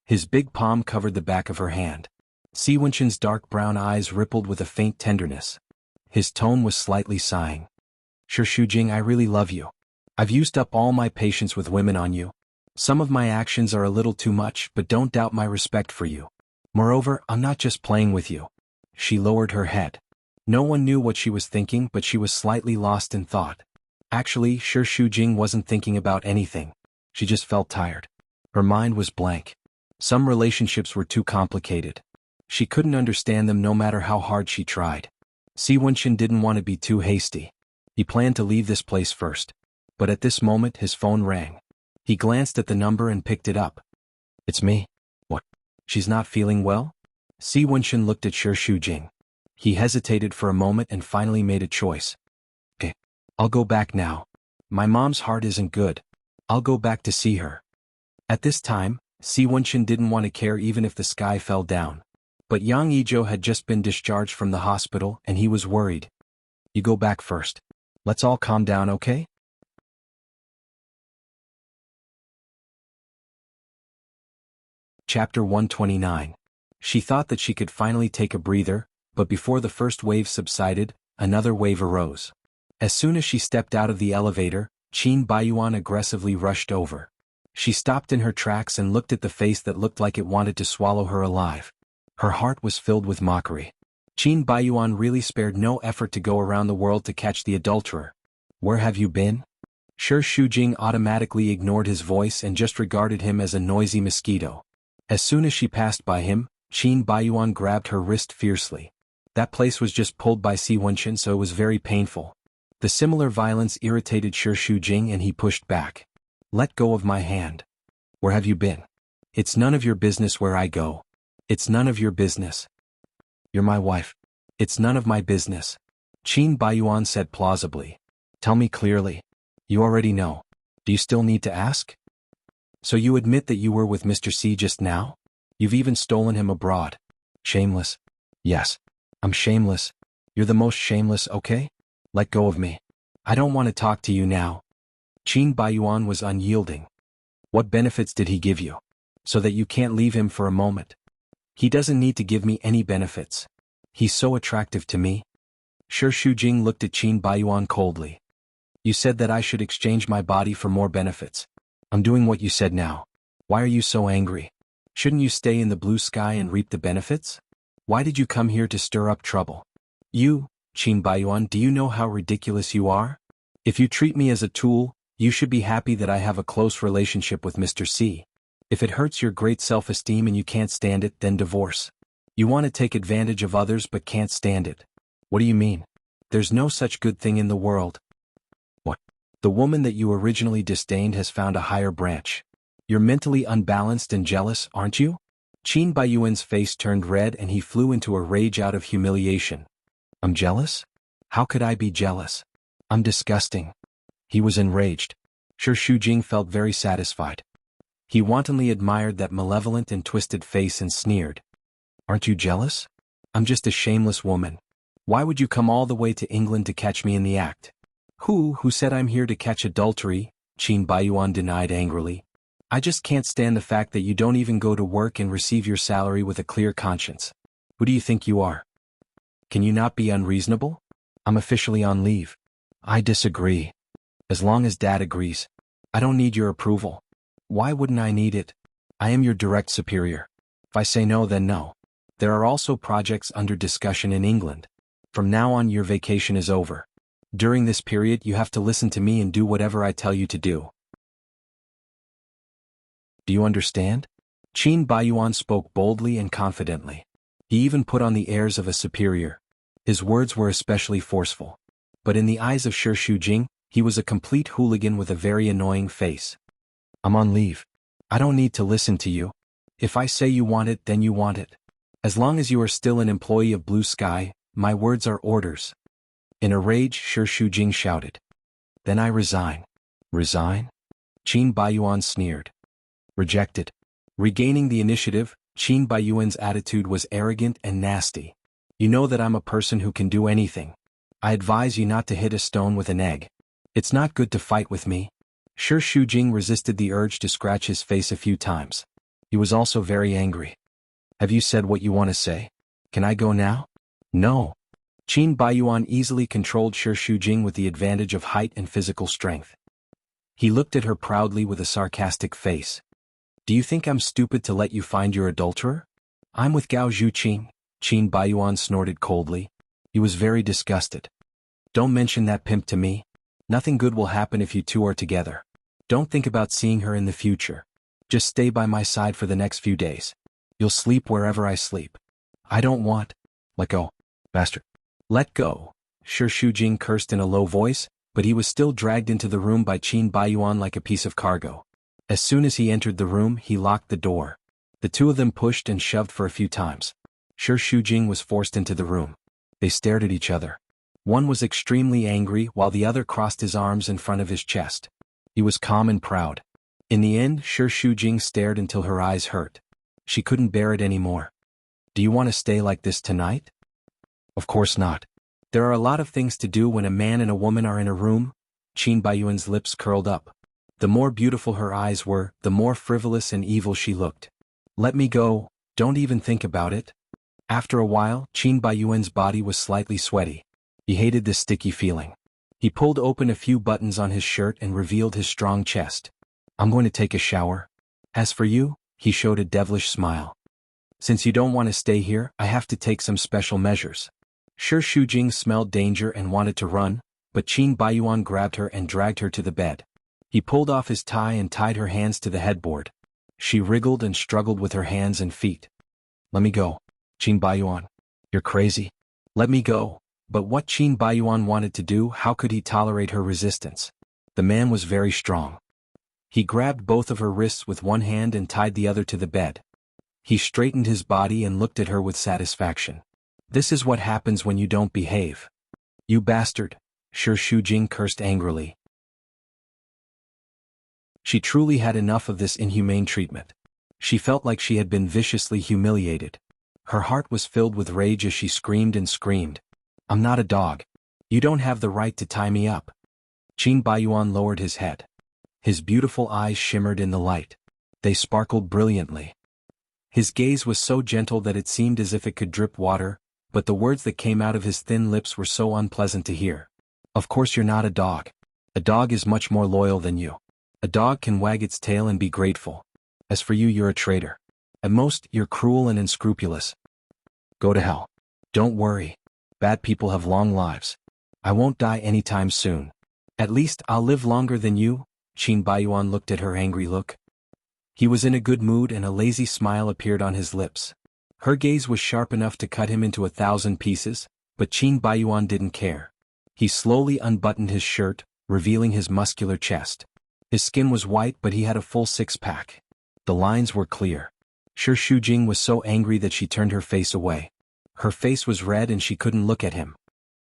His big palm covered the back of her hand. Si Wenchen's dark brown eyes rippled with a faint tenderness. His tone was slightly sighing. Shi Jing, I really love you. I've used up all my patience with women on you. Some of my actions are a little too much, but don't doubt my respect for you. Moreover, I'm not just playing with you. She lowered her head. No one knew what she was thinking, but she was slightly lost in thought. Actually, Shi Jing wasn't thinking about anything. She just felt tired. Her mind was blank. Some relationships were too complicated. She couldn't understand them no matter how hard she tried. Si Wenchen didn't want to be too hasty. He planned to leave this place first. But at this moment his phone rang. He glanced at the number and picked it up. It's me. What? She's not feeling well? Si Wenchen looked at Shi Jing. He hesitated for a moment and finally made a choice. Okay, I'll go back now. My mom's heart isn't good. I'll go back to see her. At this time, Si Wenchen didn't want to care even if the sky fell down. But Yang Yizhou had just been discharged from the hospital and he was worried. You go back first. Let's all calm down, okay? Chapter 129. She thought that she could finally take a breather, but before the first wave subsided, another wave arose. As soon as she stepped out of the elevator, Qin Baiyuan aggressively rushed over. She stopped in her tracks and looked at the face that looked like it wanted to swallow her alive. Her heart was filled with mockery. Qin Baiyuan really spared no effort to go around the world to catch the adulterer. Where have you been? Shi Jing automatically ignored his voice and just regarded him as a noisy mosquito. As soon as she passed by him, Qin Baiyuan grabbed her wrist fiercely. That place was just pulled by Si Wenchen, so it was very painful. The similar violence irritated Shi Jing and he pushed back. Let go of my hand. Where have you been? It's none of your business where I go. It's none of your business. You're my wife. It's none of my business. Qin Baiyuan said plausibly. Tell me clearly. You already know. Do you still need to ask? So you admit that you were with Mr. C just now? You've even stolen him abroad. Shameless. Yes. I'm shameless. You're the most shameless, okay? Let go of me. I don't want to talk to you now. Qin Baiyuan was unyielding. What benefits did he give you? So that you can't leave him for a moment. He doesn't need to give me any benefits. He's so attractive to me. Shi Shujing looked at Qin Baiyuan coldly. You said that I should exchange my body for more benefits. I'm doing what you said now. Why are you so angry? Shouldn't you stay in the blue sky and reap the benefits? Why did you come here to stir up trouble? You, Qin Baiyuan, do you know how ridiculous you are? If you treat me as a tool, you should be happy that I have a close relationship with Mr. C. If it hurts your great self-esteem and you can't stand it, then divorce. You want to take advantage of others but can't stand it. What do you mean? There's no such good thing in the world. What? The woman that you originally disdained has found a higher branch. You're mentally unbalanced and jealous, aren't you? Qin Baiyuan's face turned red and he flew into a rage out of humiliation. I'm jealous? How could I be jealous? I'm disgusting. He was enraged. Shi Shujing felt very satisfied. He wantonly admired that malevolent and twisted face and sneered. Aren't you jealous? I'm just a shameless woman. Why would you come all the way to England to catch me in the act? Who said I'm here to catch adultery? Qin Baiyuan denied angrily. I just can't stand the fact that you don't even go to work and receive your salary with a clear conscience. Who do you think you are? Can you not be unreasonable? I'm officially on leave. I disagree. As long as Dad agrees. I don't need your approval. Why wouldn't I need it? I am your direct superior. If I say no, then no. There are also projects under discussion in England. From now on, your vacation is over. During this period, you have to listen to me and do whatever I tell you to do. Do you understand? Qin Baiyuan spoke boldly and confidently. He even put on the airs of a superior. His words were especially forceful. But in the eyes of Shi Shujing, he was a complete hooligan with a very annoying face. I'm on leave. I don't need to listen to you. If I say you want it, then you want it. As long as you are still an employee of Blue Sky, my words are orders. In a rage, Shi Shujing shouted. Then I resign. Resign? Qin Baiyuan sneered. Rejected. Regaining the initiative, Qin Baiyuan's attitude was arrogant and nasty. You know that I'm a person who can do anything. I advise you not to hit a stone with an egg. It's not good to fight with me. Shi Shujing resisted the urge to scratch his face a few times. He was also very angry. Have you said what you want to say? Can I go now? No. Qin Baiyuan easily controlled Shi Shujing with the advantage of height and physical strength. He looked at her proudly with a sarcastic face. Do you think I'm stupid to let you find your adulterer? I'm with Gao Zhuqing, Qin Baiyuan snorted coldly. He was very disgusted. Don't mention that pimp to me. Nothing good will happen if you two are together. Don't think about seeing her in the future. Just stay by my side for the next few days. You'll sleep wherever I sleep. I don't want. Let go, bastard. Let go. Shi Shujing cursed in a low voice, but he was still dragged into the room by Qin Baiyuan like a piece of cargo. As soon as he entered the room, he locked the door. The two of them pushed and shoved for a few times. Shi Shujing was forced into the room. They stared at each other. One was extremely angry while the other crossed his arms in front of his chest. He was calm and proud. In the end, Shi Shujing stared until her eyes hurt. She couldn't bear it anymore. Do you want to stay like this tonight? Of course not. There are a lot of things to do when a man and a woman are in a room. Qin Baiyuan's lips curled up. The more beautiful her eyes were, the more frivolous and evil she looked. Let me go, don't even think about it. After a while, Qin Baiyuan's body was slightly sweaty. He hated this sticky feeling. He pulled open a few buttons on his shirt and revealed his strong chest. I'm going to take a shower. As for you, he showed a devilish smile. Since you don't want to stay here, I have to take some special measures. Shi Shujing smelled danger and wanted to run, but Qin Baiyuan grabbed her and dragged her to the bed. He pulled off his tie and tied her hands to the headboard. She wriggled and struggled with her hands and feet. Let me go. Qin Baiyuan. You're crazy. Let me go. But what Qin Baiyuan wanted to do, how could he tolerate her resistance? The man was very strong. He grabbed both of her wrists with one hand and tied the other to the bed. He straightened his body and looked at her with satisfaction. This is what happens when you don't behave. You bastard, Shi Shujing cursed angrily. She truly had enough of this inhumane treatment. She felt like she had been viciously humiliated. Her heart was filled with rage as she screamed and screamed. I'm not a dog. You don't have the right to tie me up. Qin Baiyuan lowered his head. His beautiful eyes shimmered in the light. They sparkled brilliantly. His gaze was so gentle that it seemed as if it could drip water, but the words that came out of his thin lips were so unpleasant to hear. Of course you're not a dog. A dog is much more loyal than you. A dog can wag its tail and be grateful. As for you, you're a traitor. At most, you're cruel and unscrupulous. Go to hell. Don't worry. Bad people have long lives. I won't die anytime soon. At least I'll live longer than you. Qin Baiyuan looked at her angry look. He was in a good mood and a lazy smile appeared on his lips. Her gaze was sharp enough to cut him into 1,000 pieces, but Qin Baiyuan didn't care. He slowly unbuttoned his shirt, revealing his muscular chest. His skin was white but he had a full six-pack. The lines were clear. Shi Shujing was so angry that she turned her face away. Her face was red and she couldn't look at him.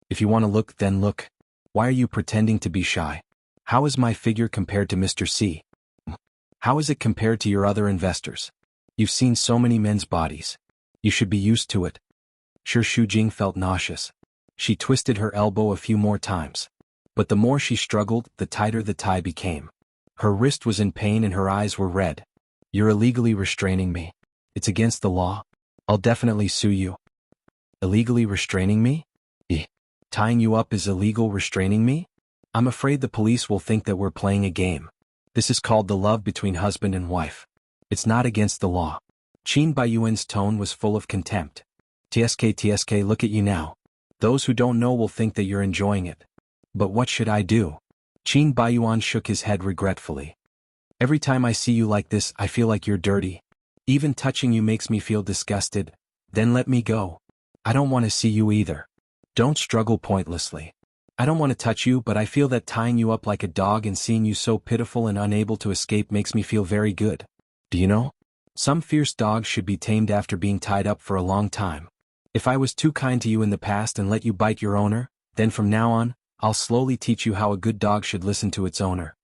If you want to look, then look. Why are you pretending to be shy? How is my figure compared to Mr. C? How is it compared to your other investors? You've seen so many men's bodies. You should be used to it. Shi Shujing felt nauseous. She twisted her elbow a few more times. But the more she struggled, the tighter the tie became. Her wrist was in pain and her eyes were red. You're illegally restraining me. It's against the law. I'll definitely sue you. Illegally restraining me? Tying you up is illegal restraining me? I'm afraid the police will think that we're playing a game. This is called the love between husband and wife. It's not against the law. Qin Baiyuan's tone was full of contempt. TSK, look at you now. Those who don't know will think that you're enjoying it. But what should I do? Qin Baiyuan shook his head regretfully. Every time I see you like this, I feel like you're dirty. Even touching you makes me feel disgusted. Then let me go. I don't want to see you either. Don't struggle pointlessly. I don't want to touch you, but I feel that tying you up like a dog and seeing you so pitiful and unable to escape makes me feel very good. Do you know? Some fierce dogs should be tamed after being tied up for a long time. If I was too kind to you in the past and let you bite your owner, then from now on, I'll slowly teach you how a good dog should listen to its owner.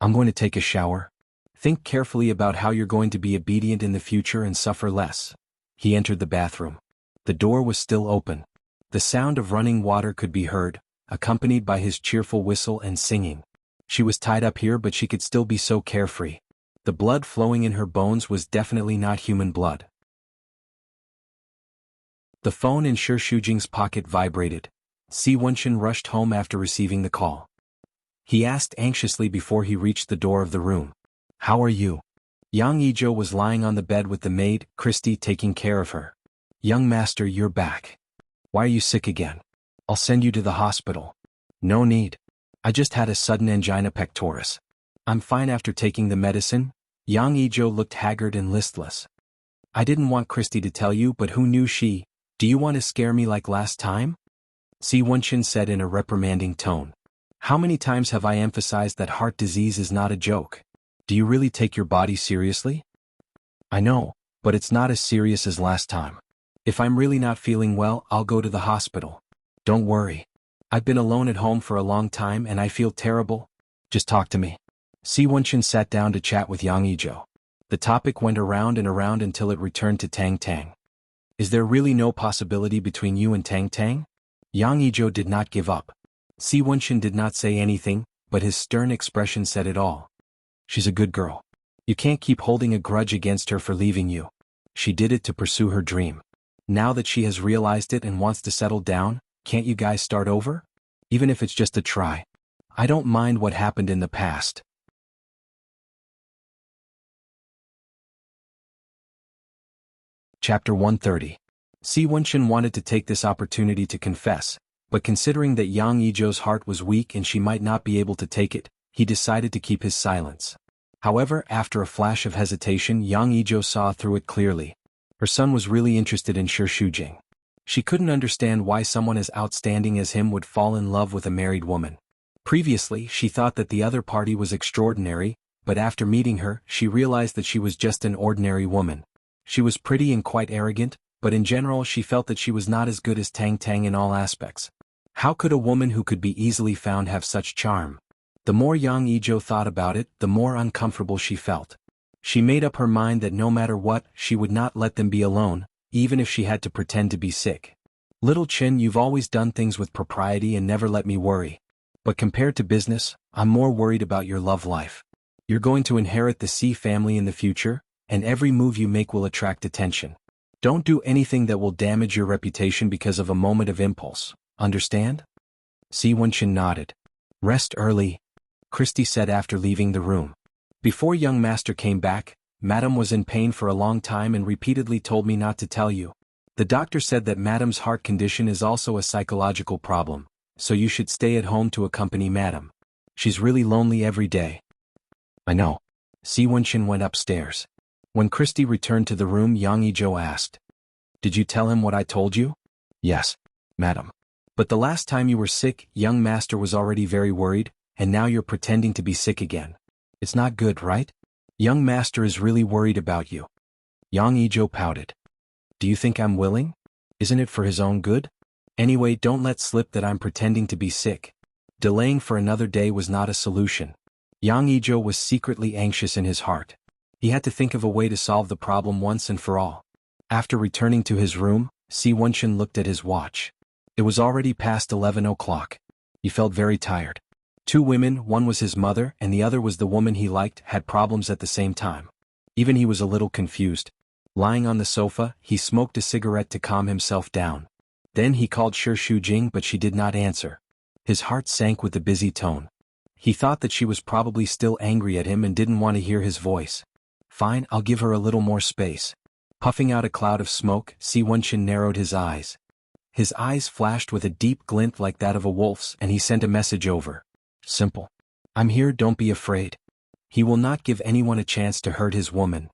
I'm going to take a shower. Think carefully about how you're going to be obedient in the future and suffer less. He entered the bathroom. The door was still open. The sound of running water could be heard, accompanied by his cheerful whistle and singing. She was tied up here, but she could still be so carefree. The blood flowing in her bones was definitely not human blood. The phone in Shi Shujing's pocket vibrated. Si Wenchen rushed home after receiving the call. He asked anxiously before he reached the door of the room. How are you? Yang Yizhou was lying on the bed with the maid, Christy, taking care of her. Young master, you're back. Why are you sick again? I'll send you to the hospital. No need. I just had a sudden angina pectoris. I'm fine after taking the medicine. Yang Yizhou looked haggard and listless. I didn't want Christy to tell you, but who knew she? Do you want to scare me like last time? Si Wenchen said in a reprimanding tone. How many times have I emphasized that heart disease is not a joke? Do you really take your body seriously? I know, but it's not as serious as last time. If I'm really not feeling well, I'll go to the hospital. Don't worry. I've been alone at home for a long time and I feel terrible. Just talk to me. Si Wenchen sat down to chat with Yang Yizhou. The topic went around and around until it returned to Tang Tang. Is there really no possibility between you and Tang Tang? Yang Yizhou did not give up. Si Wenchen did not say anything, but his stern expression said it all. She's a good girl. You can't keep holding a grudge against her for leaving you. She did it to pursue her dream. Now that she has realized it and wants to settle down, can't you guys start over? Even if it's just a try. I don't mind what happened in the past. Chapter 130. Si Wenchen wanted to take this opportunity to confess, but considering that Yang Yizhou's heart was weak and she might not be able to take it, he decided to keep his silence. However, after a flash of hesitation, Yang Yizhou saw through it clearly. Her son was really interested in Shi Shujing. She couldn't understand why someone as outstanding as him would fall in love with a married woman. Previously, she thought that the other party was extraordinary, but after meeting her, she realized that she was just an ordinary woman. She was pretty and quite arrogant, but in general she felt that she was not as good as Tang Tang in all aspects. How could a woman who could be easily found have such charm? The more Yang Yizhou thought about it, the more uncomfortable she felt. She made up her mind that no matter what, she would not let them be alone, even if she had to pretend to be sick. Little Chin, you've always done things with propriety and never let me worry. But compared to business, I'm more worried about your love life. You're going to inherit the C family in the future, and every move you make will attract attention. Don't do anything that will damage your reputation because of a moment of impulse, understand? Si Wenshin nodded. Rest early, Christie said after leaving the room. Before young master came back, Madam was in pain for a long time and repeatedly told me not to tell you. The doctor said that Madam's heart condition is also a psychological problem, so you should stay at home to accompany Madam. She's really lonely every day. I know. Si Wenshin went upstairs. When Christie returned to the room, Yang Yizhou asked, Did you tell him what I told you? Yes, Madam. But the last time you were sick, young master was already very worried, and now you're pretending to be sick again. It's not good, right? Young master is really worried about you. Yang Yizhou pouted. Do you think I'm willing? Isn't it for his own good? Anyway, don't let slip that I'm pretending to be sick. Delaying for another day was not a solution. Yang Yizhou was secretly anxious in his heart. He had to think of a way to solve the problem once and for all. After returning to his room, Si Wenshin looked at his watch. It was already past 11 o'clock. He felt very tired. Two women, one was his mother and the other was the woman he liked, had problems at the same time. Even he was a little confused. Lying on the sofa, he smoked a cigarette to calm himself down. Then he called Shi Shujing, but she did not answer. His heart sank with the busy tone. He thought that she was probably still angry at him and didn't want to hear his voice. Fine, I'll give her a little more space. Puffing out a cloud of smoke, Si Wenshin narrowed his eyes. His eyes flashed with a deep glint like that of a wolf's, and he sent a message over. Simple. I'm here, don't be afraid. He will not give anyone a chance to hurt his woman.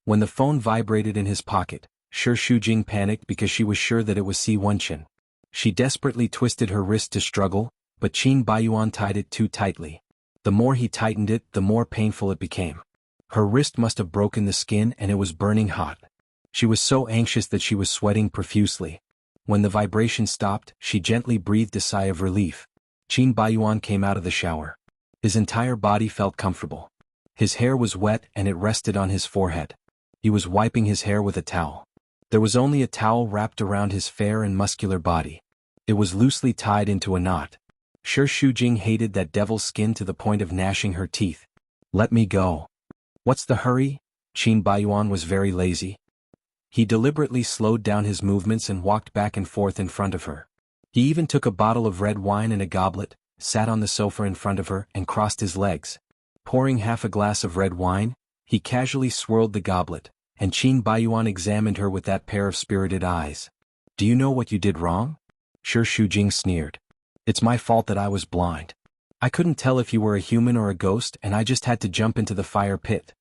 When the phone vibrated in his pocket, Shi Shujing panicked because she was sure that it was Si Wenshin. She desperately twisted her wrist to struggle, but Qin Baiyuan tied it too tightly. The more he tightened it, the more painful it became. Her wrist must have broken the skin and it was burning hot. She was so anxious that she was sweating profusely. When the vibration stopped, she gently breathed a sigh of relief. Qin Baiyuan came out of the shower. His entire body felt comfortable. His hair was wet and it rested on his forehead. He was wiping his hair with a towel. There was only a towel wrapped around his fair and muscular body. It was loosely tied into a knot. Shi Shujing hated that devil's skin to the point of gnashing her teeth. Let me go. What's the hurry? Qin Baiyuan was very lazy. He deliberately slowed down his movements and walked back and forth in front of her. He even took a bottle of red wine and a goblet, sat on the sofa in front of her and crossed his legs. Pouring half a glass of red wine, he casually swirled the goblet, and Qin Baiyuan examined her with that pair of spirited eyes. Do you know what you did wrong? Shi Shujing sneered. It's my fault that I was blind. I couldn't tell if you were a human or a ghost and I just had to jump into the fire pit.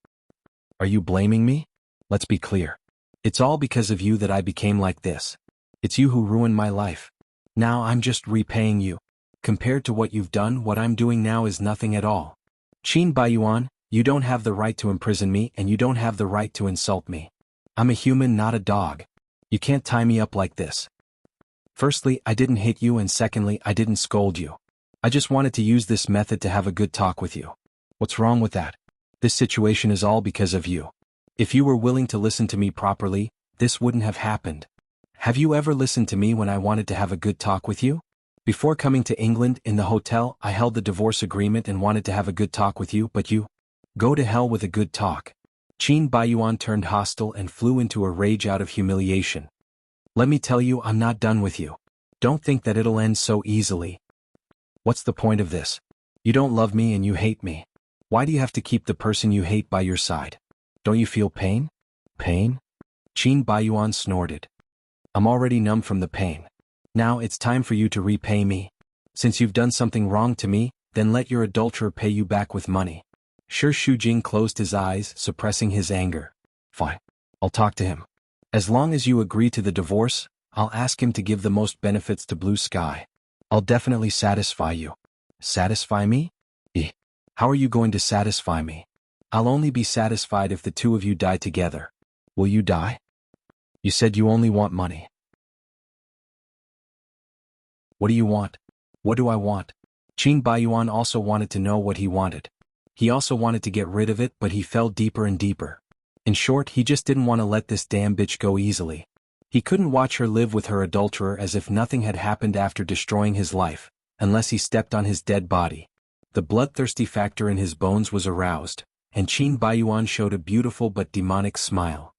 Are you blaming me? Let's be clear. It's all because of you that I became like this. It's you who ruined my life. Now I'm just repaying you. Compared to what you've done, what I'm doing now is nothing at all. Qin Baiyuan, you don't have the right to imprison me and you don't have the right to insult me. I'm a human, not a dog. You can't tie me up like this. Firstly, I didn't hit you, and secondly, I didn't scold you. I just wanted to use this method to have a good talk with you. What's wrong with that? This situation is all because of you. If you were willing to listen to me properly, this wouldn't have happened. Have you ever listened to me when I wanted to have a good talk with you? Before coming to England, in the hotel, I held the divorce agreement and wanted to have a good talk with you, but you... Go to hell with a good talk. Qin Baiyuan turned hostile and flew into a rage out of humiliation. Let me tell you, I'm not done with you. Don't think that it'll end so easily. What's the point of this? You don't love me and you hate me. Why do you have to keep the person you hate by your side? Don't you feel pain? Pain? Qin Baiyuan snorted. I'm already numb from the pain. Now it's time for you to repay me. Since you've done something wrong to me, then let your adulterer pay you back with money. Shi Shujing closed his eyes, suppressing his anger. Fine. I'll talk to him. As long as you agree to the divorce, I'll ask him to give the most benefits to Blue Sky. I'll definitely satisfy you. Satisfy me? How are you going to satisfy me? I'll only be satisfied if the two of you die together. Will you die? You said you only want money. What do you want? What do I want? Qin Baiyuan also wanted to know what he wanted. He also wanted to get rid of it, but he fell deeper and deeper. In short, he just didn't want to let this damn bitch go easily. He couldn't watch her live with her adulterer as if nothing had happened after destroying his life, unless he stepped on his dead body. The bloodthirsty factor in his bones was aroused, and Qin Baiyuan showed a beautiful but demonic smile.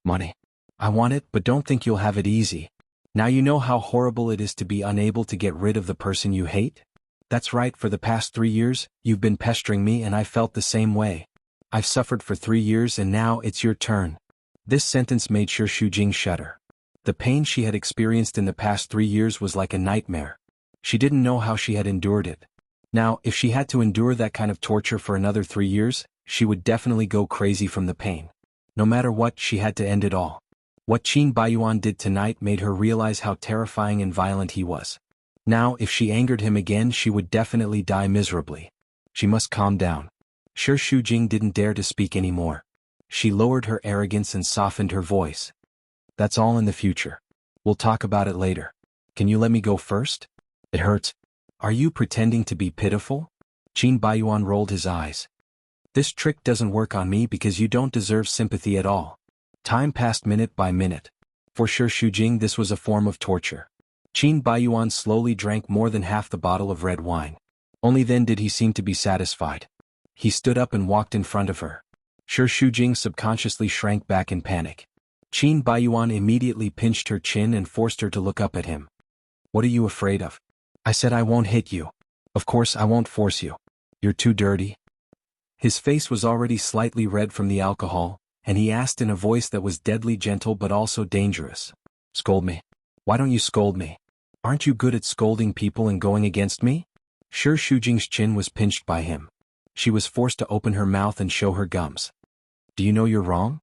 Money. I want it, but don't think you'll have it easy. Now you know how horrible it is to be unable to get rid of the person you hate? That's right, for the past 3 years, you've been pestering me and I felt the same way. I've suffered for 3 years and now it's your turn. This sentence made Shi Shujing shudder. The pain she had experienced in the past 3 years was like a nightmare. She didn't know how she had endured it. Now, if she had to endure that kind of torture for another 3 years, she would definitely go crazy from the pain. No matter what, she had to end it all. What Qin Baiyuan did tonight made her realize how terrifying and violent he was. Now, if she angered him again, she would definitely die miserably. She must calm down. Shi Shujing didn't dare to speak anymore. She lowered her arrogance and softened her voice. That's all in the future. We'll talk about it later. Can you let me go first? It hurts. Are you pretending to be pitiful? Qin Baiyuan rolled his eyes. This trick doesn't work on me because you don't deserve sympathy at all. Time passed minute by minute. For Shi Shujing, this was a form of torture. Qin Baiyuan slowly drank more than half the bottle of red wine. Only then did he seem to be satisfied. He stood up and walked in front of her. Shi Shujing subconsciously shrank back in panic. Qin Baiyuan immediately pinched her chin and forced her to look up at him. What are you afraid of? I said I won't hit you. Of course I won't force you. You're too dirty. His face was already slightly red from the alcohol, and he asked in a voice that was deadly gentle but also dangerous. Scold me. Why don't you scold me? Aren't you good at scolding people and going against me? Shi Shujing's chin was pinched by him. She was forced to open her mouth and show her gums. Do you know you're wrong?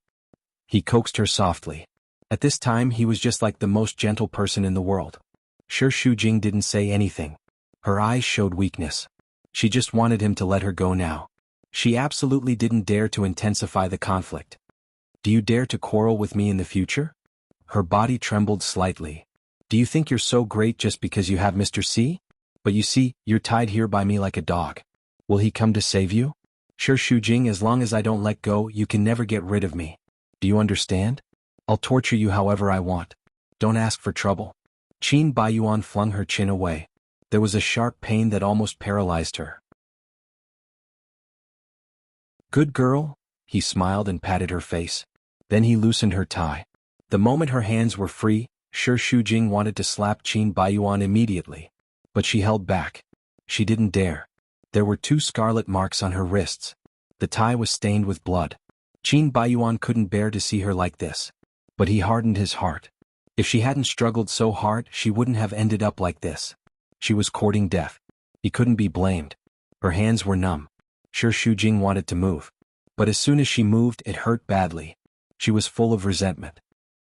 He coaxed her softly. At this time he was just like the most gentle person in the world. Shi Shujing didn't say anything. Her eyes showed weakness. She just wanted him to let her go now. She absolutely didn't dare to intensify the conflict. Do you dare to quarrel with me in the future? Her body trembled slightly. Do you think you're so great just because you have Mr. C? But you see, you're tied here by me like a dog. Will he come to save you? Shi Shujing, as long as I don't let go, you can never get rid of me. Do you understand? I'll torture you however I want. Don't ask for trouble. Qin Baiyuan flung her chin away. There was a sharp pain that almost paralyzed her. Good girl, he smiled and patted her face. Then he loosened her tie. The moment her hands were free, Shi Shujing wanted to slap Qin Baiyuan immediately. But she held back. She didn't dare. There were 2 scarlet marks on her wrists. The tie was stained with blood. Qin Baiyuan couldn't bear to see her like this. But he hardened his heart. If she hadn't struggled so hard, she wouldn't have ended up like this. She was courting death. He couldn't be blamed. Her hands were numb. Shi Shujing wanted to move. But as soon as she moved, it hurt badly. She was full of resentment.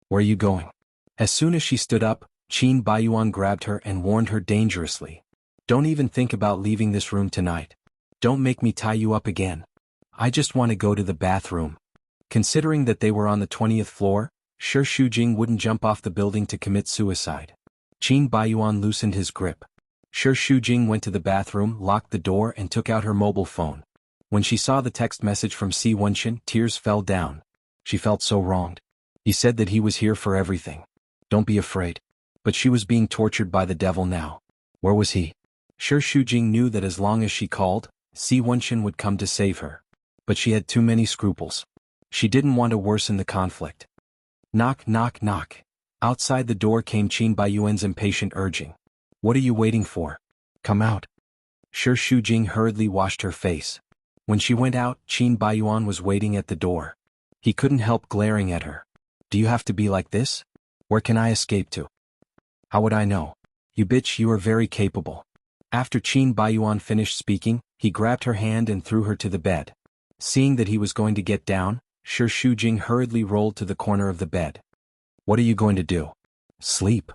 Where are you going? As soon as she stood up, Qin Baiyuan grabbed her and warned her dangerously. Don't even think about leaving this room tonight. Don't make me tie you up again. I just want to go to the bathroom. Considering that they were on the 20th floor, Shi Shujing wouldn't jump off the building to commit suicide. Qin Baiyuan loosened his grip. Shi Shujing went to the bathroom, locked the door and took out her mobile phone. When she saw the text message from Si Wenchen, tears fell down. She felt so wronged. He said that he was here for everything. Don't be afraid. But she was being tortured by the devil now. Where was he? Shi Shujing knew that as long as she called, Si Wenchen would come to save her. But she had too many scruples. She didn't want to worsen the conflict. Knock, knock, knock. Outside the door came Qin Baiyuan's impatient urging. What are you waiting for? Come out. Shi Shujing hurriedly washed her face. When she went out, Qin Baiyuan was waiting at the door. He couldn't help glaring at her. Do you have to be like this? Where can I escape to? How would I know? You bitch, you are very capable. After Qin Baiyuan finished speaking, he grabbed her hand and threw her to the bed. Seeing that he was going to get down, Shi Shujing hurriedly rolled to the corner of the bed. What are you going to do? Sleep.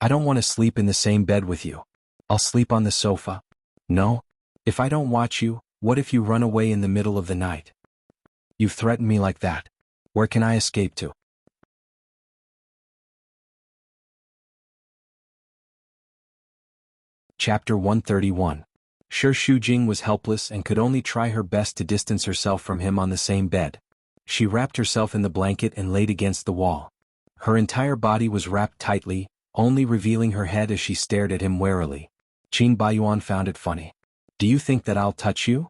I don't want to sleep in the same bed with you. I'll sleep on the sofa. No? If I don't watch you, what if you run away in the middle of the night? You've threatened me like that. Where can I escape to? Chapter 131. Shi Shujing was helpless and could only try her best to distance herself from him on the same bed. She wrapped herself in the blanket and laid against the wall. Her entire body was wrapped tightly, only revealing her head as she stared at him warily. Qin Baiyuan found it funny. Do you think that I'll touch you?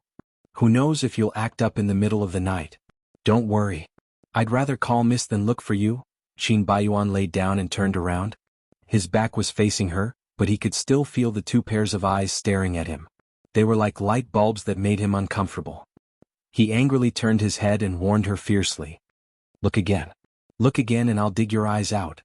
Who knows if you'll act up in the middle of the night? Don't worry. I'd rather call Miss than look for you. Qin Baiyuan laid down and turned around. His back was facing her, but he could still feel the two pairs of eyes staring at him. They were like light bulbs that made him uncomfortable. He angrily turned his head and warned her fiercely. Look again. Look again and I'll dig your eyes out.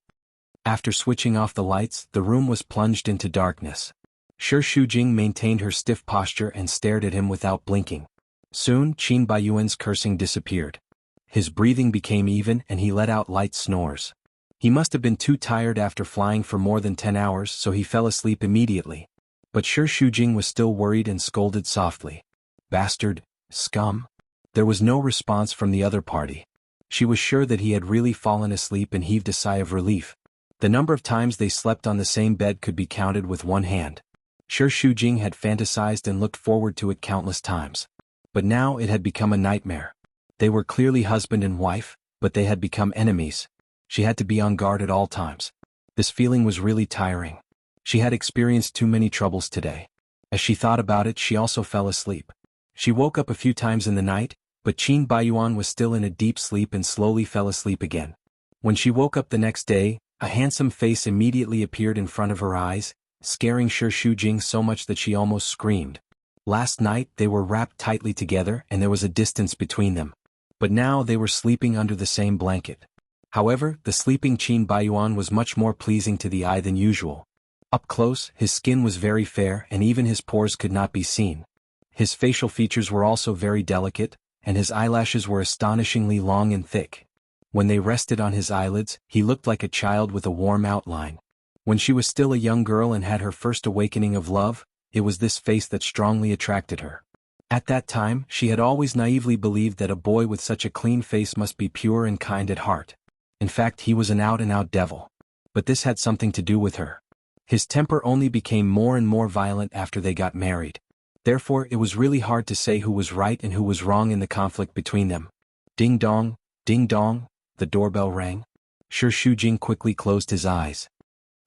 After switching off the lights, the room was plunged into darkness. Shi Shujing maintained her stiff posture and stared at him without blinking. Soon, Qin Baiyuan's cursing disappeared. His breathing became even and he let out light snores. He must have been too tired after flying for more than 10 hours, so he fell asleep immediately. But Shi Shujing was still worried and scolded softly. Bastard, scum. There was no response from the other party. She was sure that he had really fallen asleep and heaved a sigh of relief. The number of times they slept on the same bed could be counted with one hand. Shi Shujing had fantasized and looked forward to it countless times. But now it had become a nightmare. They were clearly husband and wife, but they had become enemies. She had to be on guard at all times. This feeling was really tiring. She had experienced too many troubles today. As she thought about it, she also fell asleep. She woke up a few times in the night, but Qin Baiyuan was still in a deep sleep and slowly fell asleep again. When she woke up the next day, a handsome face immediately appeared in front of her eyes, scaring Shi Shujing so much that she almost screamed. Last night they were wrapped tightly together and there was a distance between them. But now they were sleeping under the same blanket. However, the sleeping Qin Baiyuan was much more pleasing to the eye than usual. Up close, his skin was very fair and even his pores could not be seen. His facial features were also very delicate, and his eyelashes were astonishingly long and thick. When they rested on his eyelids, he looked like a child with a warm outline. When she was still a young girl and had her first awakening of love, it was this face that strongly attracted her. At that time, she had always naively believed that a boy with such a clean face must be pure and kind at heart. In fact, he was an out-and-out devil. But this had something to do with her. His temper only became more and more violent after they got married. Therefore, it was really hard to say who was right and who was wrong in the conflict between them. Ding dong, the doorbell rang. Shi Shujing quickly closed his eyes.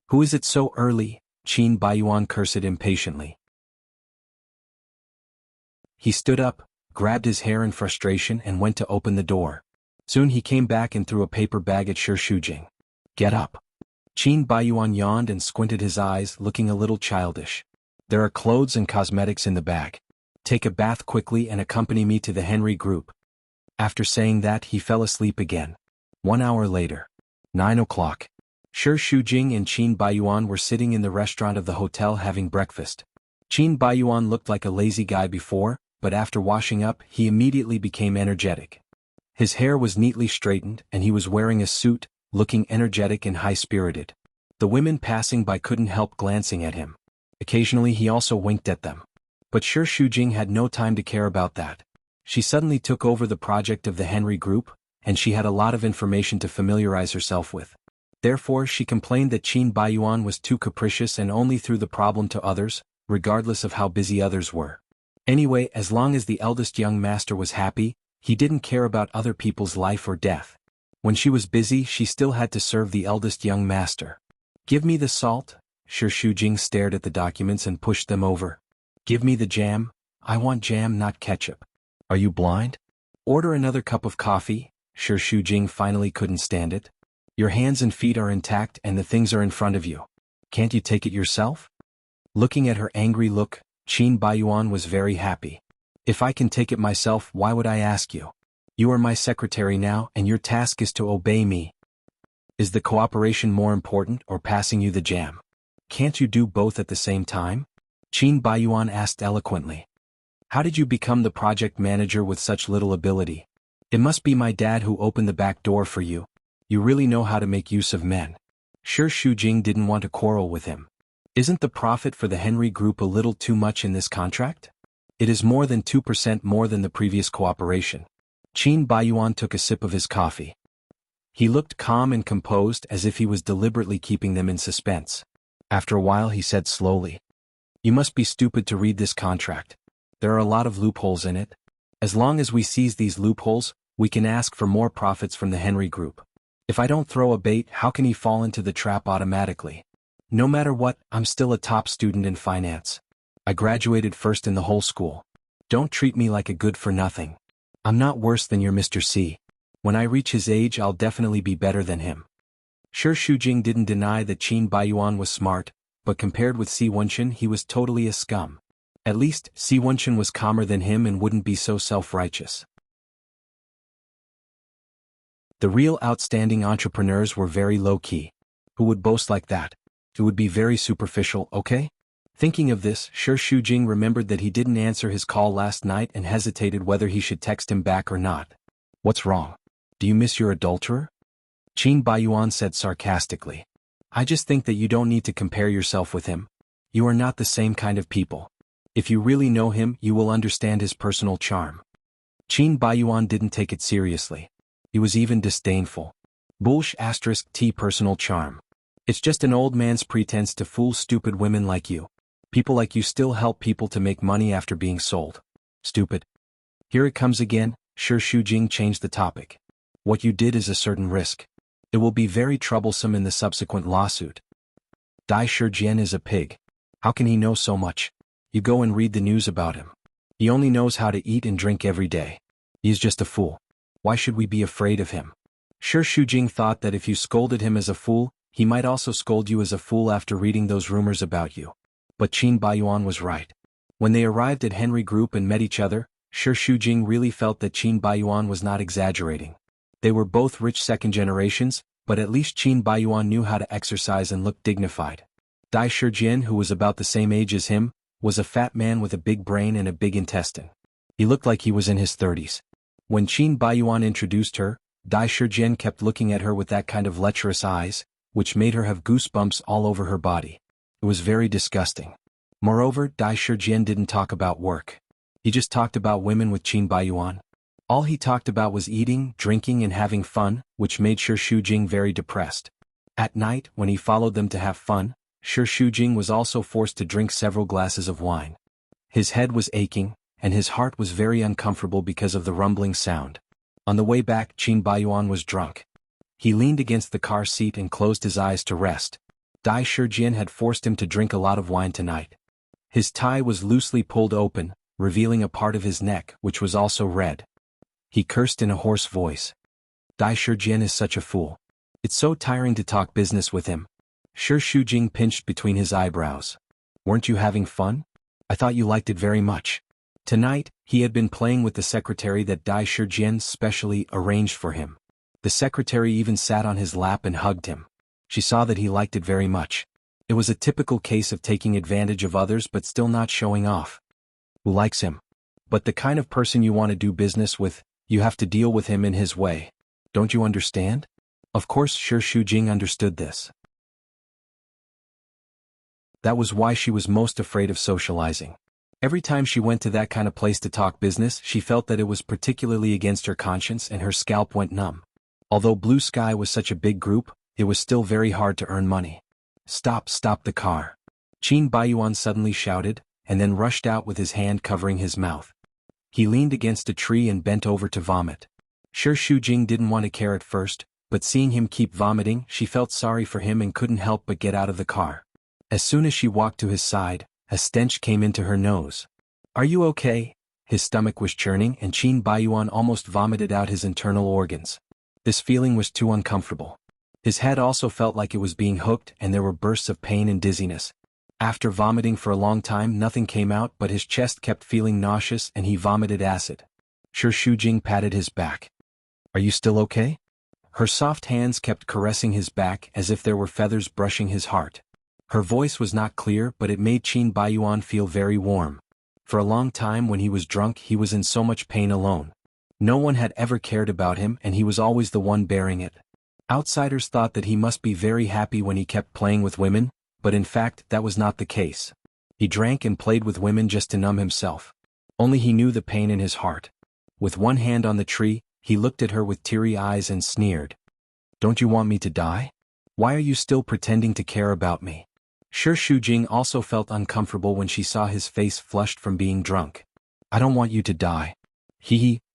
Who is it so early? Qin Baiyuan cursed impatiently. He stood up, grabbed his hair in frustration and went to open the door. Soon he came back and threw a paper bag at Shi Shujing. Get up. Qin Baiyuan yawned and squinted his eyes, looking a little childish. There are clothes and cosmetics in the bag. Take a bath quickly and accompany me to the Henry group. After saying that, he fell asleep again. 1 hour later. 9 o'clock. Shi Shujing and Qin Baiyuan were sitting in the restaurant of the hotel having breakfast. Qin Baiyuan looked like a lazy guy before, but after washing up, he immediately became energetic. His hair was neatly straightened and he was wearing a suit, looking energetic and high-spirited. The women passing by couldn't help glancing at him. Occasionally he also winked at them. But Shi Shujing had no time to care about that. She suddenly took over the project of the Henry Group, and she had a lot of information to familiarize herself with. Therefore she complained that Qin Baiyuan was too capricious and only threw the problem to others, regardless of how busy others were. Anyway, as long as the eldest young master was happy, he didn't care about other people's life or death. When she was busy, she still had to serve the eldest young master. Give me the salt. Shi Shujing stared at the documents and pushed them over. Give me the jam. I want jam, not ketchup. Are you blind? Order another cup of coffee. Shi Shujing finally couldn't stand it. Your hands and feet are intact and the things are in front of you. Can't you take it yourself? Looking at her angry look, Qin Baiyuan was very happy. If I can take it myself, why would I ask you? You are my secretary now and your task is to obey me. Is the cooperation more important or passing you the jam? Can't you do both at the same time? Qin Baiyuan asked eloquently. How did you become the project manager with such little ability? It must be my dad who opened the back door for you. You really know how to make use of men. Shi Shujing didn't want to quarrel with him. Isn't the profit for the Henry Group a little too much in this contract? It is more than 2% more than the previous cooperation. Qin Baiyuan took a sip of his coffee. He looked calm and composed as if he was deliberately keeping them in suspense. After a while he said slowly. You must be stupid to read this contract. There are a lot of loopholes in it. As long as we seize these loopholes, we can ask for more profits from the Henry Group. If I don't throw a bait, how can he fall into the trap automatically? No matter what, I'm still a top student in finance. I graduated first in the whole school. Don't treat me like a good-for-nothing. I'm not worse than your Mr. C. When I reach his age I'll definitely be better than him. Sure, Shujing didn't deny that Qin Baiyuan was smart, but compared with Si Wenchen he was totally a scum. At least, Si Wenchen was calmer than him and wouldn't be so self-righteous. The real outstanding entrepreneurs were very low-key. Who would boast like that? It would be very superficial, okay? Thinking of this, Sure Shujing remembered that he didn't answer his call last night and hesitated whether he should text him back or not. What's wrong? Do you miss your adulterer? Qin Baiyuan said sarcastically. I just think that you don't need to compare yourself with him. You are not the same kind of people. If you really know him, you will understand his personal charm. Qin Baiyuan didn't take it seriously. He was even disdainful. T personal charm. It's just an old man's pretense to fool stupid women like you. People like you still help people to make money after being sold. Stupid. Here it comes again. Sure, Shujing changed the topic. What you did is a certain risk. It will be very troublesome in the subsequent lawsuit. Dai Shijian is a pig. How can he know so much? You go and read the news about him. He only knows how to eat and drink every day. He is just a fool. Why should we be afraid of him? Sure, Shujing thought that if you scolded him as a fool, he might also scold you as a fool after reading those rumors about you. But Qin Baiyuan was right. When they arrived at Henry Group and met each other, Sure Shujing really felt that Qin Baiyuan was not exaggerating. They were both rich second generations, but at least Qin Baiyuan knew how to exercise and look dignified. Dai Shijian, who was about the same age as him, was a fat man with a big brain and a big intestine. He looked like he was in his 30s. When Qin Baiyuan introduced her, Dai Shijian kept looking at her with that kind of lecherous eyes, which made her have goosebumps all over her body. It was very disgusting. Moreover, Dai Shijian didn't talk about work. He just talked about women with Qin Baiyuan. All he talked about was eating, drinking and having fun, which made Sure Shujing very depressed. At night, when he followed them to have fun, Sure Shujing was also forced to drink several glasses of wine. His head was aching, and his heart was very uncomfortable because of the rumbling sound. On the way back, Qin Baiyuan was drunk. He leaned against the car seat and closed his eyes to rest. Dai Shijian had forced him to drink a lot of wine tonight. His tie was loosely pulled open, revealing a part of his neck, which was also red. He cursed in a hoarse voice. Dai Shijian is such a fool. It's so tiring to talk business with him. Sure Shujing pinched between his eyebrows. Weren't you having fun? I thought you liked it very much. Tonight, he had been playing with the secretary that Dai Shijian specially arranged for him. The secretary even sat on his lap and hugged him. She saw that he liked it very much. It was a typical case of taking advantage of others but still not showing off. Who likes him? But the kind of person you want to do business with, you have to deal with him in his way. Don't you understand? Of course Sure Shujing understood this. That was why she was most afraid of socializing. Every time she went to that kind of place to talk business, she felt that it was particularly against her conscience and her scalp went numb. Although Blue Sky was such a big group, it was still very hard to earn money. Stop the car. Qin Baiyuan suddenly shouted, and then rushed out with his hand covering his mouth. He leaned against a tree and bent over to vomit. Sure Shujing didn't want to care at first, but seeing him keep vomiting, she felt sorry for him and couldn't help but get out of the car. As soon as she walked to his side, a stench came into her nose. Are you okay? His stomach was churning and Qin Baiyuan almost vomited out his internal organs. This feeling was too uncomfortable. His head also felt like it was being hooked and there were bursts of pain and dizziness. After vomiting for a long time, nothing came out but his chest kept feeling nauseous and he vomited acid. Sure Shujing patted his back. Are you still okay? Her soft hands kept caressing his back as if there were feathers brushing his heart. Her voice was not clear but it made Qin Baiyuan feel very warm. For a long time when he was drunk he was in so much pain alone. No one had ever cared about him and he was always the one bearing it. Outsiders thought that he must be very happy when he kept playing with women, but in fact that was not the case. He drank and played with women just to numb himself. Only he knew the pain in his heart. With one hand on the tree, he looked at her with teary eyes and sneered. Don't you want me to die? Why are you still pretending to care about me? Sure Shujing also felt uncomfortable when she saw his face flushed from being drunk. I don't want you to die.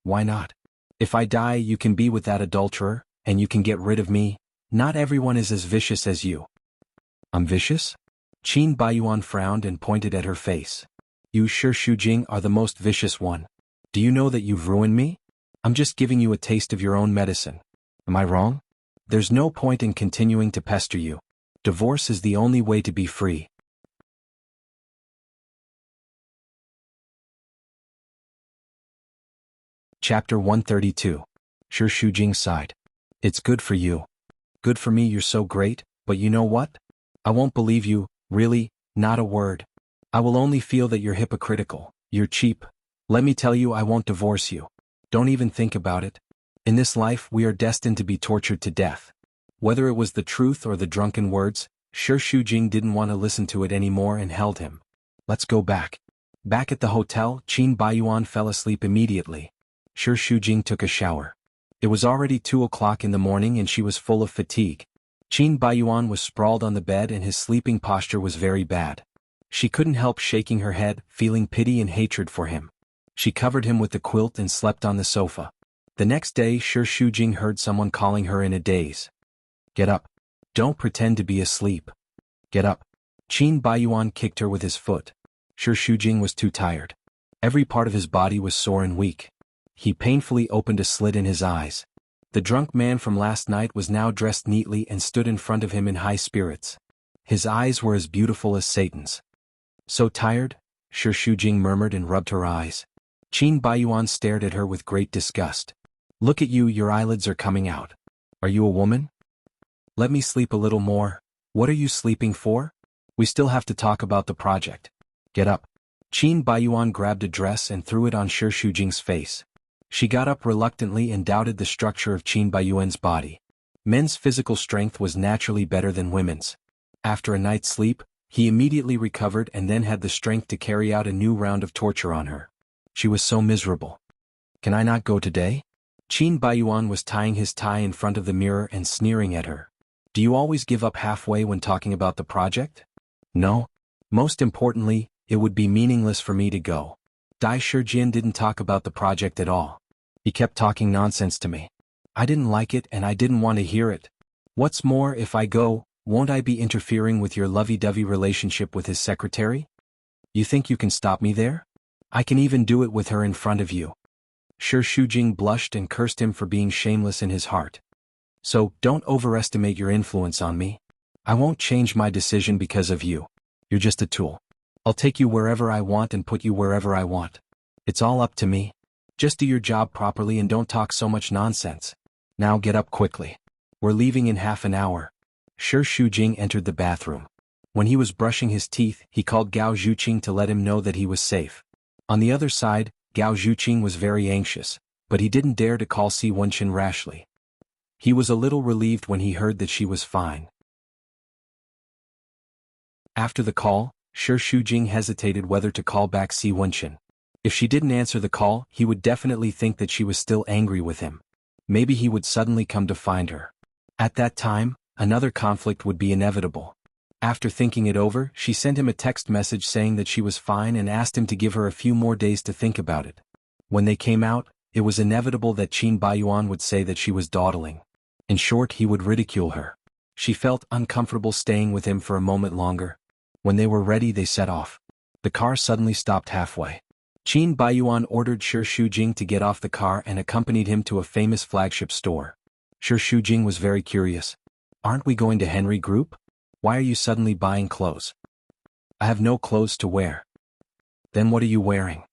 Why not? If I die you can be with that adulterer, and you can get rid of me. Not everyone is as vicious as you. I'm vicious? Qin Baiyuan frowned and pointed at her face. You Shi Shujing are the most vicious one. Do you know that you've ruined me? I'm just giving you a taste of your own medicine. Am I wrong? There's no point in continuing to pester you. Divorce is the only way to be free. Chapter 132. Shi Shujing sighed. It's good for you. Good for me, you're so great, but you know what? I won't believe you, really, not a word. I will only feel that you're hypocritical, you're cheap. Let me tell you, I won't divorce you. Don't even think about it. In this life we are destined to be tortured to death. Whether it was the truth or the drunken words, Shi Shujing didn't want to listen to it anymore and held him. Let's go back. Back at the hotel, Qin Baiyuan fell asleep immediately. Shi Shujing took a shower. It was already 2 o'clock in the morning and she was full of fatigue. Qin Baiyuan was sprawled on the bed and his sleeping posture was very bad. She couldn't help shaking her head, feeling pity and hatred for him. She covered him with the quilt and slept on the sofa. The next day, Shi Shujing heard someone calling her in a daze. Get up. Don't pretend to be asleep. Get up. Qin Baiyuan kicked her with his foot. Shi Shujing was too tired. Every part of his body was sore and weak. He painfully opened a slit in his eyes. The drunk man from last night was now dressed neatly and stood in front of him in high spirits. His eyes were as beautiful as Satan's. So tired? Shi Shujing murmured and rubbed her eyes. Qin Baiyuan stared at her with great disgust. Look at you, your eyelids are coming out. Are you a woman? Let me sleep a little more. What are you sleeping for? We still have to talk about the project. Get up. Qin Baiyuan grabbed a dress and threw it on Shi Shujing's face. She got up reluctantly and doubted the structure of Qin Baiyuan's body. Men's physical strength was naturally better than women's. After a night's sleep, he immediately recovered and then had the strength to carry out a new round of torture on her. She was so miserable. Can I not go today? Qin Baiyuan was tying his tie in front of the mirror and sneering at her. Do you always give up halfway when talking about the project? No. Most importantly, it would be meaningless for me to go. Dai Shijin didn't talk about the project at all. He kept talking nonsense to me. I didn't like it and I didn't want to hear it. What's more, if I go, won't I be interfering with your lovey-dovey relationship with his secretary? You think you can stop me there? I can even do it with her in front of you. Shi Shujing blushed and cursed him for being shameless in his heart. So, don't overestimate your influence on me. I won't change my decision because of you. You're just a tool. I'll take you wherever I want and put you wherever I want. It's all up to me. Just do your job properly and don't talk so much nonsense. Now get up quickly. We're leaving in half an hour. Shi Shujing entered the bathroom. When he was brushing his teeth, he called Gao Zhuqing to let him know that he was safe. On the other side, Gao Zhuqing was very anxious, but he didn't dare to call Si Wenqin rashly. He was a little relieved when he heard that she was fine. After the call, Shi Shujing hesitated whether to call back Si Wenqin. If she didn't answer the call, he would definitely think that she was still angry with him. Maybe he would suddenly come to find her. At that time, another conflict would be inevitable. After thinking it over, she sent him a text message saying that she was fine and asked him to give her a few more days to think about it. When they came out, it was inevitable that Qin Baiyuan would say that she was dawdling. In short, he would ridicule her. She felt uncomfortable staying with him for a moment longer. When they were ready, they set off. The car suddenly stopped halfway. Qin Baiyuan ordered Shi Shujing to get off the car and accompanied him to a famous flagship store. Shi Shujing was very curious. Aren't we going to Henry Group? Why are you suddenly buying clothes? I have no clothes to wear. Then what are you wearing?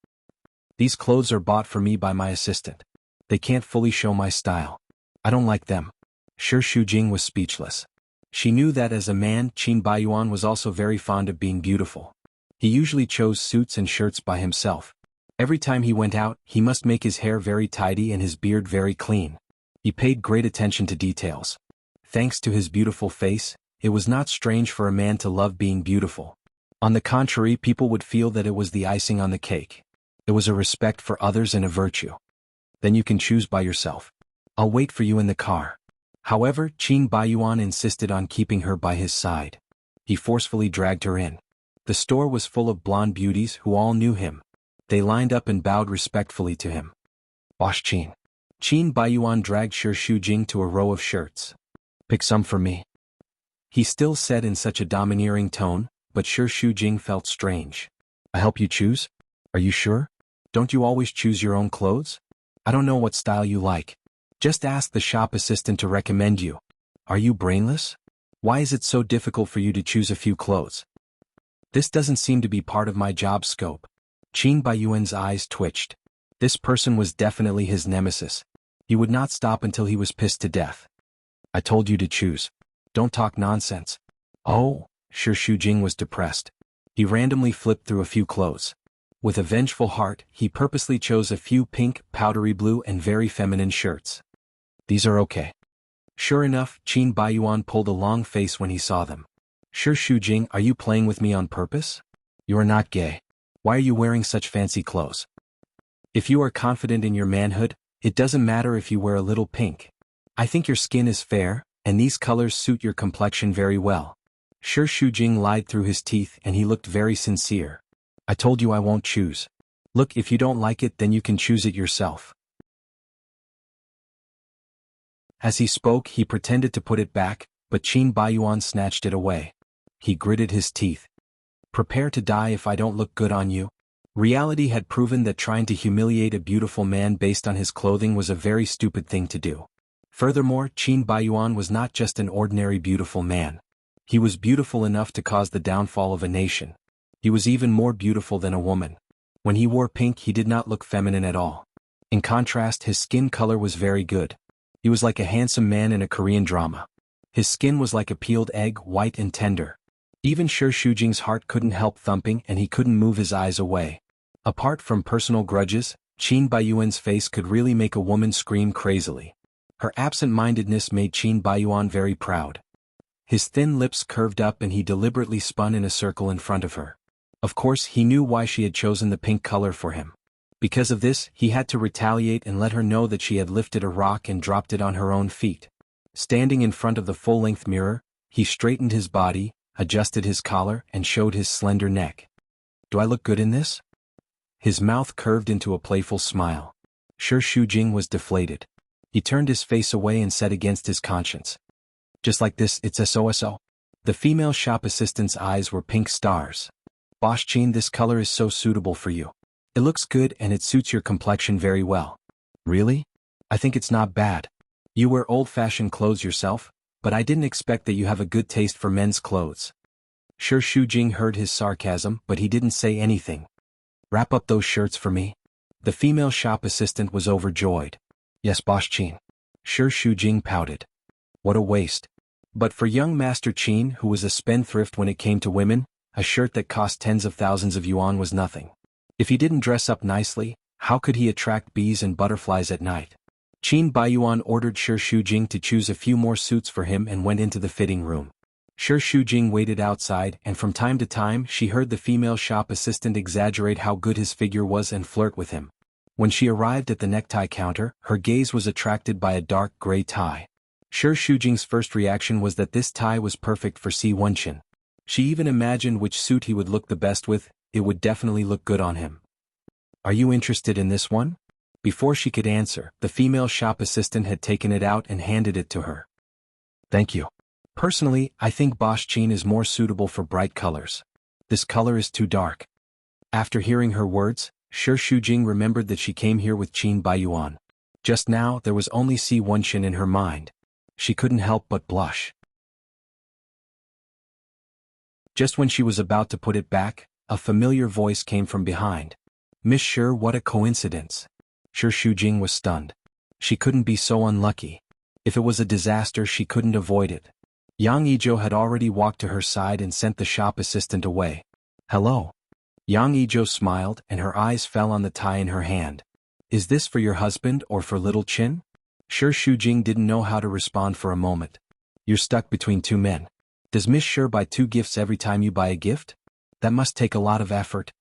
These clothes are bought for me by my assistant. They can't fully show my style. I don't like them. Shi Shujing was speechless. She knew that as a man, Qin Baiyuan was also very fond of being beautiful. He usually chose suits and shirts by himself. Every time he went out, he must make his hair very tidy and his beard very clean. He paid great attention to details. Thanks to his beautiful face, it was not strange for a man to love being beautiful. On the contrary, people would feel that it was the icing on the cake. It was a respect for others and a virtue. Then you can choose by yourself. I'll wait for you in the car. However, Qin Baiyuan insisted on keeping her by his side. He forcefully dragged her in. The store was full of blonde beauties who all knew him. They lined up and bowed respectfully to him. Wash Qin. Qin Baiyuan dragged Shi Shujing to a row of shirts. Pick some for me. He still said in such a domineering tone, but Shi Shujing felt strange. I help you choose? Are you sure? Don't you always choose your own clothes? I don't know what style you like. Just ask the shop assistant to recommend you. Are you brainless? Why is it so difficult for you to choose a few clothes? This doesn't seem to be part of my job scope. Qin Baiyuan's eyes twitched. This person was definitely his nemesis. He would not stop until he was pissed to death. I told you to choose. Don't talk nonsense. Oh, Shi Shujing was depressed. He randomly flipped through a few clothes. With a vengeful heart, he purposely chose a few pink, powdery blue and very feminine shirts. These are okay. Sure enough, Qin Baiyuan pulled a long face when he saw them. Shi Shujing, are you playing with me on purpose? You are not gay. Why are you wearing such fancy clothes? If you are confident in your manhood, it doesn't matter if you wear a little pink. I think your skin is fair, and these colors suit your complexion very well. Shi Shujing lied through his teeth and he looked very sincere. I told you I won't choose. Look, if you don't like it then you can choose it yourself. As he spoke he pretended to put it back, but Qin Baiyuan snatched it away. He gritted his teeth. Prepare to die if I don't look good on you. Reality had proven that trying to humiliate a beautiful man based on his clothing was a very stupid thing to do. Furthermore, Qin Baiyuan was not just an ordinary beautiful man. He was beautiful enough to cause the downfall of a nation. He was even more beautiful than a woman. When he wore pink he did not look feminine at all. In contrast, his skin color was very good. He was like a handsome man in a Korean drama. His skin was like a peeled egg, white and tender. Even Shi Shujing's heart couldn't help thumping and he couldn't move his eyes away. Apart from personal grudges, Qin Baiyuan's face could really make a woman scream crazily. Her absent-mindedness made Qin Baiyuan very proud. His thin lips curved up and he deliberately spun in a circle in front of her. Of course, he knew why she had chosen the pink color for him. Because of this, he had to retaliate and let her know that she had lifted a rock and dropped it on her own feet. Standing in front of the full-length mirror, he straightened his body, adjusted his collar, and showed his slender neck. Do I look good in this? His mouth curved into a playful smile. Shi Shujing was deflated. He turned his face away and said against his conscience. Just like this, it's SOSO. The female shop assistant's eyes were pink stars. Boss Qin, this color is so suitable for you. It looks good and it suits your complexion very well. Really? I think it's not bad. You wear old-fashioned clothes yourself, but I didn't expect that you have a good taste for men's clothes. Shi Shujing heard his sarcasm, but he didn't say anything. Wrap up those shirts for me. The female shop assistant was overjoyed. Yes, Boss Qin. Shi Shujing pouted. What a waste. But for young Master Qin, who was a spendthrift when it came to women, a shirt that cost tens of thousands of yuan was nothing. If he didn't dress up nicely, how could he attract bees and butterflies at night? Qin Baiyuan ordered Shi Shujing to choose a few more suits for him and went into the fitting room. Shi Shujing waited outside and from time to time she heard the female shop assistant exaggerate how good his figure was and flirt with him. When she arrived at the necktie counter, her gaze was attracted by a dark gray tie. Shi Shujing's first reaction was that this tie was perfect for Si Wenqin. She even imagined which suit he would look the best with. It would definitely look good on him. Are you interested in this one? Before she could answer, the female shop assistant had taken it out and handed it to her. Thank you. Personally, I think Boss Qin is more suitable for bright colors. This color is too dark. After hearing her words, Shi Shujing remembered that she came here with Qin Baiyuan. Just now, there was only Si Wenqin in her mind. She couldn't help but blush. Just when she was about to put it back, a familiar voice came from behind. Miss Shi, what a coincidence. Shi Shujing was stunned. She couldn't be so unlucky. If it was a disaster she couldn't avoid it. Yang Yizhou had already walked to her side and sent the shop assistant away. Hello. Yang Yizhou smiled and her eyes fell on the tie in her hand. Is this for your husband or for little Qin? Shi Shujing didn't know how to respond for a moment. You're stuck between two men. Does Miss Shi buy two gifts every time you buy a gift? That must take a lot of effort.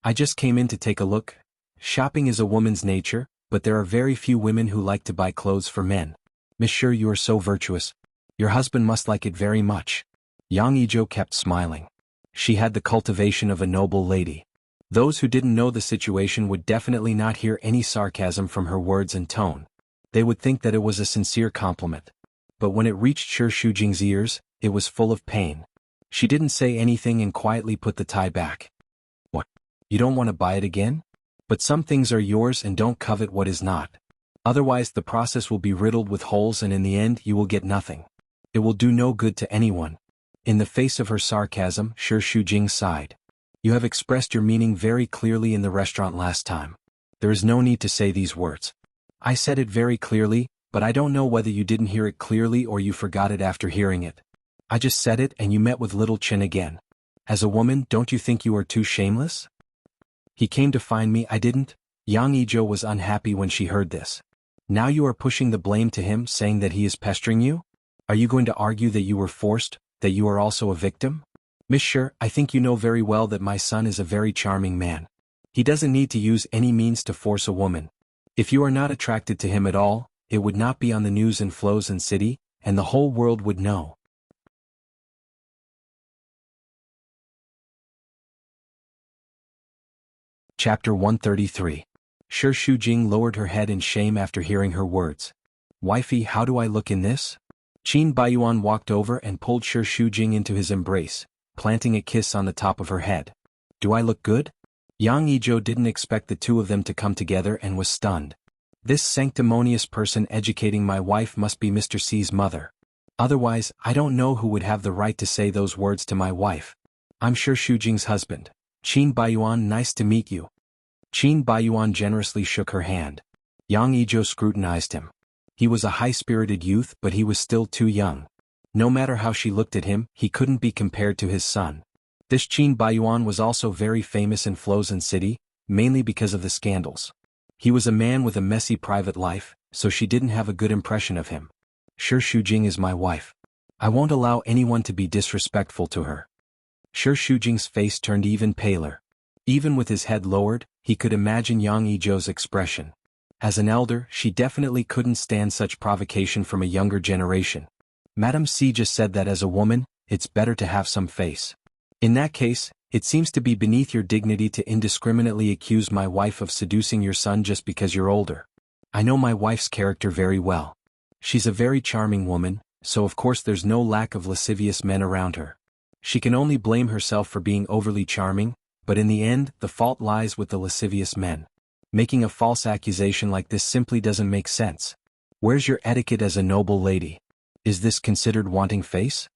I just came in to take a look. Shopping is a woman's nature, but there are very few women who like to buy clothes for men. Miss Shi, you are so virtuous. Your husband must like it very much. Yang Yizhou kept smiling. She had the cultivation of a noble lady. Those who didn't know the situation would definitely not hear any sarcasm from her words and tone. They would think that it was a sincere compliment. But when it reached Shi Shujing's ears, it was full of pain. She didn't say anything and quietly put the tie back. What? You don't want to buy it again? But some things are yours and don't covet what is not. Otherwise the process will be riddled with holes and in the end you will get nothing. It will do no good to anyone. In the face of her sarcasm, Shi Shujing sighed. You have expressed your meaning very clearly in the restaurant last time. There is no need to say these words. I said it very clearly, but I don't know whether you didn't hear it clearly or you forgot it after hearing it. I just said it and you met with little chin again. As a woman, don't you think you are too shameless? He came to find me, I didn't. Yang Yizhou was unhappy when she heard this. Now you are pushing the blame to him, saying that he is pestering you? Are you going to argue that you were forced, that you are also a victim? Miss Shi, I think you know very well that my son is a very charming man. He doesn't need to use any means to force a woman. If you are not attracted to him at all, it would not be on the news in Flozen City, and the whole world would know. Chapter 133. Shi Shujing lowered her head in shame after hearing her words. Wifey, how do I look in this? Qin Baiyuan walked over and pulled Shi Shujing into his embrace, planting a kiss on the top of her head. Do I look good? Yang Yizhou didn't expect the two of them to come together and was stunned. This sanctimonious person educating my wife must be Mr. C's mother. Otherwise, I don't know who would have the right to say those words to my wife. I'm Shi Shujing's husband. Qin Baiyuan, nice to meet you. Qin Baiyuan generously shook her hand. Yang Yizhou scrutinized him. He was a high-spirited youth, but he was still too young. No matter how she looked at him, he couldn't be compared to his son. This Qin Baiyuan was also very famous in Flozen City, mainly because of the scandals. He was a man with a messy private life, so she didn't have a good impression of him. Shi Shujing is my wife. I won't allow anyone to be disrespectful to her. Shi Shujing's face turned even paler. Even with his head lowered, he could imagine Yang Yizhou's expression. As an elder, she definitely couldn't stand such provocation from a younger generation. Madam C just said that as a woman, it's better to have some face. In that case, it seems to be beneath your dignity to indiscriminately accuse my wife of seducing your son just because you're older. I know my wife's character very well. She's a very charming woman, so of course there's no lack of lascivious men around her. She can only blame herself for being overly charming, but in the end, the fault lies with the lascivious men. Making a false accusation like this simply doesn't make sense. Where's your etiquette as a noble lady? Is this considered wanting face?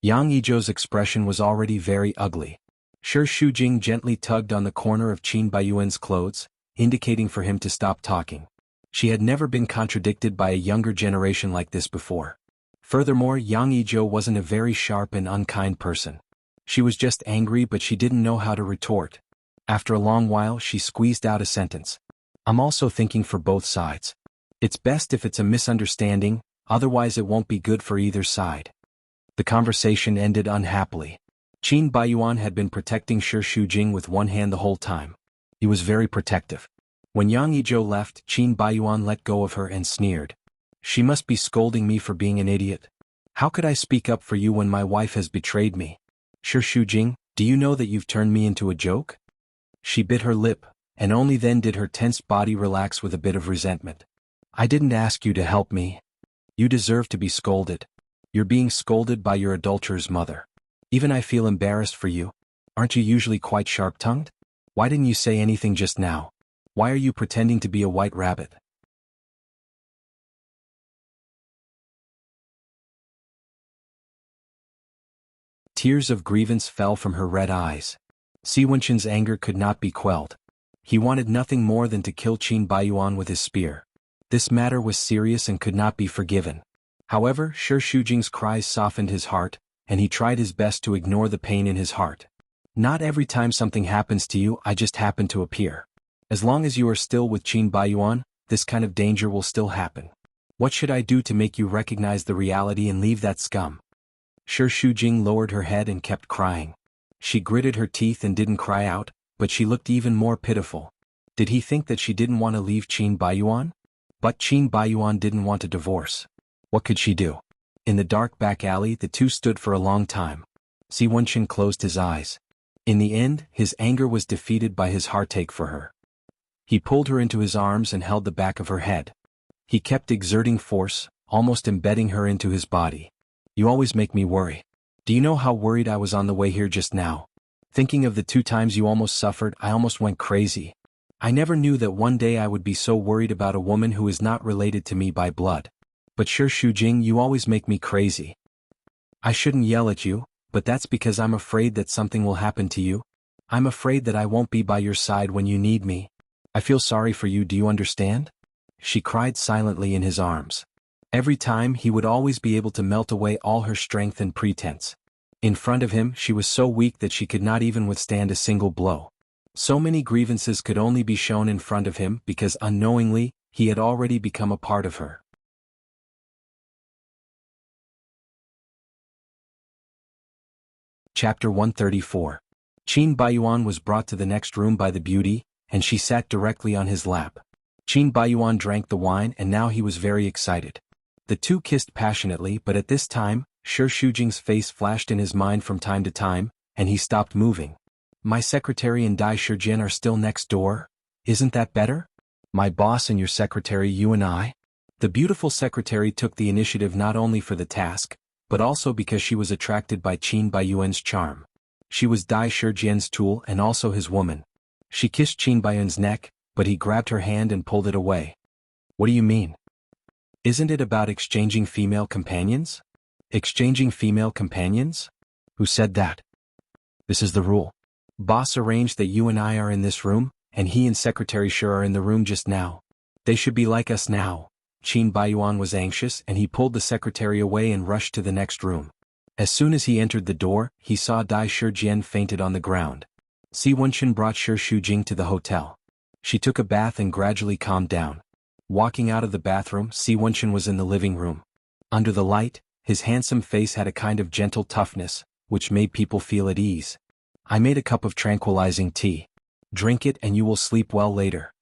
Yang Yizhou's expression was already very ugly. Shi Shujing gently tugged on the corner of Qin Baiyuan's clothes, indicating for him to stop talking. She had never been contradicted by a younger generation like this before. Furthermore, Yang Yizhou wasn't a very sharp and unkind person. She was just angry, but she didn't know how to retort. After a long while, she squeezed out a sentence. I'm also thinking for both sides. It's best if it's a misunderstanding, otherwise it won't be good for either side. The conversation ended unhappily. Qin Baiyuan had been protecting Shi Shujing with one hand the whole time. He was very protective. When Yang Yizhou left, Qin Baiyuan let go of her and sneered. She must be scolding me for being an idiot. How could I speak up for you when my wife has betrayed me? Shi Shujing, do you know that you've turned me into a joke? She bit her lip, and only then did her tense body relax with a bit of resentment. I didn't ask you to help me. You deserve to be scolded. You're being scolded by your adulterer's mother. Even I feel embarrassed for you. Aren't you usually quite sharp-tongued? Why didn't you say anything just now? Why are you pretending to be a white rabbit? Tears of grievance fell from her red eyes. Si Wenqin's anger could not be quelled. He wanted nothing more than to kill Qin Baiyuan with his spear. This matter was serious and could not be forgiven. However, Shi Shujing's cries softened his heart, and he tried his best to ignore the pain in his heart. Not every time something happens to you, I just happen to appear. As long as you are still with Qin Baiyuan, this kind of danger will still happen. What should I do to make you recognize the reality and leave that scum? Shi Shujing lowered her head and kept crying. She gritted her teeth and didn't cry out, but she looked even more pitiful. Did he think that she didn't want to leave Qin Baiyuan? But Qin Baiyuan didn't want a divorce. What could she do? In the dark back alley, the two stood for a long time. Si Wenqin closed his eyes. In the end, his anger was defeated by his heartache for her. He pulled her into his arms and held the back of her head. He kept exerting force, almost embedding her into his body. You always make me worry. Do you know how worried I was on the way here just now? Thinking of the 2 times you almost suffered, I almost went crazy. I never knew that one day I would be so worried about a woman who is not related to me by blood. But sure, Shujing, you always make me crazy. I shouldn't yell at you, but that's because I'm afraid that something will happen to you. I'm afraid that I won't be by your side when you need me. I feel sorry for you, do you understand? She cried silently in his arms. Every time he would always be able to melt away all her strength and pretense. In front of him she was so weak that she could not even withstand a single blow. So many grievances could only be shown in front of him because unknowingly, he had already become a part of her. Chapter 134. Qin Baiyuan was brought to the next room by the beauty, and she sat directly on his lap. Qin Baiyuan drank the wine and now he was very excited. The two kissed passionately, but at this time, Shi Shujing's face flashed in his mind from time to time, and he stopped moving. My secretary and Dai Shijian are still next door? Isn't that better? My boss and your secretary, you and I? The beautiful secretary took the initiative not only for the task, but also because she was attracted by Qin Baiyuan's charm. She was Dai Shijian's tool and also his woman. She kissed Qin Baiyuan's neck, but he grabbed her hand and pulled it away. What do you mean? Isn't it about exchanging female companions? Exchanging female companions? Who said that? This is the rule. Boss arranged that you and I are in this room, and he and Secretary Shi are in the room just now. They should be like us now. Qin Baiyuan was anxious and he pulled the secretary away and rushed to the next room. As soon as he entered the door, he saw Dai Shijian fainted on the ground. Si Wenchen brought Shi Shujing to the hotel. She took a bath and gradually calmed down. Walking out of the bathroom, Si Wenchen was in the living room. Under the light, his handsome face had a kind of gentle toughness, which made people feel at ease. I made a cup of tranquilizing tea. Drink it and you will sleep well later.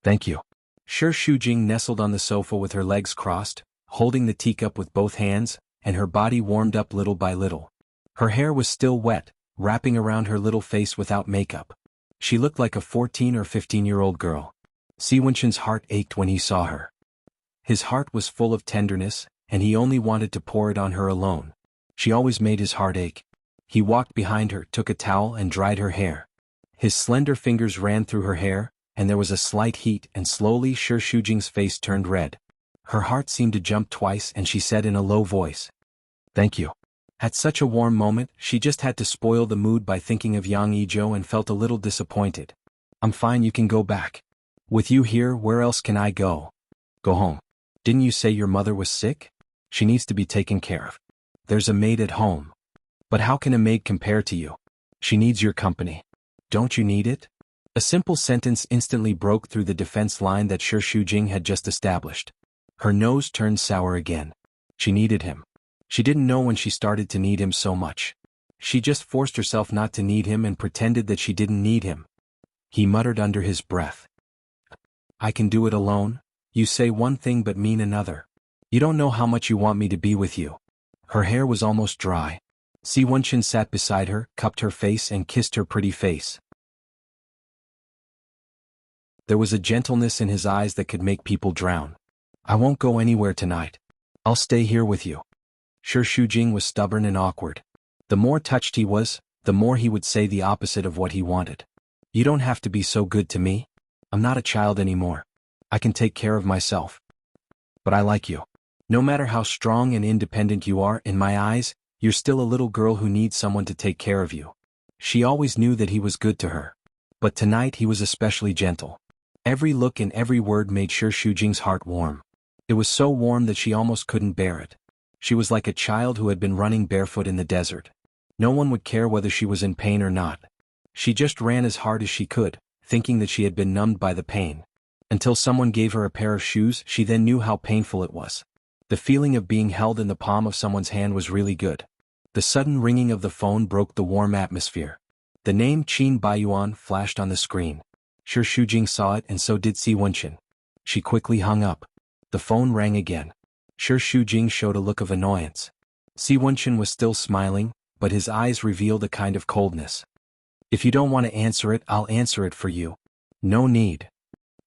Thank you. Shi Shujing nestled on the sofa with her legs crossed, holding the teacup with both hands, and her body warmed up little by little. Her hair was still wet, wrapping around her little face without makeup. She looked like a 14 or 15-year-old girl. Si Wenchen's heart ached when he saw her. His heart was full of tenderness, and he only wanted to pour it on her alone. She always made his heart ache. He walked behind her, took a towel and dried her hair. His slender fingers ran through her hair, and there was a slight heat, and slowly Shi Shujing's face turned red. Her heart seemed to jump twice and she said in a low voice, "Thank you." At such a warm moment, she just had to spoil the mood by thinking of Yang Yizhou and felt a little disappointed. "I'm fine, you can go back. With you here, where else can I go?" "Go home. Didn't you say your mother was sick? She needs to be taken care of. There's a maid at home." "But how can a maid compare to you? She needs your company. Don't you need it?" A simple sentence instantly broke through the defense line that Shi Shujing had just established. Her nose turned sour again. She needed him. She didn't know when she started to need him so much. She just forced herself not to need him and pretended that she didn't need him. He muttered under his breath, "I can do it alone. You say one thing but mean another. You don't know how much you want me to be with you." Her hair was almost dry. Si Wenchen sat beside her, cupped her face and kissed her pretty face. There was a gentleness in his eyes that could make people drown. "I won't go anywhere tonight. I'll stay here with you." Shi Shujing was stubborn and awkward. The more touched he was, the more he would say the opposite of what he wanted. "You don't have to be so good to me. I'm not a child anymore. I can take care of myself. But I like you. No matter how strong and independent you are, in my eyes, you're still a little girl who needs someone to take care of you." She always knew that he was good to her. But tonight he was especially gentle. Every look and every word made Shi Shujing's heart warm. It was so warm that she almost couldn't bear it. She was like a child who had been running barefoot in the desert. No one would care whether she was in pain or not. She just ran as hard as she could, thinking that she had been numbed by the pain. Until someone gave her a pair of shoes, she then knew how painful it was. The feeling of being held in the palm of someone's hand was really good. The sudden ringing of the phone broke the warm atmosphere. The name Qin Baiyuan flashed on the screen. Shi Shujing saw it and so did Si Wenchen. She quickly hung up. The phone rang again. Shi Shujing showed a look of annoyance. Si Wenchen was still smiling, but his eyes revealed a kind of coldness. "If you don't want to answer it, I'll answer it for you." "No need.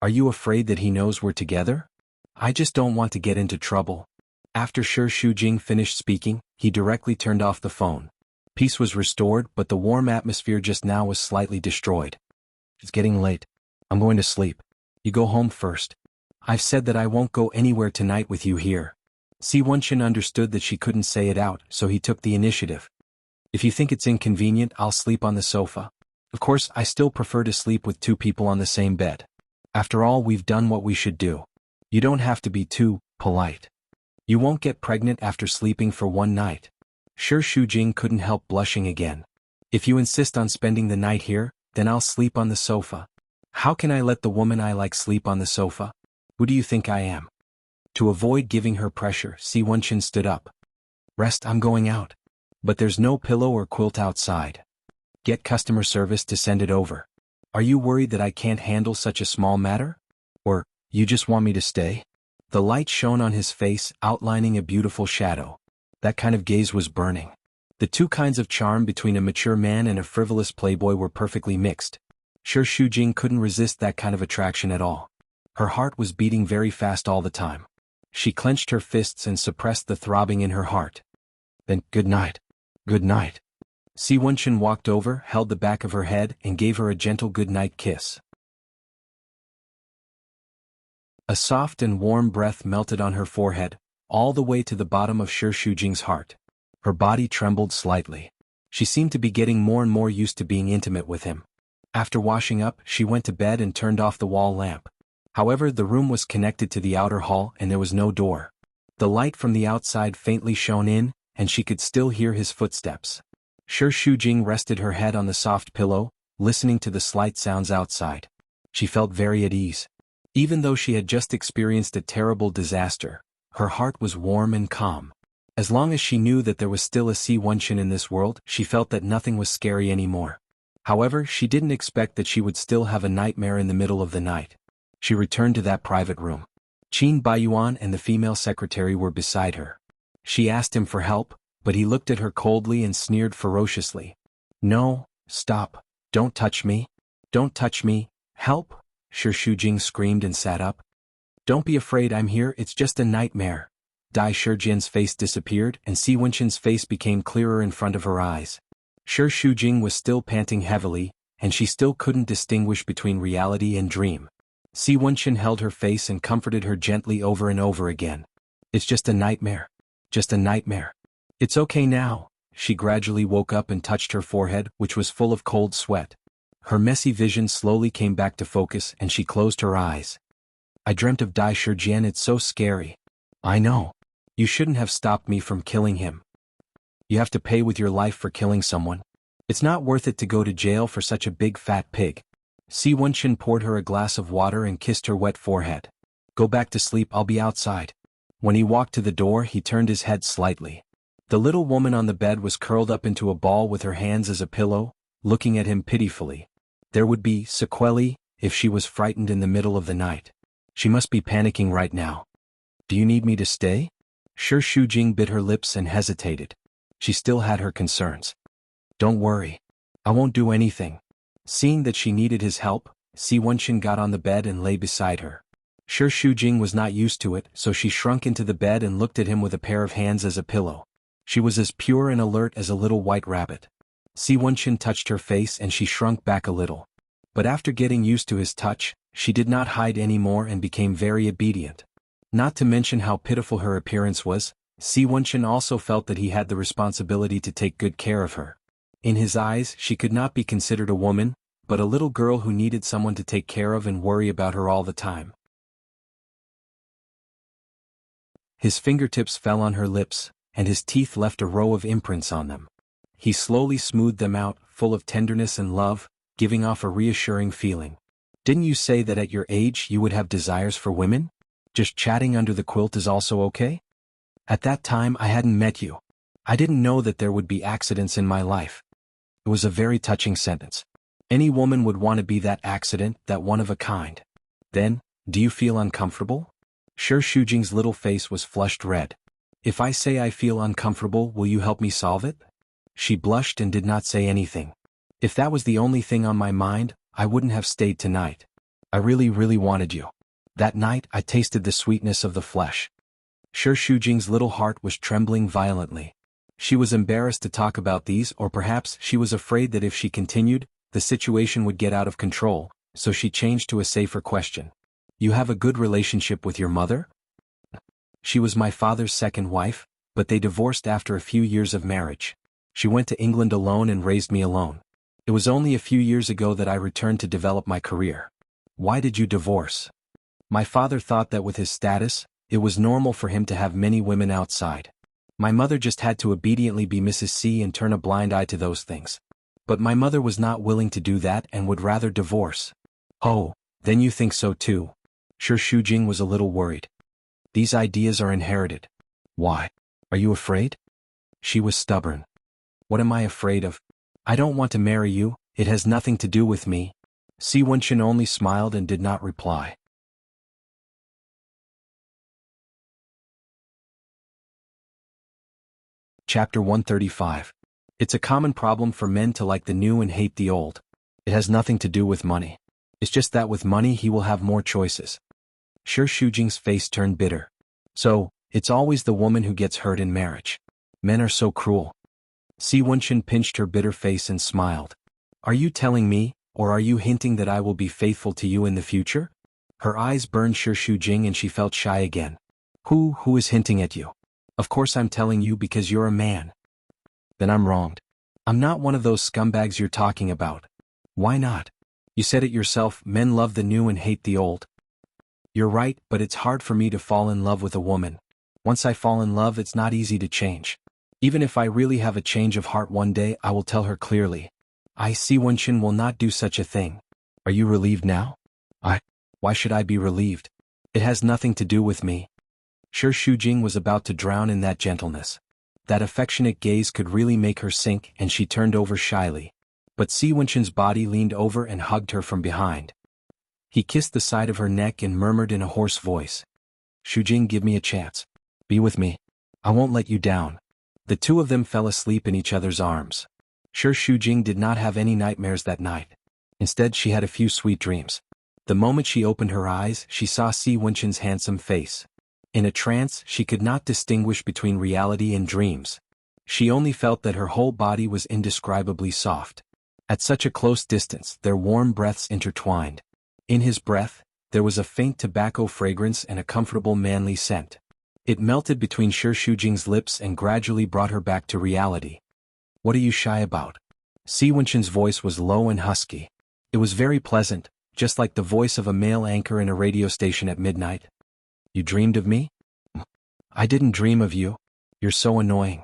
Are you afraid that he knows we're together?" "I just don't want to get into trouble." After Shi Shujing finished speaking, he directly turned off the phone. Peace was restored, but the warm atmosphere just now was slightly destroyed. It's getting late. I'm going to sleep. You go home first. I've said that I won't go anywhere tonight with you here. Si Wenchen understood that she couldn't say it out, so he took the initiative. If you think it's inconvenient, I'll sleep on the sofa. Of course, I still prefer to sleep with two people on the same bed. After all, we've done what we should do. You don't have to be too polite. You won't get pregnant after sleeping for one night. Shi Shujing couldn't help blushing again. If you insist on spending the night here, then I'll sleep on the sofa. How can I let the woman I like sleep on the sofa? Who do you think I am? To avoid giving her pressure, Si Wenchen stood up. Rest, I'm going out. But there's no pillow or quilt outside. Get customer service to send it over. Are you worried that I can't handle such a small matter? Or, you just want me to stay? The light shone on his face, outlining a beautiful shadow. That kind of gaze was burning. The two kinds of charm between a mature man and a frivolous playboy were perfectly mixed. Shi Shujing couldn't resist that kind of attraction at all. Her heart was beating very fast all the time. She clenched her fists and suppressed the throbbing in her heart. Then, good night. Good night. Si Wenchen walked over, held the back of her head, and gave her a gentle good-night kiss. A soft and warm breath melted on her forehead, all the way to the bottom of Shi Shujing's heart. Her body trembled slightly. She seemed to be getting more and more used to being intimate with him. After washing up, she went to bed and turned off the wall lamp. However, the room was connected to the outer hall and there was no door. The light from the outside faintly shone in, and she could still hear his footsteps. Shi Shujing rested her head on the soft pillow, listening to the slight sounds outside. She felt very at ease. Even though she had just experienced a terrible disaster, her heart was warm and calm. As long as she knew that there was still a Si Wenchen in this world, she felt that nothing was scary anymore. However, she didn't expect that she would still have a nightmare in the middle of the night. She returned to that private room. Qin Baiyuan and the female secretary were beside her. She asked him for help, but he looked at her coldly and sneered ferociously. No, stop, don't touch me. Don't touch me, help, Shi Shujing screamed and sat up. Don't be afraid, I'm here, it's just a nightmare. Dai Shijian's face disappeared and Si Wenchen's face became clearer in front of her eyes. Shi Shujing was still panting heavily, and she still couldn't distinguish between reality and dream. Si Wenchen held her face and comforted her gently over and over again. It's just a nightmare. Just a nightmare. It's okay now. She gradually woke up and touched her forehead, which was full of cold sweat. Her messy vision slowly came back to focus and she closed her eyes. I dreamt of Dai Shijian, it's so scary. I know. You shouldn't have stopped me from killing him. You have to pay with your life for killing someone. It's not worth it to go to jail for such a big fat pig. Si Wenchen poured her a glass of water and kissed her wet forehead. Go back to sleep, I'll be outside. When he walked to the door, he turned his head slightly. The little woman on the bed was curled up into a ball with her hands as a pillow, looking at him pitifully. There would be sequelae if she was frightened in the middle of the night. She must be panicking right now. Do you need me to stay? Shi Shujing bit her lips and hesitated. She still had her concerns. Don't worry. I won't do anything. Seeing that she needed his help, Si Wenchen got on the bed and lay beside her. Shi Shujing was not used to it, so she shrunk into the bed and looked at him with a pair of hands as a pillow. She was as pure and alert as a little white rabbit. Si Wenchen touched her face and she shrunk back a little. But after getting used to his touch, she did not hide anymore and became very obedient. Not to mention how pitiful her appearance was, Si Wenchen also felt that he had the responsibility to take good care of her. In his eyes, she could not be considered a woman, but a little girl who needed someone to take care of and worry about her all the time. His fingertips fell on her lips, and his teeth left a row of imprints on them. He slowly smoothed them out, full of tenderness and love, giving off a reassuring feeling. Didn't you say that at your age you would have desires for women? Just chatting under the quilt is also okay? At that time I hadn't met you. I didn't know that there would be accidents in my life. It was a very touching sentence. Any woman would want to be that accident, that one of a kind. Then, do you feel uncomfortable? Shi Shujing's little face was flushed red. If I say I feel uncomfortable, will you help me solve it? She blushed and did not say anything. If that was the only thing on my mind, I wouldn't have stayed tonight. I really wanted you. That night I tasted the sweetness of the flesh. Shi Shujing's little heart was trembling violently. She was embarrassed to talk about these, or perhaps she was afraid that if she continued, the situation would get out of control, so she changed to a safer question. You have a good relationship with your mother? She was my father's second wife, but they divorced after a few years of marriage. She went to England alone and raised me alone. It was only a few years ago that I returned to develop my career. Why did you divorce? My father thought that with his status, it was normal for him to have many women outside. My mother just had to obediently be Mrs. C and turn a blind eye to those things. But my mother was not willing to do that and would rather divorce. Oh, then you think so too. Sure, Shujing was a little worried. These ideas are inherited. Why? Are you afraid? She was stubborn. What am I afraid of? I don't want to marry you, it has nothing to do with me. Si Wenchen only smiled and did not reply. Chapter 135. It's a common problem for men to like the new and hate the old. It has nothing to do with money. It's just that with money he will have more choices. Sure, Shujing's face turned bitter. So, it's always the woman who gets hurt in marriage. Men are so cruel. Si Wenchen pinched her bitter face and smiled. Are you telling me, or are you hinting that I will be faithful to you in the future? Her eyes burned Sure Shujing and she felt shy again. Who is hinting at you? Of course I'm telling you because you're a man. Then I'm wronged. I'm not one of those scumbags you're talking about. Why not? You said it yourself, men love the new and hate the old. You're right, but it's hard for me to fall in love with a woman. Once I fall in love, it's not easy to change. Even if I really have a change of heart one day, I will tell her clearly. Si Wenchen will not do such a thing. Are you relieved now? Why should I be relieved? It has nothing to do with me. Sure, Shujing was about to drown in that gentleness. That affectionate gaze could really make her sink, and she turned over shyly. But Si Wenchen's body leaned over and hugged her from behind. He kissed the side of her neck and murmured in a hoarse voice. Shujing, give me a chance. Be with me. I won't let you down. The two of them fell asleep in each other's arms. Sure, Shujing did not have any nightmares that night. Instead, she had a few sweet dreams. The moment she opened her eyes, she saw Si Wenchen's handsome face. In a trance, she could not distinguish between reality and dreams. She only felt that her whole body was indescribably soft. At such a close distance, their warm breaths intertwined. In his breath, there was a faint tobacco fragrance and a comfortable manly scent. It melted between Sure Shujing's lips and gradually brought her back to reality. What are you shy about? Si Wenchen's voice was low and husky. It was very pleasant, just like the voice of a male anchor in a radio station at midnight. You dreamed of me? I didn't dream of you. You're so annoying.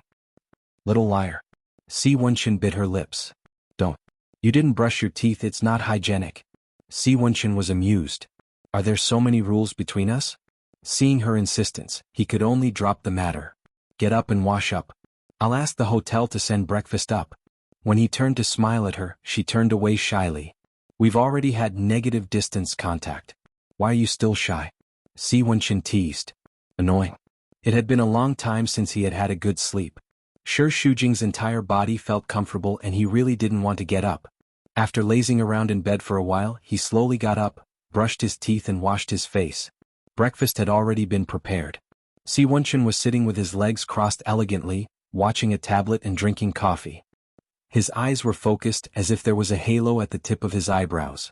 Little liar. Si Wenchen bit her lips. Don't. You didn't brush your teeth, it's not hygienic. Si Wenchen was amused. Are there so many rules between us? Seeing her insistence, he could only drop the matter. Get up and wash up. I'll ask the hotel to send breakfast up. When he turned to smile at her, she turned away shyly. We've already had negative distance contact. Why are you still shy? Si Wenchen teased. Annoying. It had been a long time since he had had a good sleep. Sure, Shujing's entire body felt comfortable and he really didn't want to get up. After lazing around in bed for a while, he slowly got up, brushed his teeth and washed his face. Breakfast had already been prepared. Si Wenchen was sitting with his legs crossed elegantly, watching a tablet and drinking coffee. His eyes were focused as if there was a halo at the tip of his eyebrows.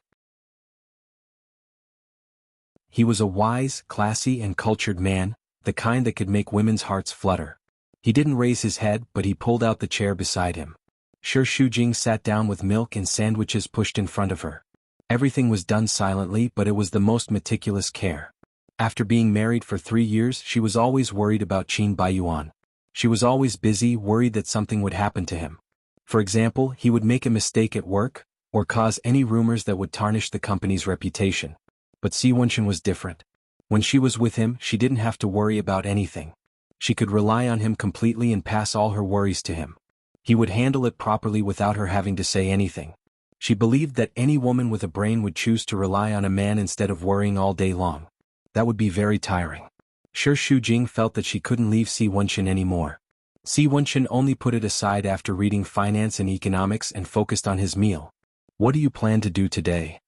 He was a wise, classy and cultured man, the kind that could make women's hearts flutter. He didn't raise his head, but he pulled out the chair beside him. Sure, Shujing sat down with milk and sandwiches pushed in front of her. Everything was done silently, but it was the most meticulous care. After being married for 3 years, she was always worried about Qin Baiyuan. She was always busy, worried that something would happen to him. For example, he would make a mistake at work, or cause any rumors that would tarnish the company's reputation. But Si Wenchen was different. When she was with him, she didn't have to worry about anything. She could rely on him completely and pass all her worries to him. He would handle it properly without her having to say anything. She believed that any woman with a brain would choose to rely on a man instead of worrying all day long. That would be very tiring. Sure, Shujing felt that she couldn't leave Si Wenchen anymore. Si Wenchen only put it aside after reading finance and economics and focused on his meal. What do you plan to do today?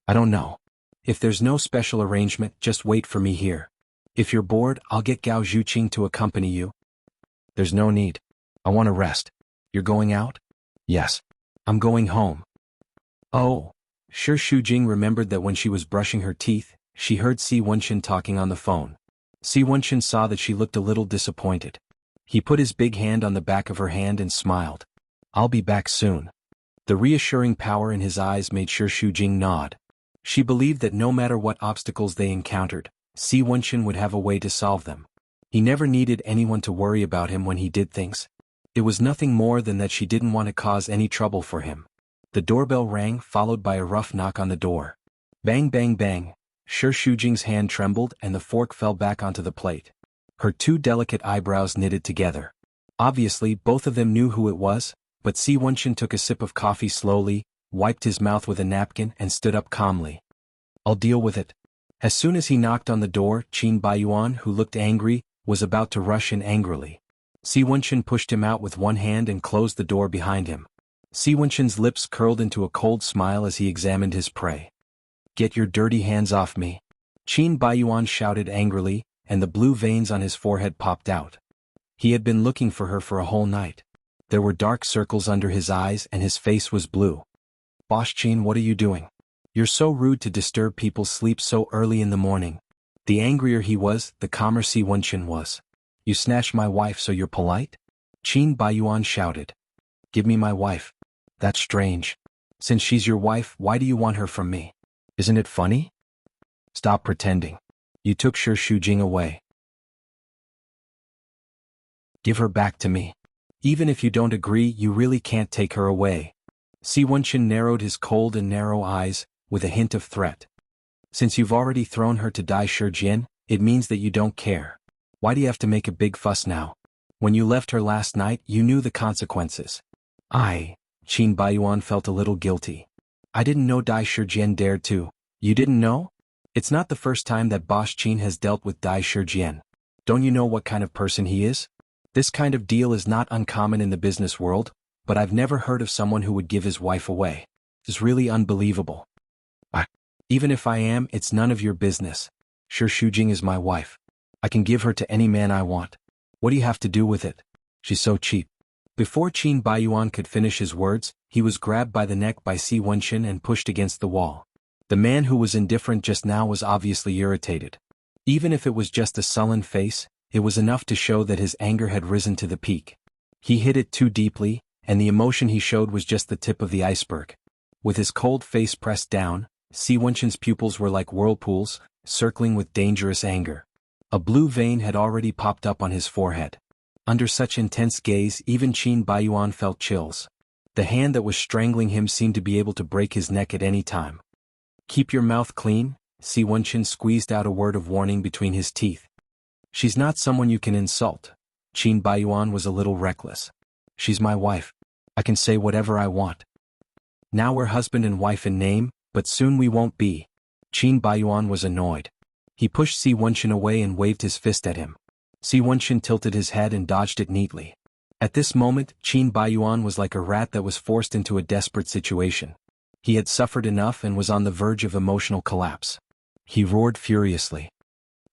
I don't know. If there's no special arrangement, just wait for me here. If you're bored, I'll get Gao Zhuqing to accompany you. There's no need. I want to rest. You're going out? Yes. I'm going home. Oh. Shi Shujing remembered that when she was brushing her teeth, she heard Si Wenxin talking on the phone. Si Wenxin saw that she looked a little disappointed. He put his big hand on the back of her hand and smiled. I'll be back soon. The reassuring power in his eyes made Shi Shujing nod. She believed that no matter what obstacles they encountered, Si Wenxin would have a way to solve them. He never needed anyone to worry about him when he did things. It was nothing more than that she didn't want to cause any trouble for him. The doorbell rang, followed by a rough knock on the door. Bang bang bang. Shi Shujing's hand trembled and the fork fell back onto the plate. Her two delicate eyebrows knitted together. Obviously, both of them knew who it was, but Si Wenxin took a sip of coffee slowly, wiped his mouth with a napkin and stood up calmly. I'll deal with it. As soon as he knocked on the door, Qin Baiyuan, who looked angry, was about to rush in angrily. Si Wenxin pushed him out with one hand and closed the door behind him. Si Wenxin's lips curled into a cold smile as he examined his prey. Get your dirty hands off me. Qin Baiyuan shouted angrily, and the blue veins on his forehead popped out. He had been looking for her for a whole night. There were dark circles under his eyes and his face was blue. Boss Qin, what are you doing? You're so rude to disturb people's sleep so early in the morning. The angrier he was, the calmer Si Wenxin was. You snatched my wife so you're polite? Qin Baiyuan shouted. Give me my wife. That's strange. Since she's your wife, why do you want her from me? Isn't it funny? Stop pretending. You took Shi Shujing away. Give her back to me. Even if you don't agree, you really can't take her away. Si Wenxin narrowed his cold and narrow eyes, with a hint of threat. Since you've already thrown her to Dai Shijian, it means that you don't care. Why do you have to make a big fuss now? When you left her last night, you knew the consequences. Qin Baiyuan felt a little guilty. I didn't know Dai Shijian dared to. You didn't know? It's not the first time that Boss Qin has dealt with Dai Shijian. Don't you know what kind of person he is? This kind of deal is not uncommon in the business world, but I've never heard of someone who would give his wife away. It's really unbelievable. Even if I am, it's none of your business. Shi Shujing is my wife. I can give her to any man I want. What do you have to do with it? She's so cheap. Before Qin Baiyuan could finish his words, he was grabbed by the neck by Si Wenxin and pushed against the wall. The man who was indifferent just now was obviously irritated. Even if it was just a sullen face, it was enough to show that his anger had risen to the peak. He hit it too deeply, and the emotion he showed was just the tip of the iceberg. With his cold face pressed down, Si Wenxin's pupils were like whirlpools, circling with dangerous anger. A blue vein had already popped up on his forehead. Under such intense gaze, even Qin Baiyuan felt chills. The hand that was strangling him seemed to be able to break his neck at any time. Keep your mouth clean, Si Wenxin squeezed out a word of warning between his teeth. She's not someone you can insult. Qin Baiyuan was a little reckless. She's my wife. I can say whatever I want. Now we're husband and wife in name, but soon we won't be. Qin Baiyuan was annoyed. He pushed Si Wenxin away and waved his fist at him. Si Wenxin tilted his head and dodged it neatly. At this moment, Qin Baiyuan was like a rat that was forced into a desperate situation. He had suffered enough and was on the verge of emotional collapse. He roared furiously.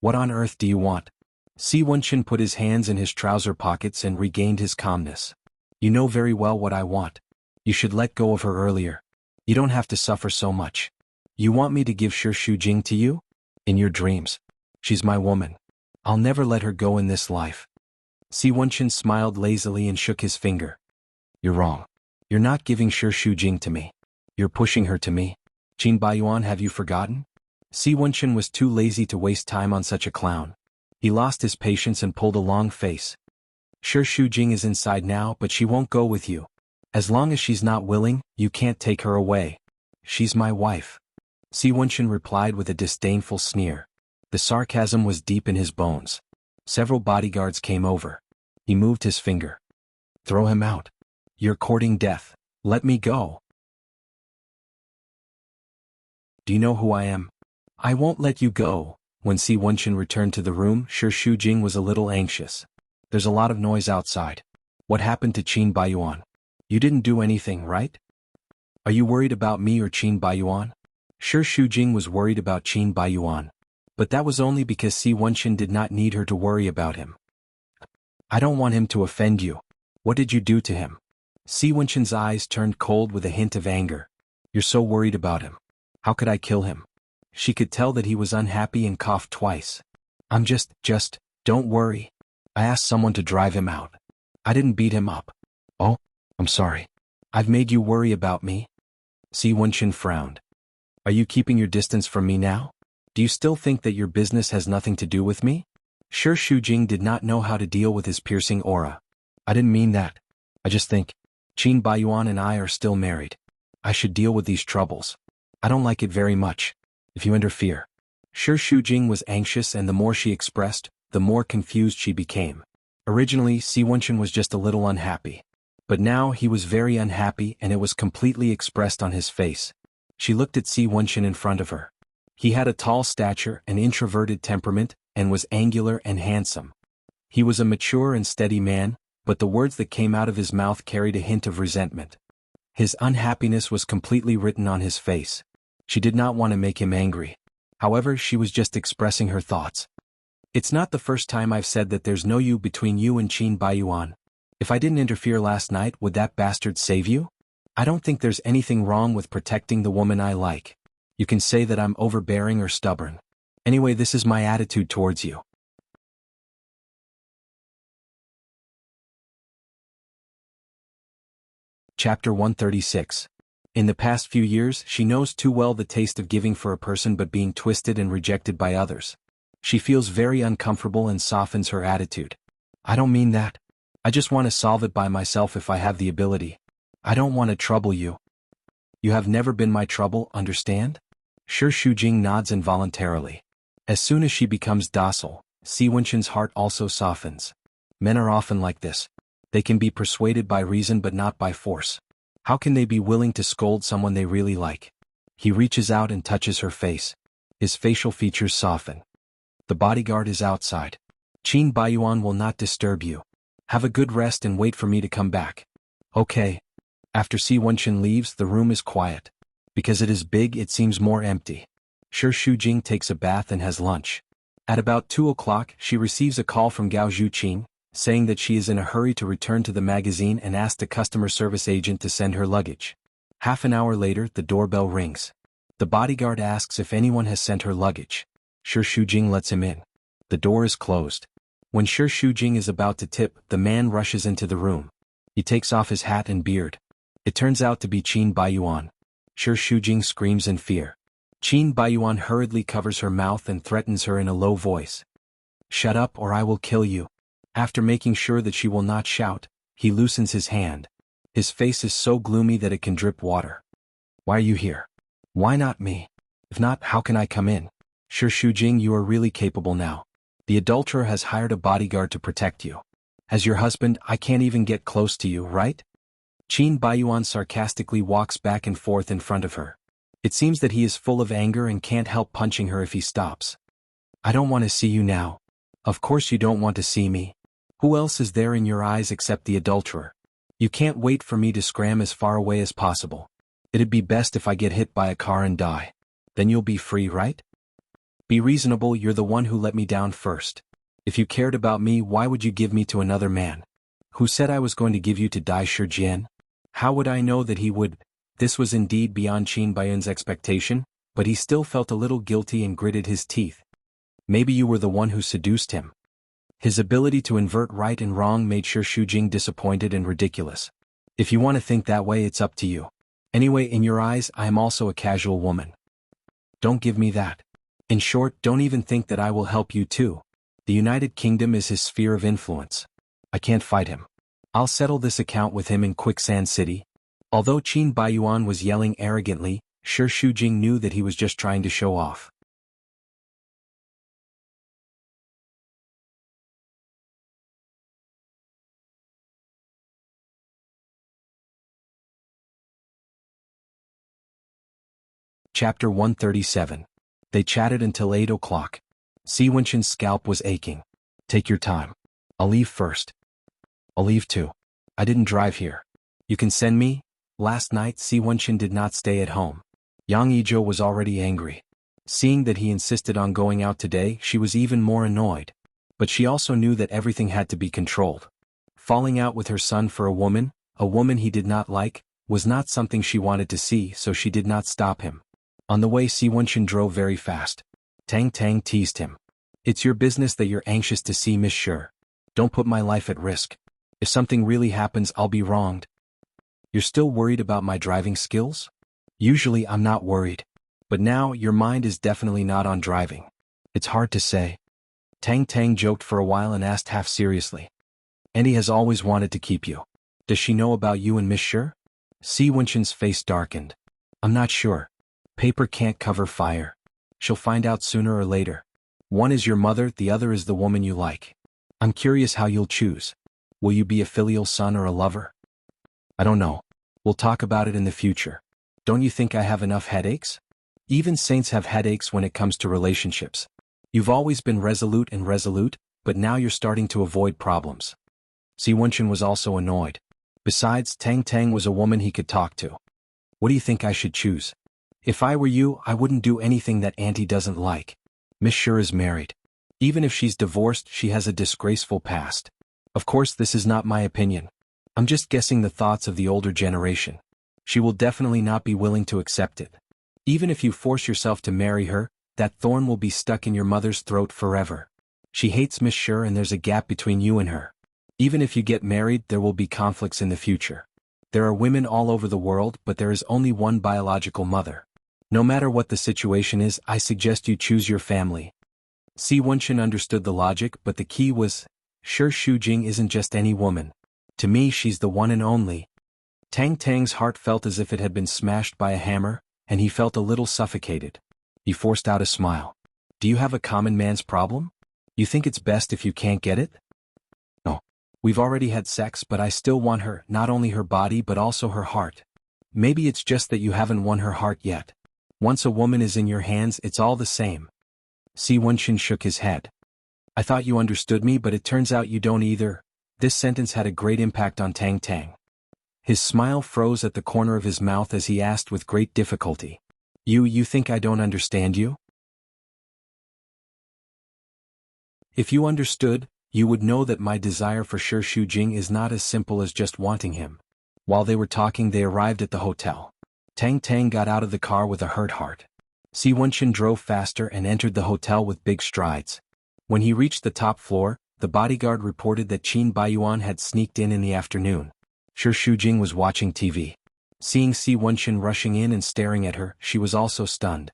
What on earth do you want? Si Wenxin put his hands in his trouser pockets and regained his calmness. You know very well what I want. You should let go of her earlier. You don't have to suffer so much. You want me to give Shi Shujing to you? In your dreams. She's my woman. I'll never let her go in this life. Si Wenxin smiled lazily and shook his finger. You're wrong. You're not giving Shi Shujing to me. You're pushing her to me. Qin Baiyuan, have you forgotten? Si Wenxin was too lazy to waste time on such a clown. He lost his patience and pulled a long face. Shi Shujing is inside now, but she won't go with you. As long as she's not willing, you can't take her away. She's my wife. Si Wenxin replied with a disdainful sneer. The sarcasm was deep in his bones. Several bodyguards came over. He moved his finger. Throw him out. You're courting death. Let me go. Do you know who I am? I won't let you go. When Si Wenxin returned to the room, Shi Shujing was a little anxious. There's a lot of noise outside. What happened to Qin Baiyuan? You didn't do anything, right? Are you worried about me or Qin Baiyuan? Shi Shujing was worried about Qin Baiyuan. But that was only because Si Wenxin did not need her to worry about him. I don't want him to offend you. What did you do to him? Si Wenshin's eyes turned cold with a hint of anger. You're so worried about him. How could I kill him? She could tell that he was unhappy and coughed twice. I'm just, don't worry. I asked someone to drive him out. I didn't beat him up. Oh, I'm sorry. I've made you worry about me? Si Wenshin frowned. Are you keeping your distance from me now? Do you still think that your business has nothing to do with me? Sure, Shujing did not know how to deal with his piercing aura. I didn't mean that. I just think, Qin Baiyuan and I are still married. I should deal with these troubles. I don't like it very much. If you interfere. Sure, Shujing was anxious, and the more she expressed, the more confused she became. Originally, Si Wenshin was just a little unhappy. But now he was very unhappy, and it was completely expressed on his face. She looked at Si Wenshin in front of her. He had a tall stature, an introverted temperament, and was angular and handsome. He was a mature and steady man, but the words that came out of his mouth carried a hint of resentment. His unhappiness was completely written on his face. She did not want to make him angry. However, she was just expressing her thoughts. It's not the first time I've said that there's no you between you and Qin Baiyuan. If I didn't interfere last night, would that bastard save you? I don't think there's anything wrong with protecting the woman I like. You can say that I'm overbearing or stubborn. Anyway, this is my attitude towards you. Chapter 136. In the past few years, she knows too well the taste of giving for a person but being twisted and rejected by others. She feels very uncomfortable and softens her attitude. I don't mean that. I just want to solve it by myself if I have the ability. I don't want to trouble you. You have never been my trouble, understand? Sure, Shujing nods involuntarily. As soon as she becomes docile, Si Wenshin's heart also softens. Men are often like this. They can be persuaded by reason but not by force. How can they be willing to scold someone they really like? He reaches out and touches her face. His facial features soften. The bodyguard is outside. Qin Baiyuan will not disturb you. Have a good rest and wait for me to come back. Okay. After Si Wenshin leaves, the room is quiet. Because it is big, it seems more empty. Sure, Shujing takes a bath and has lunch. At about 2 o'clock, she receives a call from Gao Zhuqin, saying that she is in a hurry to return to the magazine and asked the customer service agent to send her luggage. Half an hour later, the doorbell rings. The bodyguard asks if anyone has sent her luggage. Sure, Shujing lets him in. The door is closed. When Sure Shujing is about to tip, the man rushes into the room. He takes off his hat and beard. It turns out to be Qin Baiyuan. Sure, Shujing screams in fear. Qin Baiyuan hurriedly covers her mouth and threatens her in a low voice. Shut up or I will kill you. After making sure that she will not shout, he loosens his hand. His face is so gloomy that it can drip water. Why are you here? Why not me? If not, how can I come in? Sure, Shujing, you are really capable now. The adulterer has hired a bodyguard to protect you. As your husband, I can't even get close to you, right? Qin Baiyuan sarcastically walks back and forth in front of her. It seems that he is full of anger and can't help punching her if he stops. I don't want to see you now. Of course you don't want to see me. Who else is there in your eyes except the adulterer? You can't wait for me to scram as far away as possible. It'd be best if I get hit by a car and die. Then you'll be free, right? Be reasonable, you're the one who let me down first. If you cared about me, why would you give me to another man? Who said I was going to give you to Dai Shijian? How would I know that he would? This was indeed beyond Qin Baiyuan's expectation, but he still felt a little guilty and gritted his teeth. Maybe you were the one who seduced him. His ability to invert right and wrong made Sure Shujing disappointed and ridiculous. If you want to think that way, it's up to you. Anyway, in your eyes, I am also a casual woman. Don't give me that. In short, don't even think that I will help you too. The United Kingdom is his sphere of influence. I can't fight him. I'll settle this account with him in Quicksand City. Although Qin Baiyuan was yelling arrogantly, Sure Shujing knew that he was just trying to show off. Chapter 137. They chatted until 8 o'clock. Si Wenshin's scalp was aching. Take your time. I'll leave first. I'll leave too. I didn't drive here. You can send me? Last night, Si Wenshin did not stay at home. Yang Yizhou was already angry. Seeing that he insisted on going out today, she was even more annoyed. But she also knew that everything had to be controlled. Falling out with her son for a woman he did not like, was not something she wanted to see, so she did not stop him. On the way, Si Wenchen drove very fast. Tang Tang teased him. It's your business that you're anxious to see Miss Sure. Don't put my life at risk. If something really happens, I'll be wronged. You're still worried about my driving skills? Usually I'm not worried. But now, your mind is definitely not on driving. It's hard to say. Tang Tang joked for a while and asked half seriously. Andy has always wanted to keep you. Does she know about you and Miss Sure? Si Wenchen's face darkened. I'm not sure. Paper can't cover fire. She'll find out sooner or later. One is your mother, the other is the woman you like. I'm curious how you'll choose. Will you be a filial son or a lover? I don't know. We'll talk about it in the future. Don't you think I have enough headaches? Even saints have headaches when it comes to relationships. You've always been resolute, but now you're starting to avoid problems. Si Wenchen was also annoyed. Besides, Tang Tang was a woman he could talk to. What do you think I should choose? If I were you, I wouldn't do anything that Auntie doesn't like. Miss Sure is married. Even if she's divorced, she has a disgraceful past. Of course, this is not my opinion. I'm just guessing the thoughts of the older generation. She will definitely not be willing to accept it. Even if you force yourself to marry her, that thorn will be stuck in your mother's throat forever. She hates Miss Sure and there's a gap between you and her. Even if you get married, there will be conflicts in the future. There are women all over the world, but there is only one biological mother. No matter what the situation is, I suggest you choose your family. Si Wenchen understood the logic, but the key was, Sure Shujing isn't just any woman. To me, she's the one and only. Tang Tang's heart felt as if it had been smashed by a hammer, and he felt a little suffocated. He forced out a smile. Do you have a common man's problem? You think it's best if you can't get it? No. We've already had sex, but I still want her, not only her body but also her heart. Maybe it's just that you haven't won her heart yet. Once a woman is in your hands, it's all the same. Si Wenchen shook his head. I thought you understood me, but it turns out you don't either. This sentence had a great impact on Tang Tang. His smile froze at the corner of his mouth as he asked with great difficulty. You think I don't understand you? If you understood, you would know that my desire for Sure Shujing is not as simple as just wanting him. While they were talking, they arrived at the hotel. Tang Tang got out of the car with a hurt heart. Si Wenchen drove faster and entered the hotel with big strides. When he reached the top floor, the bodyguard reported that Qin Baiyuan had sneaked in the afternoon. Sure Shujing was watching TV. Seeing Si Wenchen rushing in and staring at her, she was also stunned.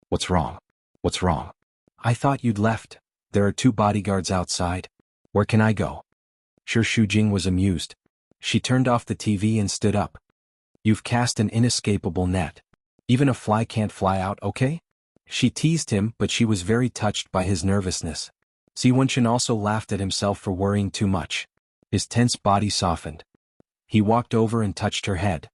What's wrong? What's wrong? I thought you'd left. There are 2 bodyguards outside. Where can I go? Sure Shujing was amused. She turned off the TV and stood up. You've cast an inescapable net. Even a fly can't fly out, okay? She teased him, but she was very touched by his nervousness. Si Wenchen also laughed at himself for worrying too much. His tense body softened. He walked over and touched her head.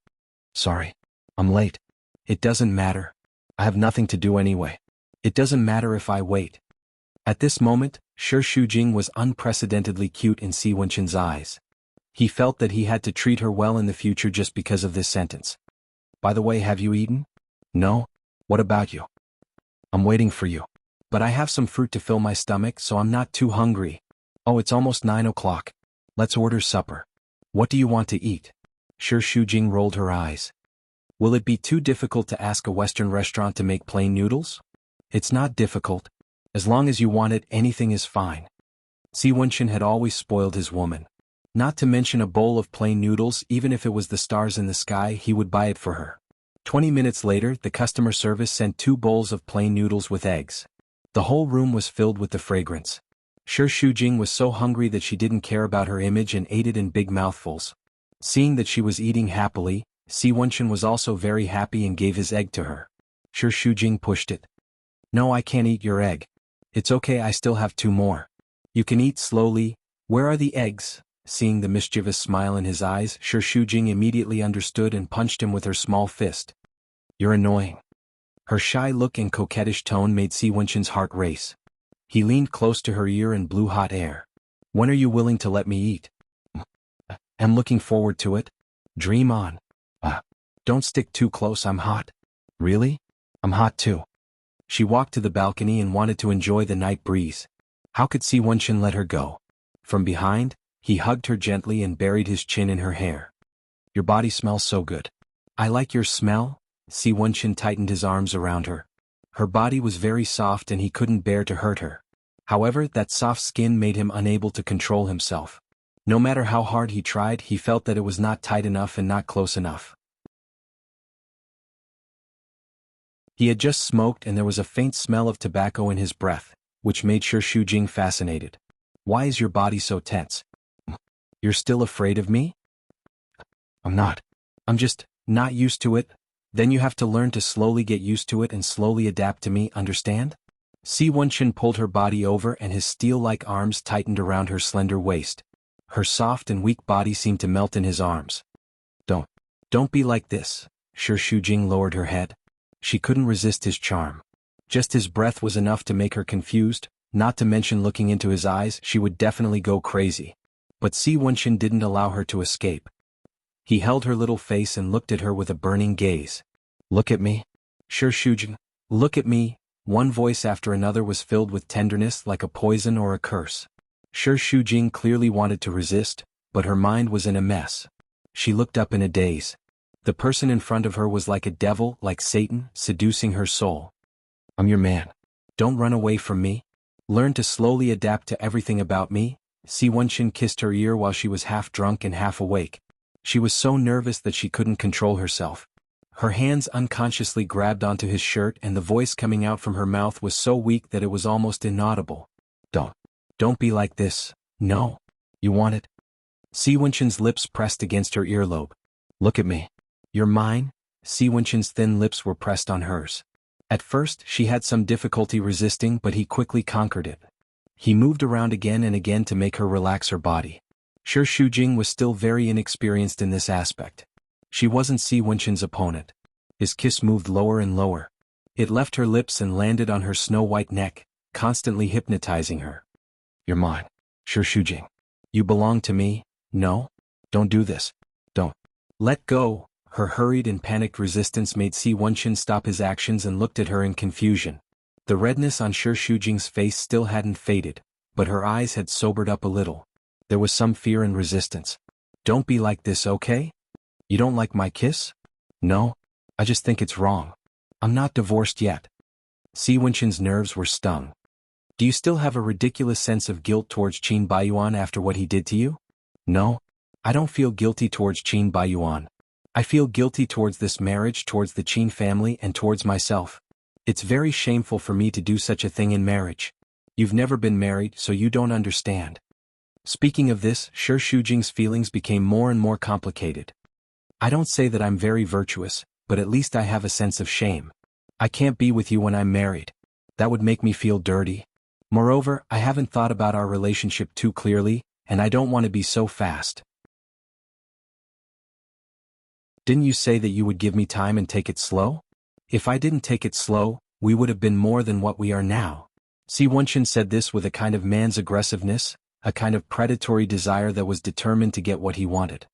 Sorry. I'm late. It doesn't matter. I have nothing to do anyway. It doesn't matter if I wait. At this moment, Sure Shujing was unprecedentedly cute in Si Wenchen's eyes. He felt that he had to treat her well in the future just because of this sentence. By the way, have you eaten? No? What about you? I'm waiting for you. But I have some fruit to fill my stomach, so I'm not too hungry. Oh, it's almost 9 o'clock. Let's order supper. What do you want to eat? Sure Shujing rolled her eyes. Will it be too difficult to ask a Western restaurant to make plain noodles? It's not difficult. As long as you want it, anything is fine. Si Wenchen had always spoiled his woman. Not to mention a bowl of plain noodles, even if it was the stars in the sky, he would buy it for her. 20 minutes later, the customer service sent 2 bowls of plain noodles with eggs. The whole room was filled with the fragrance. Sure Shujing was so hungry that she didn't care about her image and ate it in big mouthfuls. Seeing that she was eating happily, Si Wenchen was also very happy and gave his egg to her. Sure Shujing pushed it. No, I can't eat your egg. It's okay, I still have 2 more. You can eat slowly. Where are the eggs? Seeing the mischievous smile in his eyes, Sure Shujing immediately understood and punched him with her small fist. You're annoying. Her shy look and coquettish tone made Si Wenchen's heart race. He leaned close to her ear and blew hot air. When are you willing to let me eat? I'm looking forward to it. Dream on. Don't stick too close, I'm hot. Really? I'm hot too. She walked to the balcony and wanted to enjoy the night breeze. How could Si Wenchen let her go? From behind, He hugged her gently and buried his chin in her hair. Your body smells so good. I like your smell. Si Wenqin tightened his arms around her. Her body was very soft and he couldn't bear to hurt her. However, that soft skin made him unable to control himself. No matter how hard he tried, he felt that it was not tight enough and not close enough. He had just smoked and there was a faint smell of tobacco in his breath, which made Shi Shujing fascinated. Why is your body so tense? You're still afraid of me? I'm not. I'm just not used to it. Then you have to learn to slowly get used to it and slowly adapt to me, understand? Si Wenqin pulled her body over and his steel-like arms tightened around her slender waist. Her soft and weak body seemed to melt in his arms. Don't be like this. Shi Shujing lowered her head. She couldn't resist his charm. Just his breath was enough to make her confused, not to mention looking into his eyes, she would definitely go crazy. But Si Wenqin didn't allow her to escape. He held her little face and looked at her with a burning gaze. Look at me. Shi Shujing, look at me. One voice after another was filled with tenderness like a poison or a curse. Shi Shujing clearly wanted to resist, but her mind was in a mess. She looked up in a daze. The person in front of her was like a devil, like Satan, seducing her soul. I'm your man. Don't run away from me. Learn to slowly adapt to everything about me. Si Wenqin kissed her ear while she was half drunk and half awake. She was so nervous that she couldn't control herself. Her hands unconsciously grabbed onto his shirt and the voice coming out from her mouth was so weak that it was almost inaudible. Don't be like this. No. You want it? Si Wenqin's lips pressed against her earlobe. Look at me. You're mine. Si Wenqin's thin lips were pressed on hers. At first, she had some difficulty resisting, but he quickly conquered it. He moved around again and again to make her relax her body. Shi Shujing was still very inexperienced in this aspect. She wasn't Si Wenqin's opponent. His kiss moved lower and lower. It left her lips and landed on her snow-white neck, constantly hypnotizing her. You're mine. Shi Shujing. You belong to me. No? Don't do this. Don't. Let go. Her hurried and panicked resistance made Si Wenqin stop his actions and looked at her in confusion. The redness on Shi Shujing's face still hadn't faded, but her eyes had sobered up a little. There was some fear and resistance. Don't be like this, okay? You don't like my kiss? No. I just think it's wrong. I'm not divorced yet. Si Wenqin's nerves were stung. Do you still have a ridiculous sense of guilt towards Qin Baiyuan after what he did to you? No. I don't feel guilty towards Qin Baiyuan. I feel guilty towards this marriage, towards the Qin family, and towards myself. It's very shameful for me to do such a thing in marriage. You've never been married, so you don't understand. Speaking of this, Shi Shujing's feelings became more and more complicated. I don't say that I'm very virtuous, but at least I have a sense of shame. I can't be with you when I'm married. That would make me feel dirty. Moreover, I haven't thought about our relationship too clearly, and I don't want to be so fast. Didn't you say that you would give me time and take it slow? If I didn't take it slow, we would have been more than what we are now. Si Wenqin said this with a kind of man's aggressiveness, a kind of predatory desire that was determined to get what he wanted.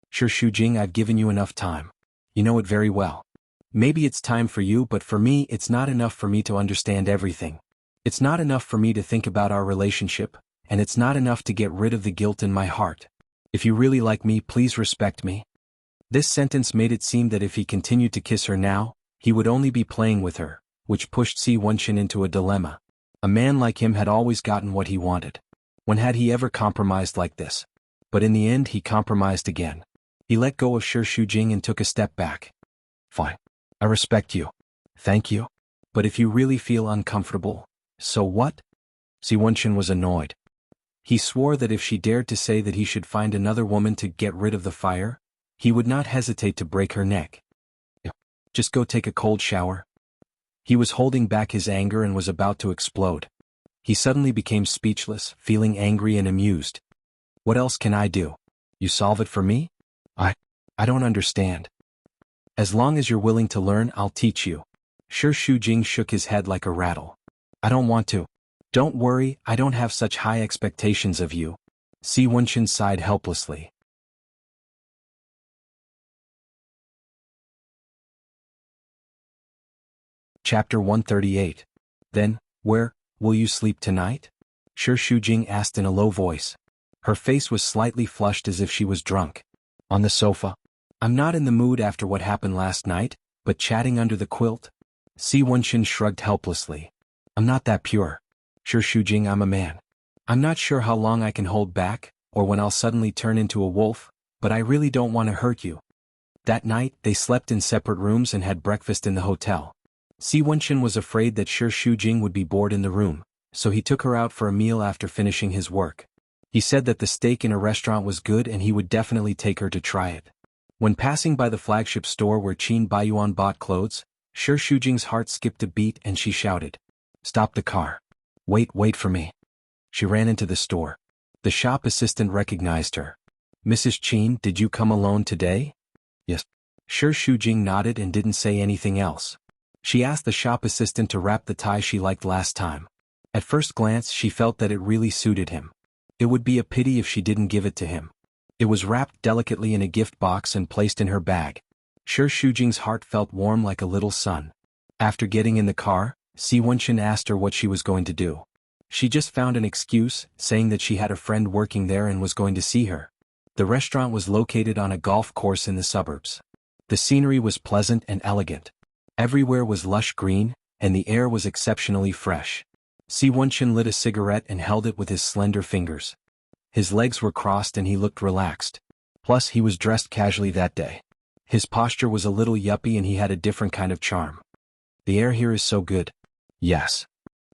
Shi Shujing, I've given you enough time. You know it very well. Maybe it's time for you, but for me it's not enough for me to understand everything. It's not enough for me to think about our relationship, and it's not enough to get rid of the guilt in my heart. If you really like me, please respect me. This sentence made it seem that if he continued to kiss her now, he would only be playing with her, which pushed Si Wenqin into a dilemma. A man like him had always gotten what he wanted. When had he ever compromised like this? But in the end he compromised again. He let go of Shi Shujing and took a step back. Fine. I respect you. Thank you. But if you really feel uncomfortable, so what? Si Wenqin was annoyed. He swore that if she dared to say that he should find another woman to get rid of the fire, he would not hesitate to break her neck. Just go take a cold shower. He was holding back his anger and was about to explode. He suddenly became speechless, feeling angry and amused. What else can I do? You solve it for me? I don't understand. As long as you're willing to learn, I'll teach you. Shi Shujing shook his head like a rattle. I don't want to. Don't worry, I don't have such high expectations of you. Si Wenqin sighed helplessly. Chapter 138. Then, where will you sleep tonight? Shi Shujing asked in a low voice. Her face was slightly flushed as if she was drunk. On the sofa. I'm not in the mood after what happened last night, but chatting under the quilt? Si Wenxin shrugged helplessly. I'm not that pure. Sure Shujing, I'm a man. I'm not sure how long I can hold back, or when I'll suddenly turn into a wolf, but I really don't want to hurt you. That night, they slept in separate rooms and had breakfast in the hotel. Si Wenxin was afraid that Shi Shujing would be bored in the room, so he took her out for a meal after finishing his work. He said that the steak in a restaurant was good and he would definitely take her to try it. When passing by the flagship store where Qin Baiyuan bought clothes, Shi Shujing's heart skipped a beat and she shouted, "Stop the car. Wait for me." She ran into the store. The shop assistant recognized her. "Mrs. Qin, did you come alone today?" "Yes." Shi Shujing nodded and didn't say anything else. She asked the shop assistant to wrap the tie she liked last time. At first glance she felt that it really suited him. It would be a pity if she didn't give it to him. It was wrapped delicately in a gift box and placed in her bag. Shi Shujing's heart felt warm like a little sun. After getting in the car, Si Wenxin asked her what she was going to do. She just found an excuse, saying that she had a friend working there and was going to see her. The restaurant was located on a golf course in the suburbs. The scenery was pleasant and elegant. Everywhere was lush green, and the air was exceptionally fresh. Si Wenxin lit a cigarette and held it with his slender fingers. His legs were crossed and he looked relaxed. Plus he was dressed casually that day. His posture was a little yuppie and he had a different kind of charm. The air here is so good. Yes.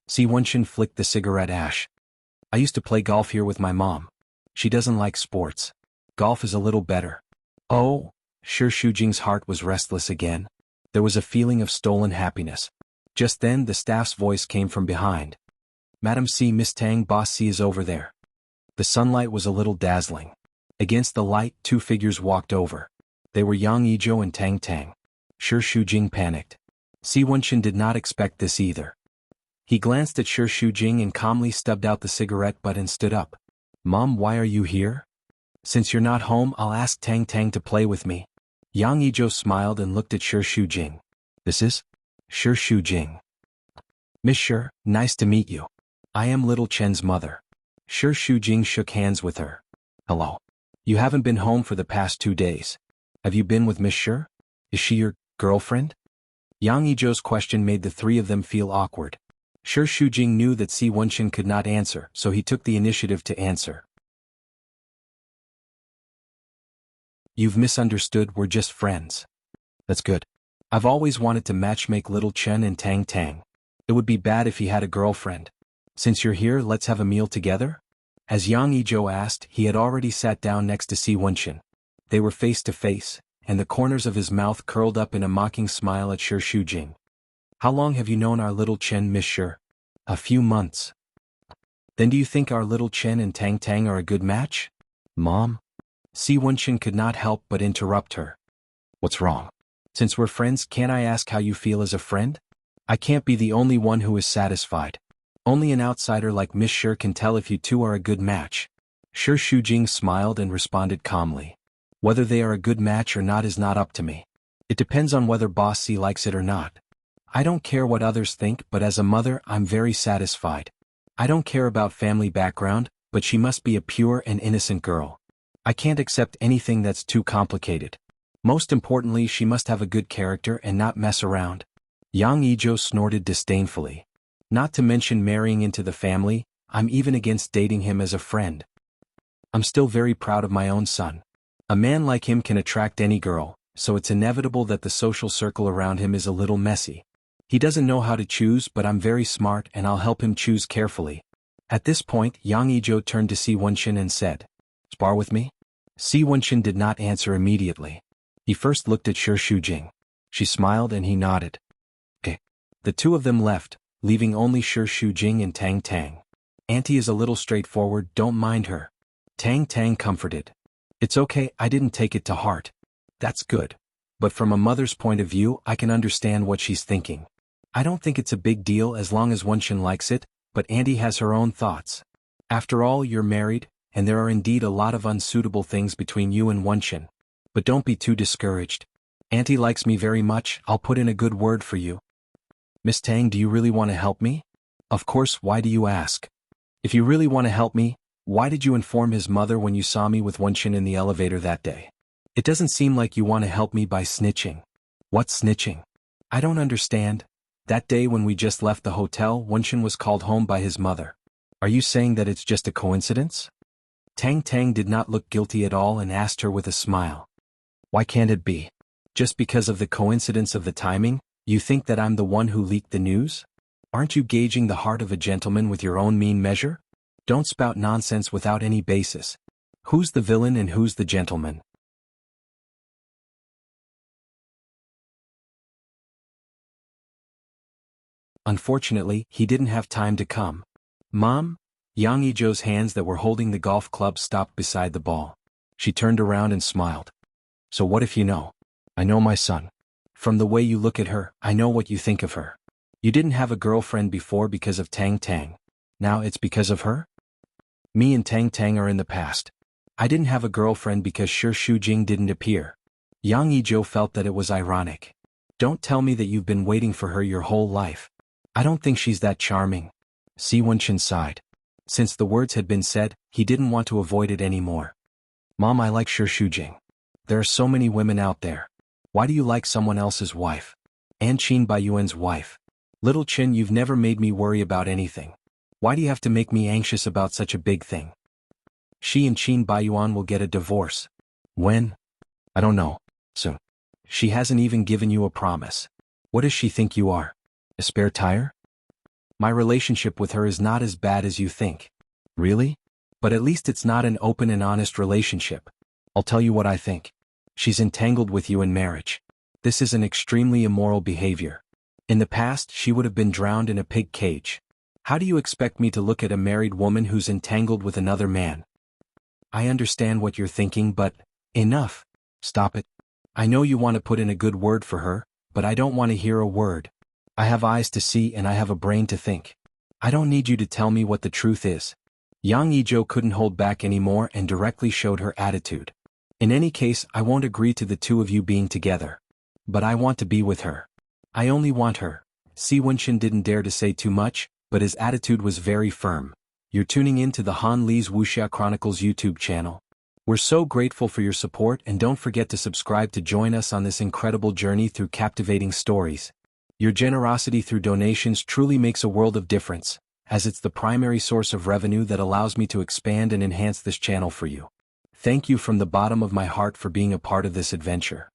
Si Wenxin flicked the cigarette ash. I used to play golf here with my mom. She doesn't like sports. Golf is a little better. Oh, Shi Shujing's heart was restless again. There was a feeling of stolen happiness. Just then the staff's voice came from behind. "Madam Si, Miss Tang, Boss Si is over there." The sunlight was a little dazzling. Against the light, two figures walked over. They were Yang Yizhou and Tang Tang. Shi Shujing panicked. Si Wenxin did not expect this either. He glanced at Shi Shujing and calmly stubbed out the cigarette butt and stood up. "Mom, why are you here?" "Since you're not home, I'll ask Tang Tang to play with me." Yang Yizhou smiled and looked at Shi Shujing. "This is?" Shi Shujing. "Miss Shi, nice to meet you. I am little Chen's mother." Shi Shujing shook hands with her. "Hello. You haven't been home for the past 2 days. Have you been with Miss Shi? Is she your girlfriend?" Yang Yizhou's question made the three of them feel awkward. Shi Shujing knew that Si Wenxin could not answer, so he took the initiative to answer. "You've misunderstood, we're just friends." "That's good. I've always wanted to matchmake little Chen and Tang Tang. It would be bad if he had a girlfriend. Since you're here, let's have a meal together?" As Yang Yizhou asked, he had already sat down next to Si Wenxin. They were face to face, and the corners of his mouth curled up in a mocking smile at Shi Shujing. "How long have you known our little Chen, Miss Shi?" "A few months." "Then do you think our little Chen and Tang Tang are a good match?" "Mom?" Si Wenxin could not help but interrupt her. "What's wrong? Since we're friends, can't I ask how you feel as a friend? I can't be the only one who is satisfied. Only an outsider like Miss Shi can tell if you two are a good match." Shi Shujing smiled and responded calmly. "Whether they are a good match or not is not up to me. It depends on whether Boss Si likes it or not. I don't care what others think, but as a mother, I'm very satisfied. I don't care about family background, but she must be a pure and innocent girl. I can't accept anything that's too complicated. Most importantly, she must have a good character and not mess around." Yang Yizhou snorted disdainfully. "Not to mention marrying into the family, I'm even against dating him as a friend. I'm still very proud of my own son. A man like him can attract any girl, so it's inevitable that the social circle around him is a little messy. He doesn't know how to choose, but I'm very smart and I'll help him choose carefully." At this point, Yang Yizhou turned to Si Wenxin and said, "Spar with me?" Si Wenxin did not answer immediately. He first looked at Shi Shujing. She smiled and he nodded. "Okay." The two of them left, leaving only Shi Shujing and Tang Tang. "Auntie is a little straightforward, don't mind her." Tang Tang comforted. "It's okay, I didn't take it to heart." "That's good. But from a mother's point of view, I can understand what she's thinking. I don't think it's a big deal as long as Wenxin likes it, but Auntie has her own thoughts. After all, you're married, and there are indeed a lot of unsuitable things between you and Wenxin. But don't be too discouraged. Auntie likes me very much, I'll put in a good word for you." "Miss Tang, do you really want to help me?" "Of course, why do you ask?" "If you really want to help me, Why did you inform his mother when you saw me with Wuxia in the elevator that day? It doesn't seem like you want to help me by snitching. What snitching? I don't understand. That day when we just left the hotel, Wuxia was called home by his mother. Are you saying that it's just a coincidence? Tang Tang did not look guilty at all and asked her with a smile. Why can't it be? Just because of the coincidence of the timing, you think that I'm the one who leaked the news? Aren't you gauging the heart of a gentleman with your own mean measure? Don't spout nonsense without any basis. Who's the villain and who's the gentleman? Unfortunately, he didn't have time to come. Mom? Yang Yizhou's hands that were holding the golf club stopped beside the ball. She turned around and smiled. So what if you know? I know my son. From the way you look at her, I know what you think of her. You didn't have a girlfriend before because of Tang Tang. Now it's because of her? Me and Tang Tang are in the past. I didn't have a girlfriend because Shi Shujing didn't appear. Yang Yizhou felt that it was ironic. Don't tell me that you've been waiting for her your whole life. I don't think she's that charming. Si Wenqin sighed. Since the words had been said, he didn't want to avoid it anymore. Mom, I like Shi Shujing. There are so many women out there. Why do you like someone else's wife? And Qin Baiyuan's wife. Little Qin, you've never made me worry about anything. Why do you have to make me anxious about such a big thing? She and Qin Baiyuan will get a divorce. When? I don't know. Soon. She hasn't even given you a promise. What does she think you are? A spare tire? My relationship with her is not as bad as you think. Really? But at least it's not an open and honest relationship. I'll tell you what I think. She's entangled with you in marriage. This is an extremely immoral behavior. In the past, she would have been drowned in a pig cage. How do you expect me to look at a married woman who's entangled with another man? I understand what you're thinking, but enough. Stop it. I know you want to put in a good word for her, but I don't want to hear a word. I have eyes to see and I have a brain to think. I don't need you to tell me what the truth is. Yang Yizhou couldn't hold back anymore and directly showed her attitude. In any case, I won't agree to the two of you being together. But I want to be with her. I only want her. Si Wenqin didn't dare to say too much, but his attitude was very firm. You're tuning in to the Han Li's Wuxia Chronicles YouTube channel. We're so grateful for your support, and don't forget to subscribe to join us on this incredible journey through captivating stories. Your generosity through donations truly makes a world of difference, as it's the primary source of revenue that allows me to expand and enhance this channel for you. Thank you from the bottom of my heart for being a part of this adventure.